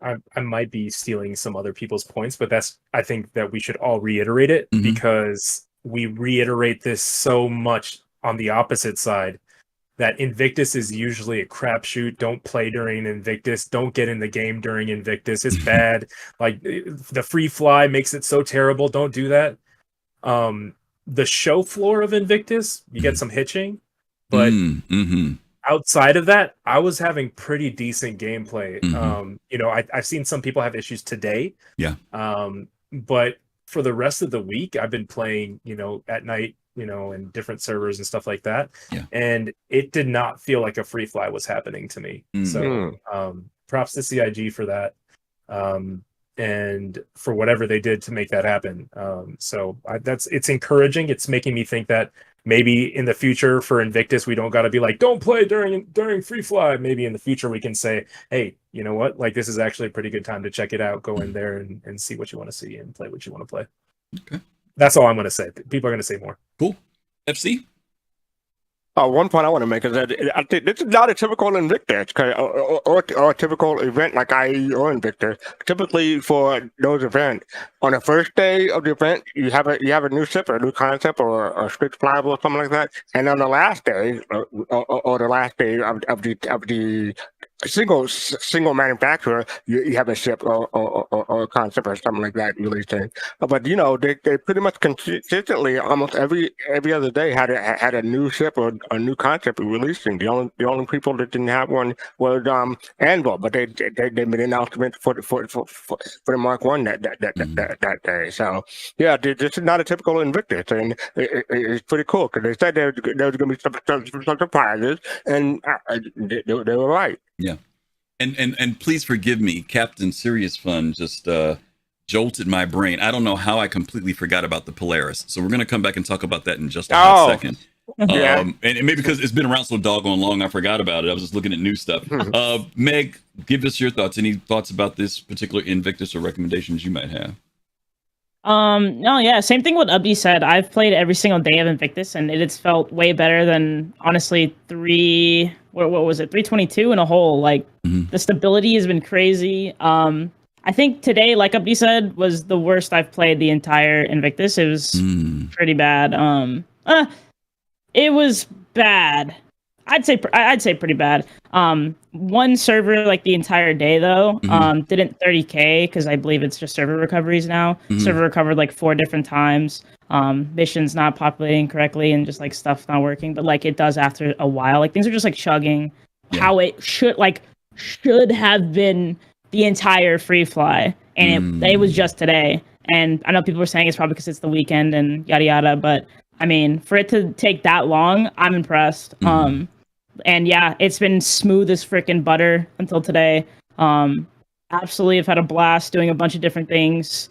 I might be stealing some other people's points, but I think that we should all reiterate it, because we reiterate this so much on the opposite side, that Invictus is usually a crapshoot. Don't play during Invictus. Don't get in the game during Invictus. It's bad. Like, the free fly makes it so terrible. Don't do that. The show floor of Invictus, you get some hitching, but outside of that, I was having pretty decent gameplay. You know, I've seen some people have issues today. Yeah. But for the rest of the week, I've been playing, you know, at night, you know, in different servers and stuff like that. Yeah. And it did not feel like a free fly was happening to me. So props to CIG for that. And for whatever they did to make that happen. It's encouraging. It's making me think that maybe in the future for Invictus, we don't got to be like, don't play during free fly. Maybe in the future we can say, hey, you know what? Like, this is actually a pretty good time to check it out. Go in there and see what you want to see and play what you want to play. Okay. That's all I'm going to say. People are going to say more. Cool. FC? One point I want to make is that I think this is not a typical Invictus or a typical event like IE or Invictus. Typically, for those events, on the first day of the event, you have a new ship or a new concept or a strict flyable or something like that, and on the last day or the last day of the single manufacturer, you have a ship or a concept or something like that releasing. But you know, they pretty much consistently almost every other day had a new ship or a new concept releasing. The only people that didn't have one was Anvil, but they made an announcement for the Mark I that day. So yeah, this is not a typical Invictus, and it's pretty cool because they said there was going to be some surprises, and they were right. Yeah. And please forgive me, Captain Serious Fun just jolted my brain. I don't know how I completely forgot about the Polaris. So we're going to come back and talk about that in just a hot second. Yeah. And maybe because it's been around so doggone long, I forgot about it. I was just looking at new stuff. Meg, give us your thoughts. Any thoughts about this particular Invictus or recommendations you might have? No, yeah, same thing what Abdi said. I've played every single day of Invictus, and it's felt way better than, honestly, what was it, 322 in a hole. Like, the stability has been crazy. I think today, like Abdi said, was the worst I've played the entire Invictus. It was pretty bad. It was bad. I'd say pretty bad. One server like the entire day though didn't 30k because I believe it's just server recoveries now. Server recovered like 4 different times. Missions not populating correctly and just like stuff not working. But like it does after a while. Like things are just like chugging how it should have been the entire free fly, and it was just today. And I know people are saying it's probably because it's the weekend and yada yada, but I mean, for it to take that long, I'm impressed. And yeah, it's been smooth as freaking butter until today. Absolutely, I've had a blast doing a bunch of different things,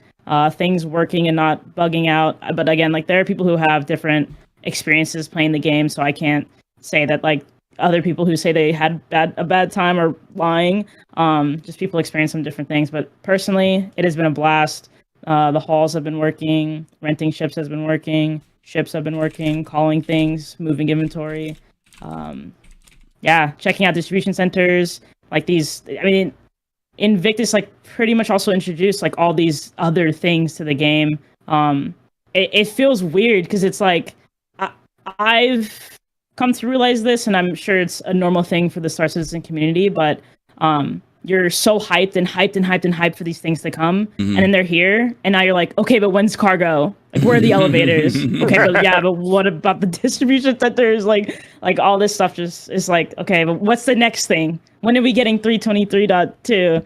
things working and not bugging out. But again, like there are people who have different experiences playing the game, so I can't say that like other people who say they had a bad time are lying. Just people experience some different things. But personally, it has been a blast. The halls have been working, renting ships has been working. Ships have been working, calling things, moving inventory. Checking out distribution centers. Like these, I mean, Invictus like pretty much also introduced like all these other things to the game. It feels weird because it's like I've come to realize this, and I'm sure it's a normal thing for the Star Citizen community, but you're so hyped for these things to come, and then they're here, and now you're like, okay, but when's cargo? Like, where are the elevators? Okay, but what about the distribution centers? Like all this stuff just is like, okay, but what's the next thing? When are we getting 323.2?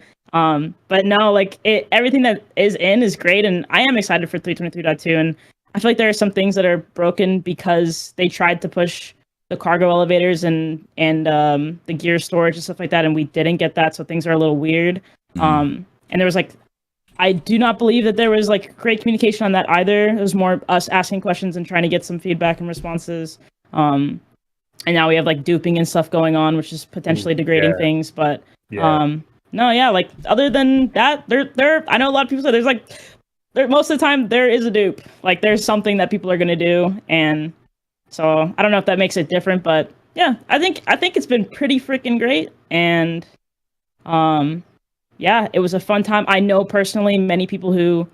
But no, like everything that is in is great, and I am excited for 323.2, and I feel like there are some things that are broken because they tried to push the cargo elevators and the gear storage and stuff like that, and we didn't get that, so things are a little weird. And there was like, I do not believe that there was like great communication on that either. It was more us asking questions and trying to get some feedback and responses. And now we have like duping and stuff going on, which is potentially degrading things. But like other than that, there I know a lot of people say there's like most of the time there is a dupe. Like there's something that people are gonna do, and so I don't know if that makes it different, but yeah, I think it's been pretty freaking great, and it was a fun time. I know personally many people who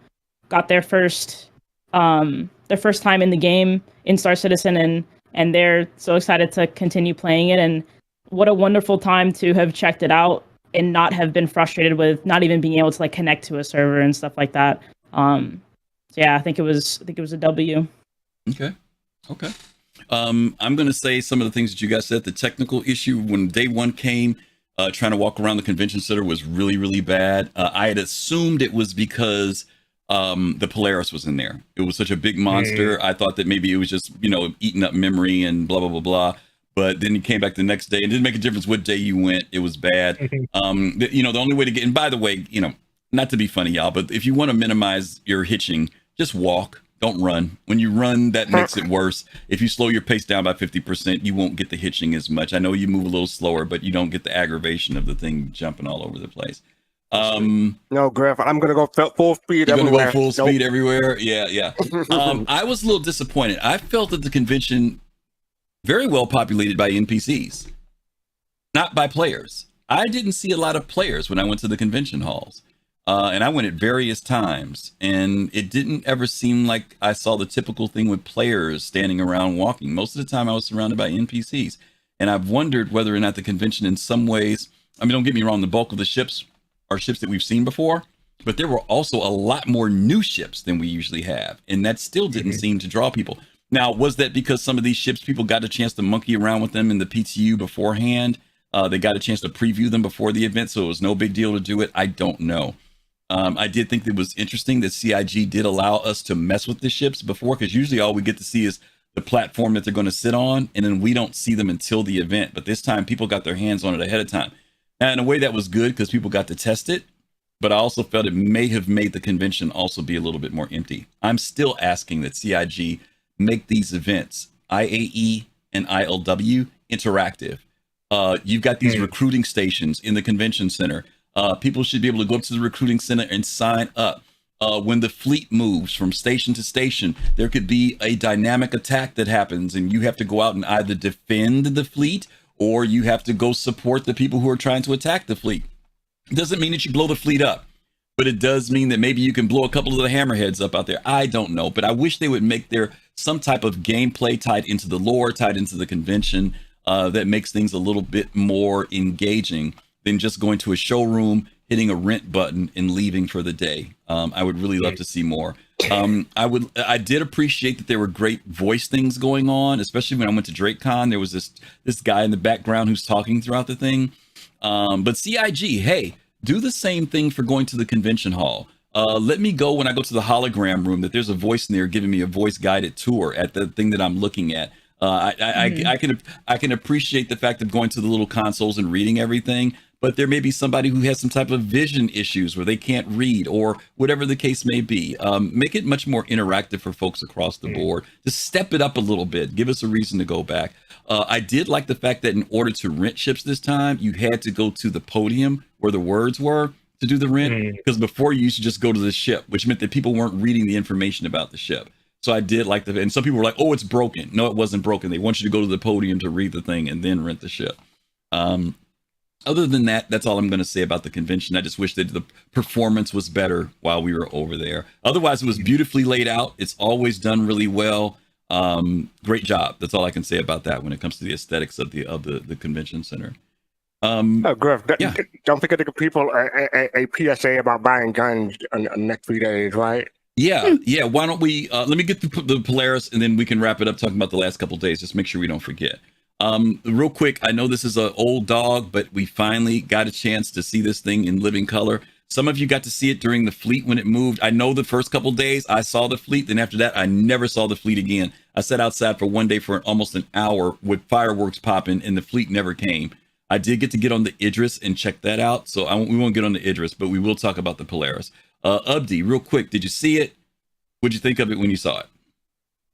got their first time in the game in Star Citizen, and they're so excited to continue playing it, and what a wonderful time to have checked it out and not have been frustrated with not even being able to like connect to a server and stuff like that. I think it was a W. Okay. I'm going to say some of the things that you guys said. The technical issue when day one came, trying to walk around the convention center was really, really bad. I had assumed it was because the Polaris was in there. It was such a big monster. I thought that maybe it was just, eating up memory and blah, blah, blah, blah. But then you came back the next day, and it didn't make a difference what day you went. It was bad. The only way to get, and by the way, not to be funny, y'all, but if you want to minimize your hitching, just walk. Don't run. When you run, that makes it worse. If you slow your pace down by 50%, you won't get the hitching as much. I know you move a little slower, but you don't get the aggravation of the thing jumping all over the place. No, Griff, I'm going to go full speed everywhere. You're going to go full speed everywhere? Yeah. I was a little disappointed. I felt that the convention very well populated by NPCs, not by players. I didn't see a lot of players when I went to the convention halls. And I went at various times, and it didn't ever seem like I saw the typical thing with players standing around walking. Most of the time I was surrounded by NPCs, and I've wondered whether or not the convention in some ways, I mean, don't get me wrong, the bulk of the ships are ships that we've seen before, but there were also a lot more new ships than we usually have, and that still didn't seem to draw people. Now, was that because some of these ships, people got a chance to monkey around with them in the PTU beforehand? They got a chance to preview them before the event, so it was no big deal to do it? I don't know. I did think it was interesting that CIG did allow us to mess with the ships before, because usually all we get to see is the platform that they're going to sit on, and then we don't see them until the event. But this time, people got their hands on it ahead of time. And in a way that was good because people got to test it. But I also felt it may have made the convention also be a little bit more empty. I'm still asking that CIG make these events, IAE and ILW, interactive. You've got these recruiting stations in the convention center. People should be able to go up to the recruiting center and sign up. When the fleet moves from station to station, there could be a dynamic attack that happens, and you have to go out and either defend the fleet or you have to go support the people who are trying to attack the fleet. It doesn't mean that you blow the fleet up, but it does mean that maybe you can blow a couple of the hammerheads up out there. I don't know, but I wish they would make there some type of gameplay tied into the lore, tied into the convention, that makes things a little bit more engaging than just going to a showroom, hitting a rent button and leaving for the day. I would really love to see more. I did appreciate that there were great voice things going on, especially when I went to DrakeCon. There was this guy in the background who's talking throughout the thing. But CIG, hey, do the same thing for going to the convention hall. Let me go when I go to the hologram room that there's a voice in there giving me a voice guided tour at the thing that I'm looking at. I can appreciate the fact of going to the little consoles and reading everything, but there may be somebody who has some type of vision issues where they can't read or whatever the case may be. Make it much more interactive for folks across the board. Just step it up a little bit. Give us a reason to go back. I did like the fact that in order to rent ships this time, you had to go to the podium where the words were to do the rent, because before you used to just go to the ship, which meant that people weren't reading the information about the ship. So I did like and some people were like, oh, it's broken. No, it wasn't broken. They want you to go to the podium to read the thing and then rent the ship. Other than that, that's all I'm going to say about the convention. I just wish that the performance was better while we were over there. Otherwise, it was beautifully laid out. It's always done really well. Great job. That's all I can say about that when it comes to the aesthetics of the convention center. Griff, don't forget to give people a PSA about buying guns in the next few days, right? Yeah. Why don't we let me get the Polaris and then we can wrap it up talking about the last couple of days. Just make sure we don't forget. Real quick, I know this is an old dog, but we finally got a chance to see this thing in living color. Some of you got to see it during the fleet when it moved. I know the first couple of days I saw the fleet, then after that I never saw the fleet again. I sat outside for one day for almost an hour with fireworks popping and the fleet never came. I did get on the Idris and check that out, so we won't get on the Idris, but we will talk about the Polaris. Abdi, real quick, did you see it? What'd you think of it when you saw it?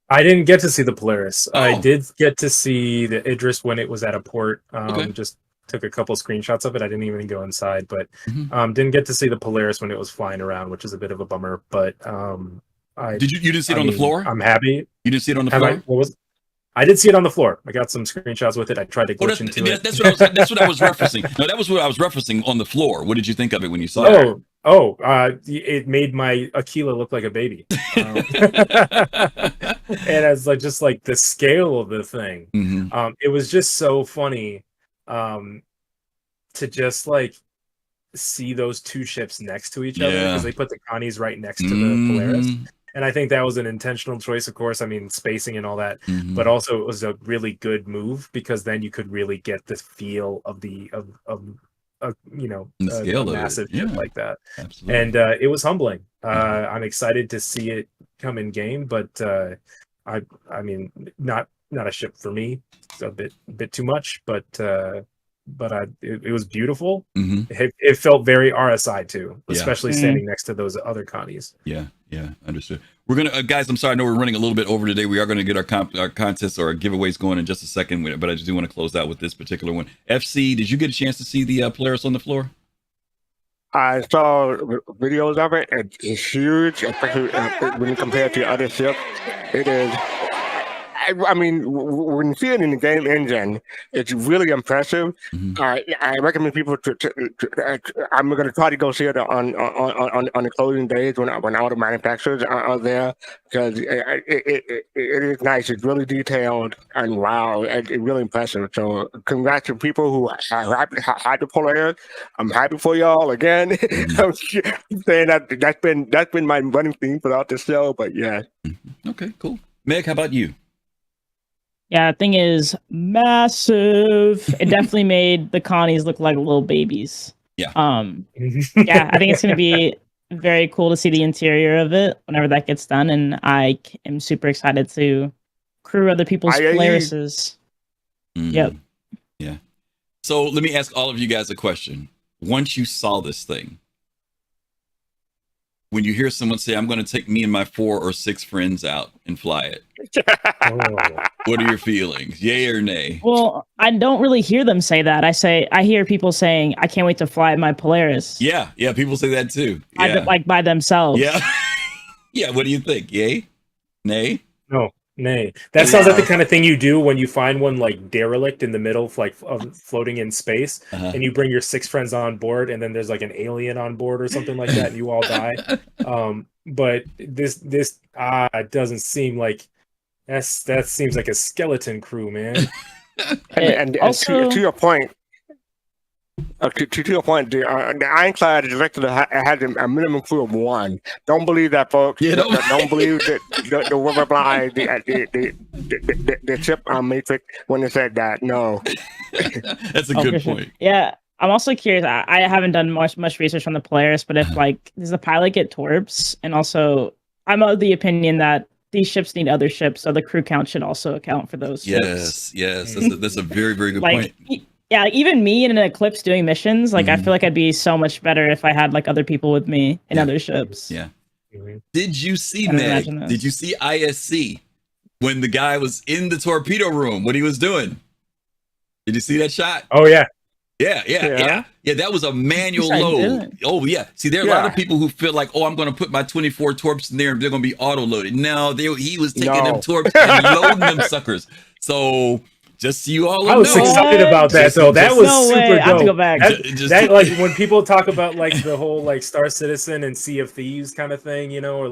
I didn't get to see the Polaris. Oh. I did get to see the Idris when it was at a port. Just took a couple screenshots of it. I didn't even go inside, but didn't get to see the Polaris when it was flying around, which is a bit of a bummer. But you didn't see it on the floor? I'm happy. You didn't see it on the floor? I did see it on the floor. I got some screenshots with it. I tried to glitch into it. That's what I was referencing. No, that was what I was referencing on the floor. What did you think of it when you saw it? It made my Aquila look like a baby. And as just the scale of the thing, it was just so funny to just see those two ships next to each other, because they put the Connies right next to the Polaris. And I think that was an intentional choice, of course. I mean, spacing and all that, but also it was a really good move, because then you could really get the feel of the massive ship like that. Absolutely. And it was humbling. I'm excited to see it come in game, but I mean, not a ship for me. It's a bit too much, but it was beautiful. It felt very RSI too, especially standing next to those other Connies. Yeah, understood. We're gonna guys, I'm sorry, I know we're running a little bit over today. We are going to get our contests or our giveaways going in just a second, but I just do want to close out with this particular one. FC, did you get a chance to see the Polaris on the floor? I saw videos of it. It's huge, especially when you compare it to other ships. It is. I mean, when you see it in the game engine, it's really impressive. I recommend people I'm going to try to go see it on the closing days when all the manufacturers are there, because it is nice. It's really detailed and wow, it's really impressive. So congrats to people who had the Polaris. I'm happy for y'all again. I'm saying that's been my running theme throughout the show, but yeah. Okay, cool. Meg, how about you? Yeah, the thing is massive. It definitely made the Connies look like little babies. Yeah. Yeah, I think it's going to be very cool to see the interior of it whenever that gets done, and I am super excited to crew other people's Polarises. Yep. Yeah. So let me ask all of you guys a question. Once you saw this thing, when you hear someone say, I'm going to take me and my 4 or 6 friends out and fly it, what are your feelings? Yay or nay? Well, I don't really hear them say that. I hear people saying, I can't wait to fly my Polaris. Yeah, people say that too. Yeah. Like by themselves. Yeah. Yeah, what do you think? Yay? Nay? No, nay. That sounds like the kind of thing you do when you find one like derelict in the middle of floating in space, and you bring your 6 friends on board, and then there's like an alien on board or something like that, and you all die. But this doesn't seem like that seems like a skeleton crew, man. and also, to your point. To your point, the Ironclad director had a minimum crew of 1. Don't believe that, folks. Yeah, don't believe the reply the ship Matrix when they said that. No, that's a good point. Yeah, I'm also curious. I haven't done much research on the Polaris, but if does the pilot get torps? And also, I'm of the opinion that these ships need other ships, so the crew count should also account for those. Yes, that's a very, very good point. Yeah, even me in an Eclipse doing missions, I feel like I'd be so much better if I had other people with me in other ships. Yeah. Did you see Meg? Did you see ISC when the guy was in the torpedo room? What he was doing? Did you see that shot? Oh yeah. Yeah. That was a manual load. Oh yeah. See, there are a lot of people who feel like, I'm going to put my 24 torps in there and they're going to be auto loaded. No, he was taking them torps and loading them suckers. So. Just so you all know. I was excited about that though. That was super dope. I have to go back. That when people talk about the whole Star Citizen and Sea of Thieves kind of thing, or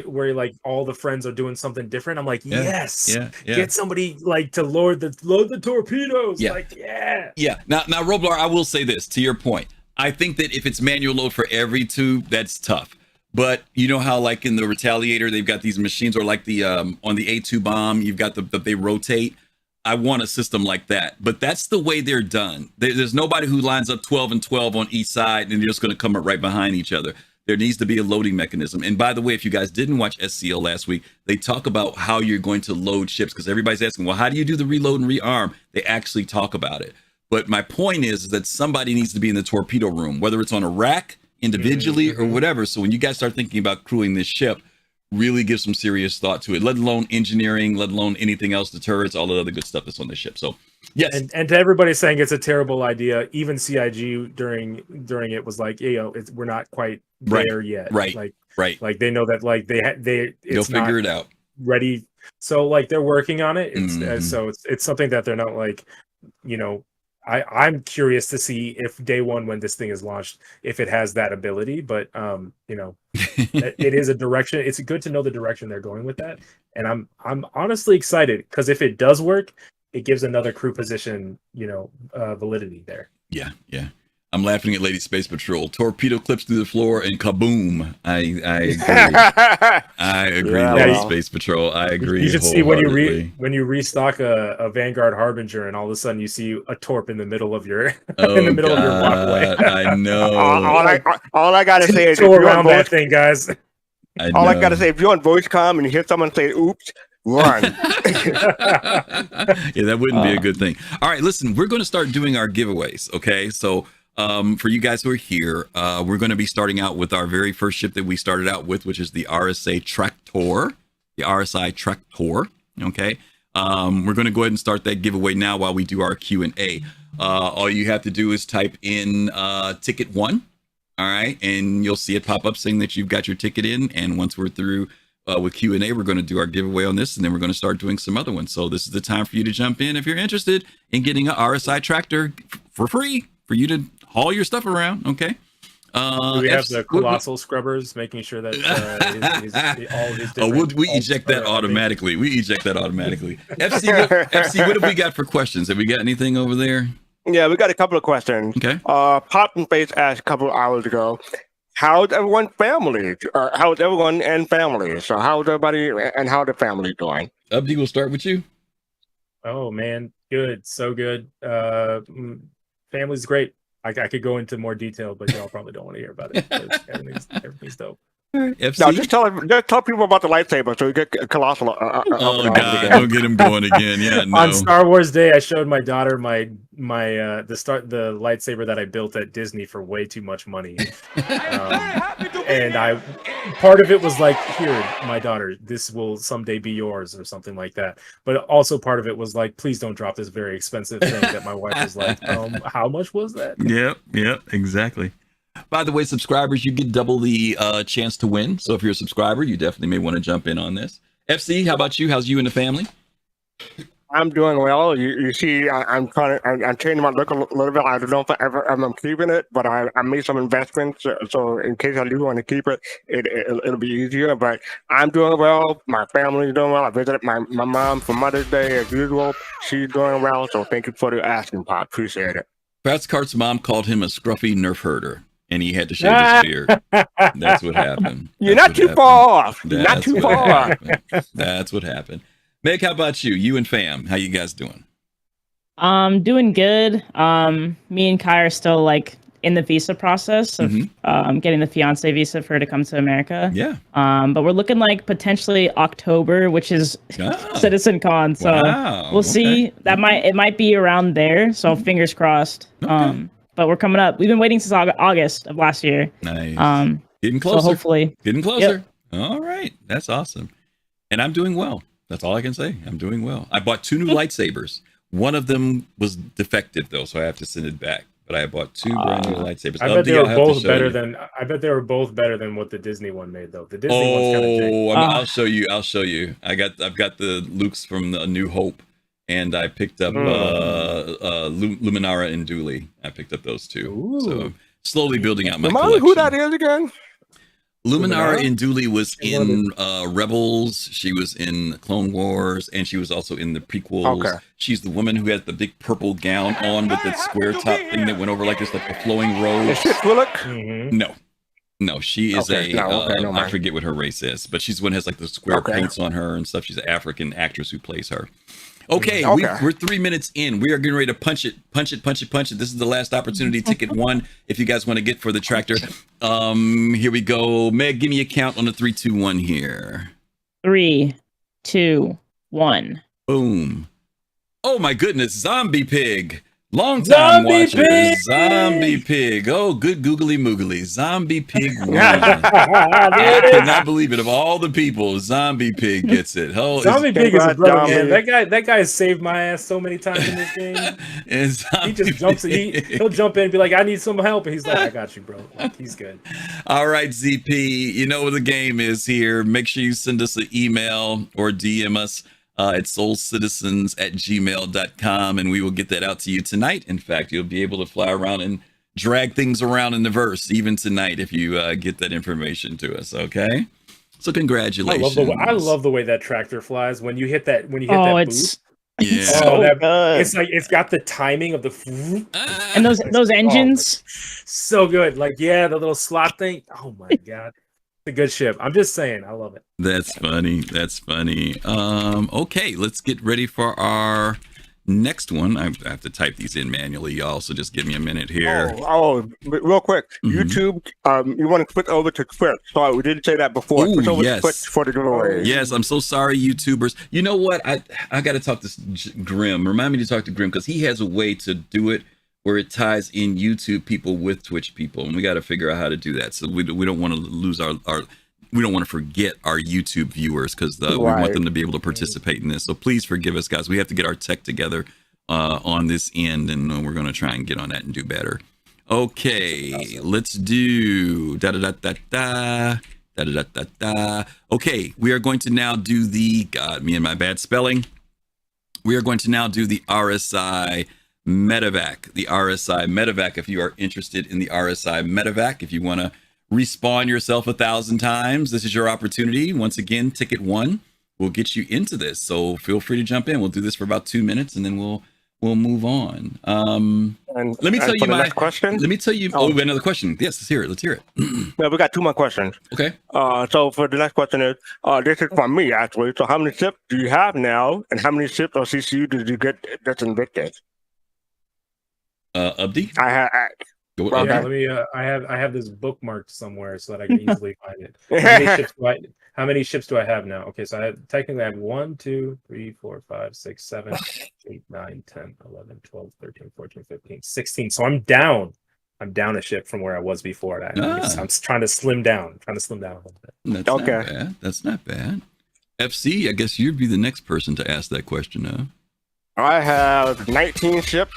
where all the friends are doing something different. I'm like, yes, get somebody to load the torpedoes. Yeah. Now Roblar, I will say this to your point. I think that if it's manual load for every tube, that's tough. But you know how in the Retaliator they've got these machines, or the on the A2 bomb, you've got they rotate. I want a system like that, but that's the way they're done. There's nobody who lines up 12 and 12 on each side and they're just going to come up right behind each other. There needs to be a loading mechanism. And by the way, if you guys didn't watch SCL last week, they talk about how you're going to load ships, because everybody's asking, well, how do you do the reload and rearm? They actually talk about it. But my point is that somebody needs to be in the torpedo room, whether it's on a rack individually or whatever. So when you guys start thinking about crewing this ship, really give some serious thought to it, let alone engineering, let alone anything else, the turrets, all the other good stuff that's on the ship. So yes. And to everybody saying it's a terrible idea, even CIG during it was like, we're not quite there yet. Right. They know that they'll figure it out. Ready. So they're working on it. So it's something that they're not I'm curious to see if day one, when this thing is launched, if it has that ability, but it is a direction. It's good to know the direction they're going with that. And I'm honestly excited, because if it does work, it gives another crew position, validity there. Yeah. I'm laughing at Lady Space Patrol. Torpedo clips through the floor and kaboom. I agree. I agree, Lady Space Patrol. I agree. You should see when you restock a Vanguard Harbinger, and all of a sudden you see a torp in the middle of your of your walkway. I know. all I gotta say is, go around that thing, guys. I gotta say, if you're on voice comm and you hear someone say "oops," run. That wouldn't be a good thing. All right, listen, we're going to start doing our giveaways. Okay, so for you guys who are here, we're going to be starting out with our very first ship that we started out with, which is the RSI Tractor. Okay, we're going to go ahead and start that giveaway now while we do our Q&A. All you have to do is type in ticket 1. All right, and you'll see it pop up saying that you've got your ticket in. And once we're through with Q&A, we're going to do our giveaway on this, and then we're going to start doing some other ones. So this is the time for you to jump in if you're interested in getting an RSI Tractor for free, for you to haul your stuff around. Okay. Do we have the colossal scrubbers making sure that all of his we eject that automatically. FC, what have we got for questions? Have we got anything over there? Yeah, we got a couple of questions. Okay. Pop and Face asked a couple of hours ago, how's everyone's family? How's everyone and family? So how's everybody and how the family doing? Abdi, we'll start with you. Oh man, good, so good. Family's great. I could go into more detail, but y'all probably don't want to hear about it. Everything's dope. FC? No, just tell people about the lightsaber so you get colossal. Oh God! Don't get him going again. Yeah, no. On Star Wars Day, I showed my daughter the lightsaber that I built at Disney for way too much money, and part of it was like, here, my daughter, this will someday be yours or something like that. But also part of it was like, please don't drop this very expensive thing that my wife was like, how much was that? Yep, exactly. By the way, subscribers, you get double the chance to win. So if you're a subscriber, you definitely may want to jump in on this. FC, how about you? How's you and the family? I'm doing well. You see, I'm changing my look a little bit. I don't know if I'm keeping it, but I made some investments. So in case I do want to keep it, it'll be easier. But I'm doing well. My family's doing well. I visited my mom for Mother's Day as usual. She's doing well. So thank you for the asking, Pop. Appreciate it. Fastcart's mom called him a scruffy nerf herder, and he had to shave his beard. That's what happened. You're not too far off. You're not too far off. That's what happened. Meg, how about you? You and fam, how you guys doing? Doing good. Me and Kai are still like in the visa process of getting the fiance visa for her to come to America. Yeah. But we're looking like potentially October, which is Citizen Con. So we'll see. It might be around there. So fingers crossed. Okay. But we're coming up. We've been waiting since August of last year. Nice. Getting closer. So hopefully. Getting closer. Yep. All right. That's awesome. And I'm doing well. That's all I can say. I'm doing well. I bought 2 new lightsabers. One of them was defective though, so I have to send it back. But I bought 2 brand new lightsabers. I bet they were both better than. I bet they were both better than what the Disney one made though. The Disney one's kind of janky. I'll show you. I'll show you. I've got the Luke's from A New Hope, and I picked up Luminara and Dooley. I picked up those 2. Ooh. So slowly building out my collection. Who that is again? Luminara Induli was in Rebels. She was in Clone Wars, and she was also in the prequels. Okay. She's the woman who had the big purple gown on with the square top thing that went over like this, like a flowing robe. Is she Twi'lek? Mm-hmm. No, she is I forget what her race is, but she's the one who has like the square paints on her and stuff. She's an African actress who plays her. Okay, we're 3 minutes in. We are getting ready to punch it. This is the last opportunity. Ticket 1, if you guys want to get for the tractor. Here we go. Meg, give me a count on the 3, 2, 1 here. 3, 2, 1. Boom. Oh my goodness, Zombie Pig. Long time watcher. Zombie Pig. Oh, good googly moogly. Zombie Pig won. I cannot believe it. Of all the people, Zombie Pig gets it. Oh, Zombie Pig is a brother, man. That guy has saved my ass so many times in this game. He just jumps. He'll jump in and be like, "I need some help," and he's like, "I got you, bro." Like, he's good. All right, ZP. You know what the game is here. Make sure you send us an email or DM us at soulcitizens@gmail.com, and we will get that out to you tonight. In fact, you'll be able to fly around and drag things around in the verse even tonight if you get that information to us. Okay, so congratulations. I love the way that tractor flies when you hit that that boost. Yeah. It's like it's got the timing of the and those engines. So good. Like, yeah, the little slot thing. Oh my god. A good ship. I'm just saying, I love it. That's funny. Okay, let's get ready for our next one. I have to type these in manually, y'all, so just give me a minute here. Real quick. YouTube, you want to switch over to Twitch. Sorry, we didn't say that before. Switch over to Twitch for the giveaway. Yes, I'm so sorry, YouTubers. You know what? I got to talk to Grim. Remind me to talk to Grim, because he has a way to do it where it ties in YouTube people with Twitch people, and we got to figure out how to do that. So we don't want to lose our we don't want to forget our YouTube viewers, because we want them to be able to participate in this. So please forgive us, guys. We have to get our tech together on this end, and we're going to try and get on that and do better. Okay, let's do Okay, we are going to now do me and my bad spelling. We are going to now do the RSI Medivac. The RSI Medivac, if you are interested in the RSI Medivac, if you want to respawn yourself 1,000 times, this is your opportunity. Once again, ticket 1 will get you into this, so feel free to jump in. We'll do this for about 2 minutes, and then we'll move on. Let me tell you my question. Let me tell you. Oh, we got another question. Yes, let's hear it. Yeah, we got 2 more questions. Okay. So for the next question is, this is from me actually. So how many ships do you have now, and how many ships or CCU did you get that's Invictus? Abdi? Go, Well, Yeah, okay. let me. I have this bookmarked somewhere so that I can easily find it. How many ships do I have now? Okay, so technically I have 1, 2, 3, 4, 5, 6, 7, 8, 9, 10, 11, 12, 13, 14, 15, 16. So I'm down. I'm down a ship from where I was before. I'm trying to slim down. A little bit. That's not bad. That's not bad. FC, I guess you'd be the next person to ask that question, huh? I have 19 ships,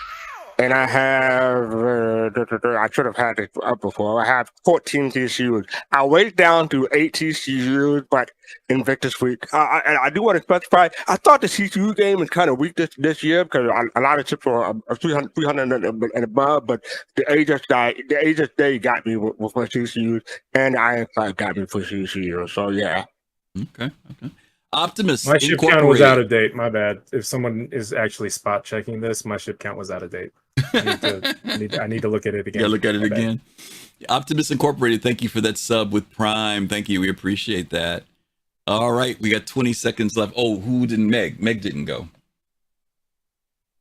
and I have, I should have had it up before. I have 14 TCUs. I went down to 8 TCUs, but Invictus Flight. I do want to specify, I thought the TCU game is kind of weak this year because a lot of ships are 300 and above, but the Aegis Day got me with my TCUs, and Ironclad got me for TCUs. So, yeah. Okay. Optimus. My ship count was out of date. My bad. If someone is actually spot checking this, my ship count was out of date. I need to look at it again. Yeah, look at it again. Optimus Incorporated, thank you for that sub with Prime. Thank you. We appreciate that. All right, we got 20 seconds left. Oh, who didn't Meg? Meg didn't go.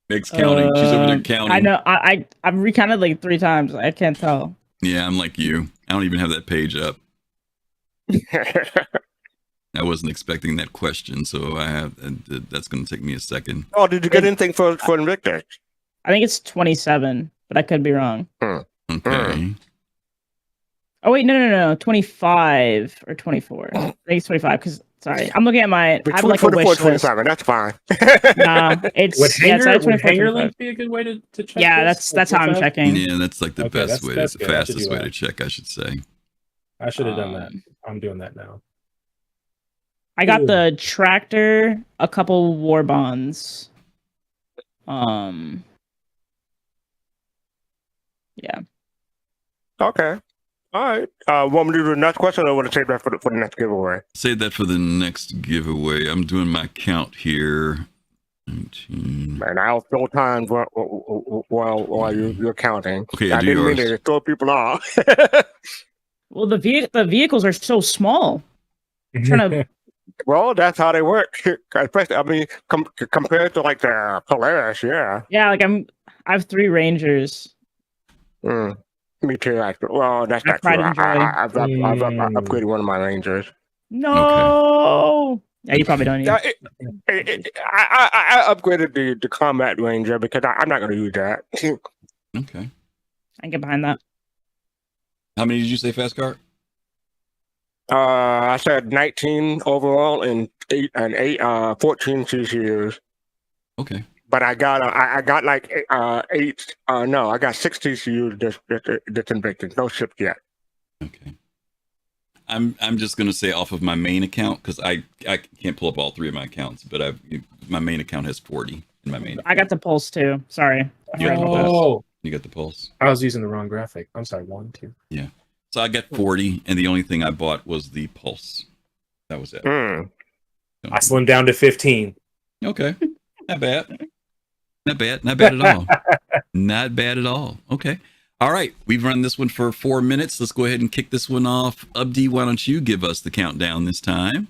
Meg's counting. She's over there counting. I know. I've recounted like 3 times. I can't tell. Yeah, I'm like you. I don't even have that page up. I wasn't expecting that question, so that's going to take me a second. Oh, did you get anything for Invictus? I think it's 27, but I could be wrong. Okay. Oh wait, no, 25 or 24. I think it's 25 because sorry, I'm looking at my. I have like a wish 27. That's fine. Nah, it's would hanger link be a good way to check? Yeah, that's how I'm checking. Yeah, that's like the best way, the fastest way to check, I should say. I should have done that. I'm doing that now. I got the tractor, a couple war bonds. Yeah. Okay. All right. Want me to do the next question, or want to save that for the next giveaway? Save that for the next giveaway. I'm doing my count here. 19. Man, I'll fill time while you're counting. Okay, I didn't mean to throw people off. Well, the vehicles are so small. I'm trying to. Well, that's how they work. Especially, I mean, compared to like the Polaris, yeah. Yeah, like I have 3 Rangers. Me too, actually. Well, that's not true. I've upgraded one of my Rangers. No. Okay. Yeah, you probably don't need. I upgraded the combat Ranger because I'm not going to use that. Okay. I can get behind that. How many did you say, Fastcart? I said 19 overall and 14 TCUs. Okay. But I got like 8. No, I got 6 TCUs that's Invictus. No ships yet. Okay. I'm just gonna say off of my main account because I can't pull up all 3 of my accounts, but my main account has 40 in my main. I got the pulse too. Sorry. You got the pulse. I was using the wrong graphic. I'm sorry. 1, 2. Yeah. So I got 40, and the only thing I bought was the pulse. That was it. So. I slimmed down to 15. Okay. Not bad. Not bad at all. Not bad at all. Okay. All right. We've run this one for 4 minutes. Let's go ahead and kick this one off. Abdi, why don't you give us the countdown this time?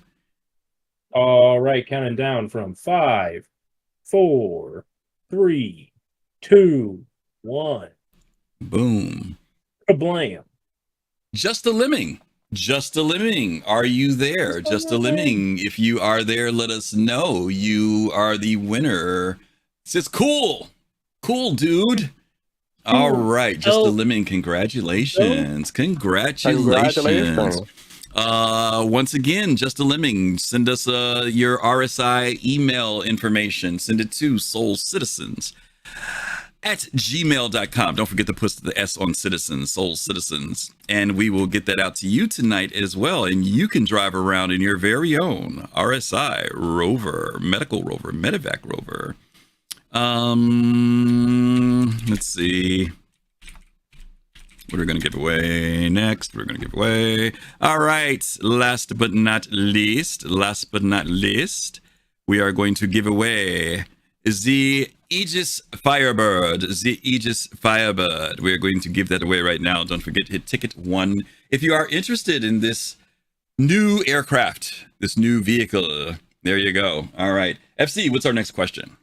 All right. Counting down from 5, 4, 3, 2, 1. Boom. Kablam. Just a Lemming. Are you there? Just a Lemming. If you are there, let us know. You are the winner. It says cool, dude. All right, Just a Lemming. Congratulations. Once again, Just a Lemming, send us your RSI email information. Send it to soulcitizens@gmail.com. Don't forget to put the S on citizens, Soul Citizens, and we will get that out to you tonight as well. And you can drive around in your very own RSI rover, medical rover, Medivac rover. Let's see. What are we going to give away next? All right. Last but not least, we are going to give away the Aegis Firebird. We are going to give that away right now. Don't forget to hit ticket 1 if you are interested in this new aircraft, this new vehicle. There you go. All right. FC, what's our next question?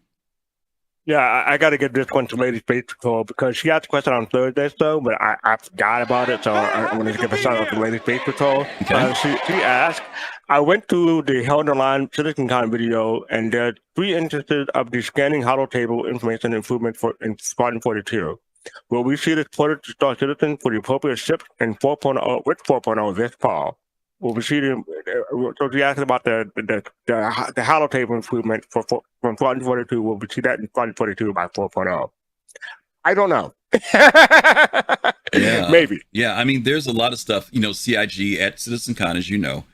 Yeah, I got to get this one to Lady Space Patrol because she asked a question on Thursday, so but I forgot about it, so I wanted to give a shout out to Lady Space Patrol. Okay. She asked, I went through the Held the Line CitizenCon video, and there's 3 instances of the scanning hollow table information improvement in Squadron 42. Will we see this ported to Star Citizen for the appropriate ships in 4.0 with 4.0 this fall? Will we see the, so she asked about the hollow table improvement from Squadron 42. Will we see that in Squadron 42 by 4.0? I don't know. Yeah, maybe. Yeah, I mean, there's a lot of stuff. You know, CIG at CitizenCon, as you know,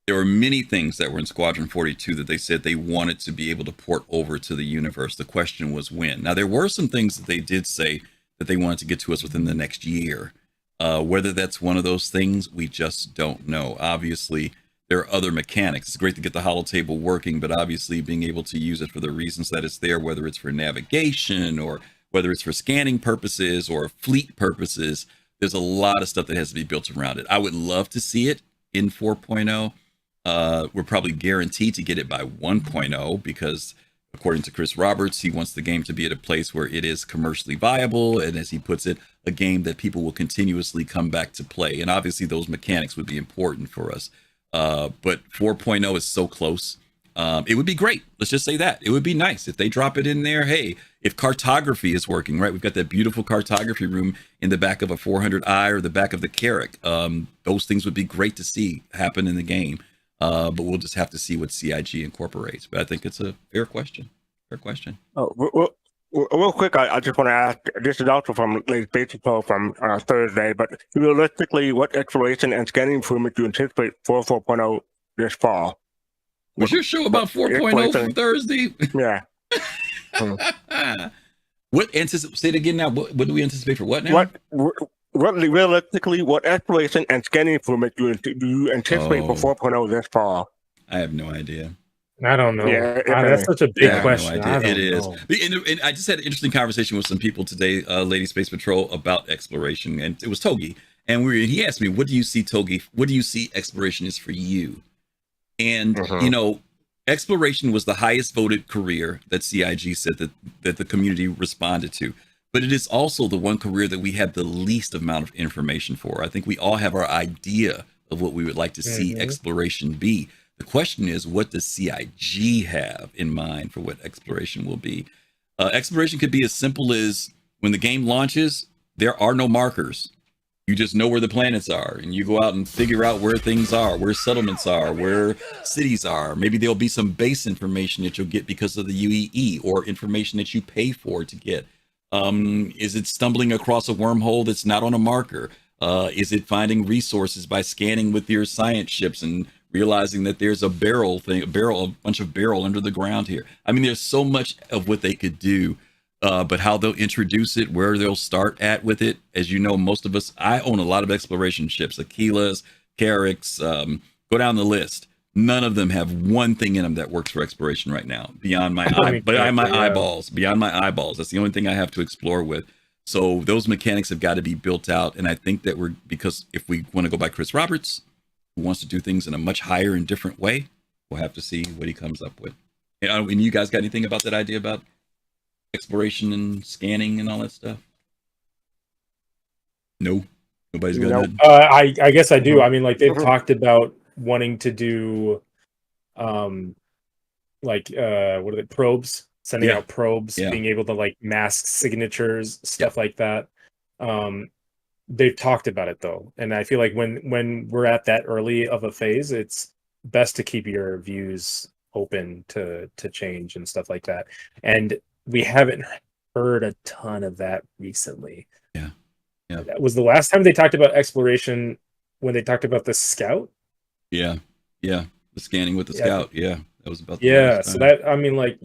there were many things that were in Squadron 42 that they said they wanted to be able to port over to the universe. The question was when. Now, there were some things that they did say that they wanted to get to us within the next year. Whether that's one of those things, we just don't know. Obviously, there are other mechanics. It's great to get the hollow table working, but obviously being able to use it for the reasons that it's there, whether it's for navigation or whether it's for scanning purposes or fleet purposes, there's a lot of stuff that has to be built around it. I would love to see it in 4.0. We're probably guaranteed to get it by 1.0 because according to Chris Roberts, he wants the game to be at a place where it is commercially viable, and as he puts it, a game that people will continuously come back to play. And obviously those mechanics would be important for us. But 4.0 is so close. It would be great. Let's just say that. It would be nice if they drop it in there. Hey, if cartography is working, right? We've got that beautiful cartography room in the back of a 400i or the back of the Carrack. Those things would be great to see happen in the game. But we'll just have to see what CIG incorporates. But I think it's a fair question. Fair question. Oh, well, real quick, I just want to ask, this is also from Lady Space Patrol from Thursday, but realistically, what exploration and scanning improvement do you anticipate for 4.0 this fall? Was your show about 4.0 from Thursday? Yeah. Say it again now. What do we anticipate for what now? Realistically, what exploration and scanning improvement do you anticipate for 4.0 this fall? I have no idea. I don't know. Yeah, that's such a big question. No, it is. And I just had an interesting conversation with some people today, Lady Space Patrol, about exploration, and it was Togi. And he asked me, "What do you see, Togi? What do you see exploration is for you?" And you know, exploration was the highest voted career that CIG said that the community responded to. But it is also the one career that we have the least amount of information for. I think we all have our idea of what we would like to see exploration be. The question is, what does CIG have in mind for what exploration will be? Exploration could be as simple as when the game launches, there are no markers. You just know where the planets are, and you go out and figure out where things are, where settlements are, where cities are. Maybe there'll be some base information that you'll get because of the UEE or information that you pay for to get. Is it stumbling across a wormhole that's not on a marker? Is it finding resources by scanning with your science ships and realizing that there's a bunch of barrel under the ground here? I mean, there's so much of what they could do, but how they'll introduce it, where they'll start at with it. As you know, most of us, I own a lot of exploration ships, Aquilas, Carracks, go down the list. None of them have one thing in them that works for exploration right now, beyond my eyeballs. That's the only thing I have to explore with. So those mechanics have got to be built out. And I think that because if we want to go by Chris Roberts, who wants to do things in a much higher and different way, we'll have to see what he comes up with. And you guys got anything about that idea about exploration and scanning and all that stuff? No, nobody's got that. I guess I do. I mean, like they've talked about wanting to do probes, sending out probes, being able to like mask signatures, stuff like that. They've talked about it though, and I feel like when we're at that early of a phase, it's best to keep your views open to change and stuff like that. And we haven't heard a ton of that recently. Yeah. That was the last time they talked about exploration, when they talked about the scout. Yeah. The scanning with the scout. Yeah. That was about the last time. So that, I mean, like,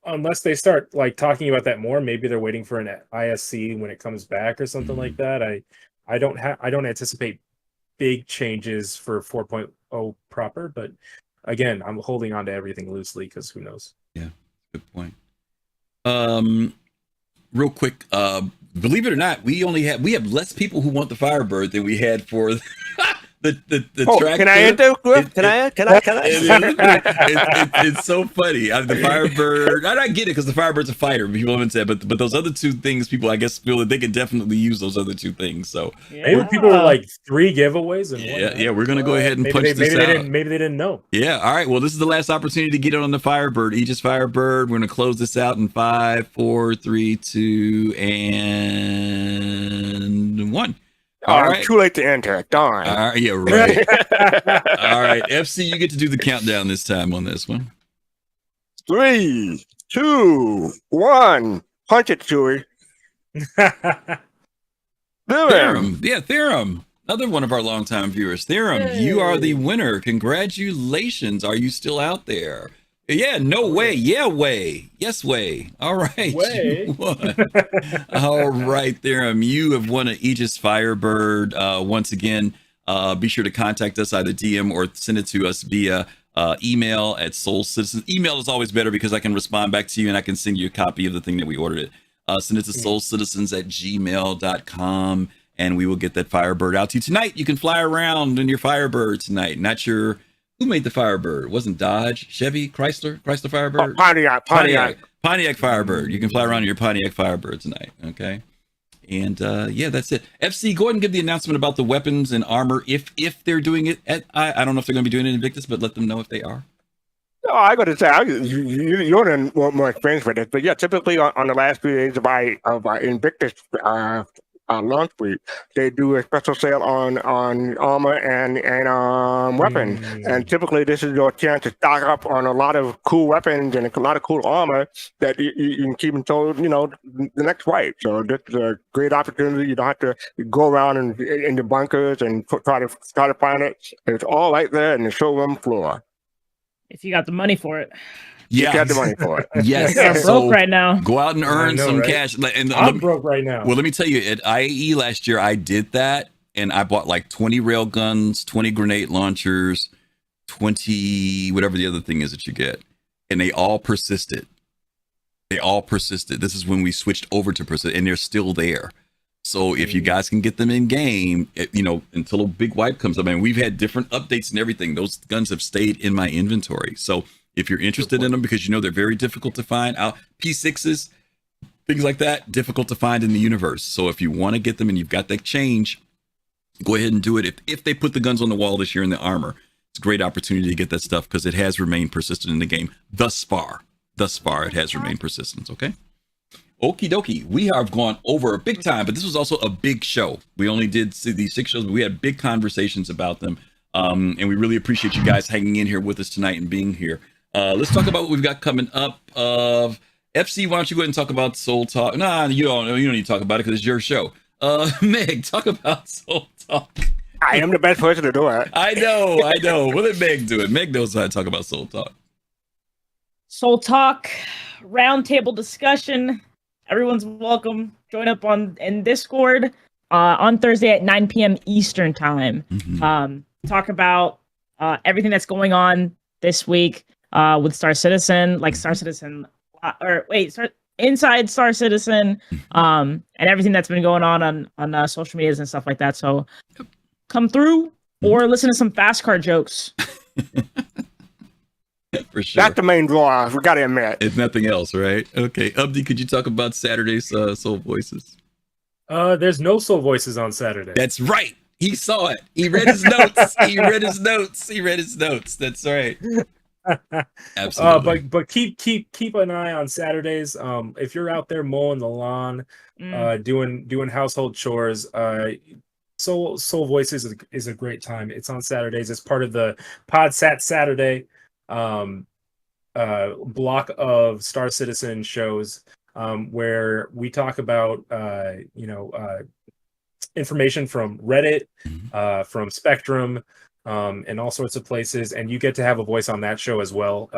unless they start like talking about that more, maybe they're waiting for an ISC when it comes back or something like that. I don't anticipate big changes for 4.0 proper, but again, I'm holding on to everything loosely because who knows? Yeah, good point. Real quick, believe it or not, we have less people who want the Firebird than we had for tractor. Can I enter? Can I? It's so funny. The Firebird. I get it because the Firebird's a fighter. People haven't said, but those other two things, people I guess feel that they can definitely use those other two things. So maybe people are like 3 giveaways. And yeah. We're gonna go ahead and punch this out. Maybe they didn't know. Yeah. All right. Well, this is the last opportunity to get on the Firebird, Aegis Firebird. We're gonna close this out in 5, 4, 3, 2, and 1. All right. Too late to enter. Darn. All right, yeah, right. All right, FC, you get to do the countdown this time on this one. 3, 2, 1. Punch it, Chewie. Theorem. Yeah, Theorem. Another one of our longtime viewers. Theorem, you are the winner. Congratulations. Are you still out there? Yeah, no way. Yeah, way. Yes, way. All right. Way. You won. All right, Theorem. You have won an Aegis Firebird. Once again, be sure to contact us, either DM or send it to us via email at Soul Citizens. Email is always better because I can respond back to you and I can send you a copy of the thing that we ordered it. Send it to soulcitizens@gmail.com and we will get that Firebird out to you tonight. You can fly around in your Firebird tonight. Not sure who made the Firebird. It wasn't Dodge, Chevy, Chrysler Firebird? Pontiac Firebird. You can fly around in your Pontiac Firebird tonight, okay? And yeah, that's it. FC, go ahead and give the announcement about the weapons and armor if they're doing it at, I don't know if they're going to be doing it in Invictus, but let them know if they are. No, I got to say, you're more experience with it, but yeah, typically on the last few days of our Invictus launch week, they do a special sale on armor and weapons, and typically this is your chance to stock up on a lot of cool weapons and a lot of cool armor that you can keep until the next fight. So this is a great opportunity. You don't have to go around in the bunkers and try to find it. It's all right there in the showroom floor. If you got the money for it. Yeah, you got the money for it. Yes, I'm broke right now. Go out and earn some cash. And I'm broke right now. Well, let me tell you, at IAE last year, I did that, and I bought like 20 rail guns, 20 grenade launchers, 20 whatever the other thing is that you get, and they all persisted. This is when we switched over to persist, and they're still there. So if you guys can get them in game, until a big wipe comes up, and we've had different updates and everything, those guns have stayed in my inventory. So if you're interested in them, because they're very difficult to find, P6s, things like that, difficult to find in the universe. So if you want to get them and you've got that change, go ahead and do it. If they put the guns on the wall this year in the armor, it's a great opportunity to get that stuff because it has remained persistent in the game thus far. It has remained persistent. Okay. Okie dokie. We have gone over a big time, but this was also a big show. We only did these 6 shows, but we had big conversations about them. And we really appreciate you guys hanging in here with us tonight and being here. Let's talk about what we've got coming up. FC, why don't you go ahead and talk about Soul Talk? Nah, you don't need to talk about it because it's your show. Meg, talk about Soul Talk. I am the best person to do it. I know. Well, let Meg do it. Meg knows how to talk about Soul Talk. Soul Talk, roundtable discussion. Everyone's welcome. Join up in Discord on Thursday at 9 p.m. Eastern time. Talk about everything that's going on this week with Star Citizen, inside Star Citizen, and everything that's been going on social medias and stuff like that. So come through or listen to some fastcart jokes. For sure. That's the main draw. We got to admit. If nothing else, right? Okay. Abdi, could you talk about Saturday's Soul Voices? There's no Soul Voices on Saturday. That's right. He saw it. He read his notes. He read his notes. That's right. Absolutely. But keep an eye on Saturdays. If you're out there mowing the lawn, doing household chores, Soul Voices is a great time. It's on Saturdays. It's part of the PodSat Saturday block of Star Citizen shows, where we talk about information from Reddit, from Spectrum, and all sorts of places, and you get to have a voice on that show as well.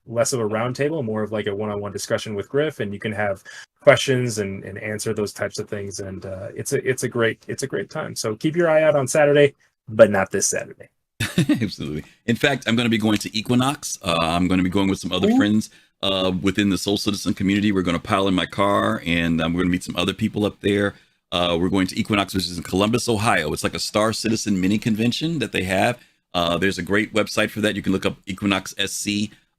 Less of a roundtable, more of like a one-on-one discussion with Griff, and you can have questions and answer those types of things. And it's a great time. So keep your eye out on Saturday, but not this Saturday. Absolutely. In fact, I'm going to be going to Equinox. I'm going to be going with some other friends within the Soul Citizen community. We're going to pile in my car, and we're going to meet some other people up there. We're going to Equinox, which is in Columbus, Ohio. It's like a Star Citizen mini convention that they have. There's a great website for that. You can look up Equinox SC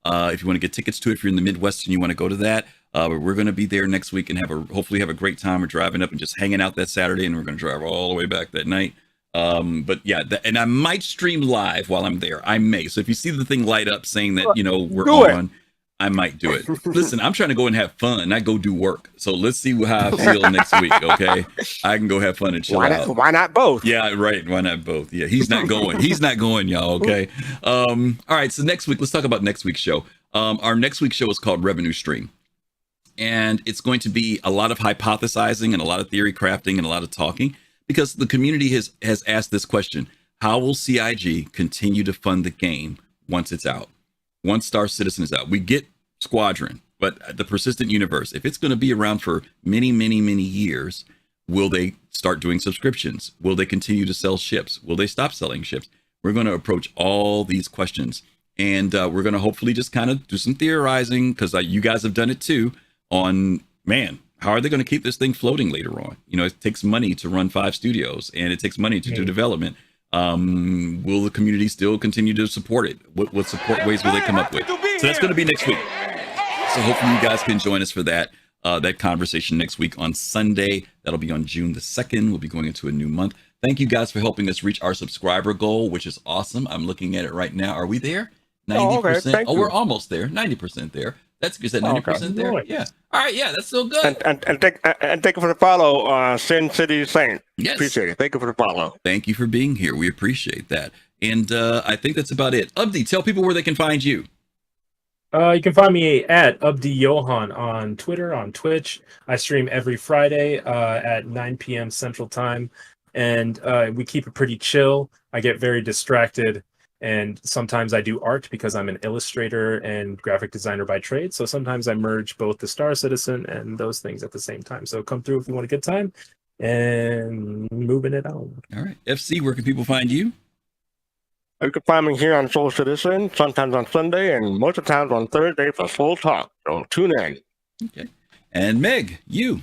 if you want to get tickets to it. If you're in the Midwest and you want to go to that, but we're going to be there next week and hopefully have a great time. We're driving up and just hanging out that Saturday, and we're going to drive all the way back that night. But yeah, and I might stream live while I'm there. I may. So if you see the thing light up saying that, we're on, I might do it. Listen, I'm trying to go and have fun, not go do work. So let's see how I feel next week. Okay. I can go have fun and chill out. Why not both? Yeah, right. Why not both? Yeah. He's not going. He's not going, y'all. Okay. All right. So next week, let's talk about next week's show. Our next week's show is called Revenue Stream. And it's going to be a lot of hypothesizing and a lot of theory crafting and a lot of talking, because the community has asked this question: how will CIG continue to fund the game once it's out? Once Star Citizen is out, we get Squadron, but the Persistent Universe, if it's going to be around for many, many, many years, will they start doing subscriptions? Will they continue to sell ships? Will they stop selling ships? We're going to approach all these questions, and we're going to hopefully just kind of do some theorizing, because you guys have done it too, on, man, how are they going to keep this thing floating later on? It takes money to run 5 studios, and it takes money to do development. Will the community still continue to support it? What support ways will they come up with? So that's going to be next week. So hopefully you guys can join us for that conversation next week on Sunday. That'll be on June the 2nd. We'll be going into a new month. Thank you guys for helping us reach our subscriber goal, which is awesome. I'm looking at it right now. Are we there? 90%. Oh, we're almost there. 90% there. That's good. Is that 90% there? Right. Yeah. All right. Yeah, that's so good. And thank you for the follow, Sin City Saint. Yes. Appreciate it. Thank you for the follow. Thank you for being here. We appreciate that. And I think that's about it. Abdi, tell people where they can find you. You can find me at AbdiYohan on Twitter, on Twitch. I stream every Friday at 9 p.m. Central Time, and we keep it pretty chill. I get very distracted, and sometimes I do art because I'm an illustrator and graphic designer by trade. So sometimes I merge both the Star Citizen and those things at the same time. So come through if you want a good time, and moving it on. All right. FC, where can people find you? You can find me here on Soul Citizen, sometimes on Sunday, and most of the times on Thursday for Soul Talk. So tune in. Okay. And Meg, you.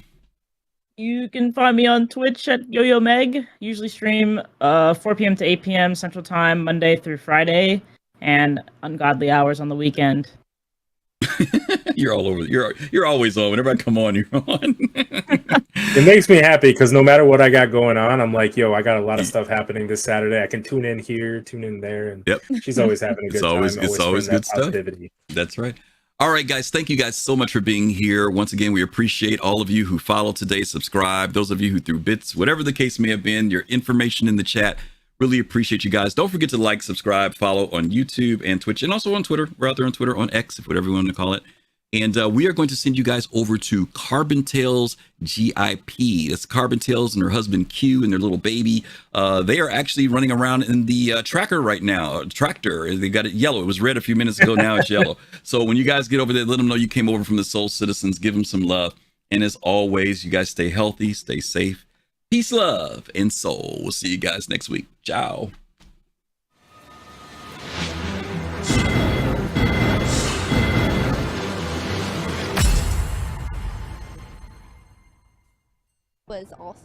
You can find me on Twitch at yoyoMeg. Usually stream 4 p.m. to 8 p.m. Central Time, Monday through Friday, and ungodly hours on the weekend. You're all over. You're always on. Whenever I come on, you're on. It makes me happy because no matter what I got going on, I'm like, yo, I got a lot of stuff happening this Saturday. I can tune in here, tune in there, and she's always having a good time. It's always good stuff. That's right. All right, guys. Thank you guys so much for being here. Once again, we appreciate all of you who followed today, subscribe, those of you who threw bits, whatever the case may have been, your information in the chat. Really appreciate you guys. Don't forget to like, subscribe, follow on YouTube and Twitch, and also on Twitter. We're out there on Twitter, on X, if whatever you want to call it. And we are going to send you guys over to Carbon Tails GIP. That's Carbon Tails and her husband Q and their little baby. They are actually running around in the tracker right now. Tractor. They got it yellow. It was red a few minutes ago. Now it's yellow. So when you guys get over there, let them know you came over from the Soul Citizens. Give them some love. And as always, you guys stay healthy, stay safe. Peace, love, and soul. We'll see you guys next week. Ciao. Was also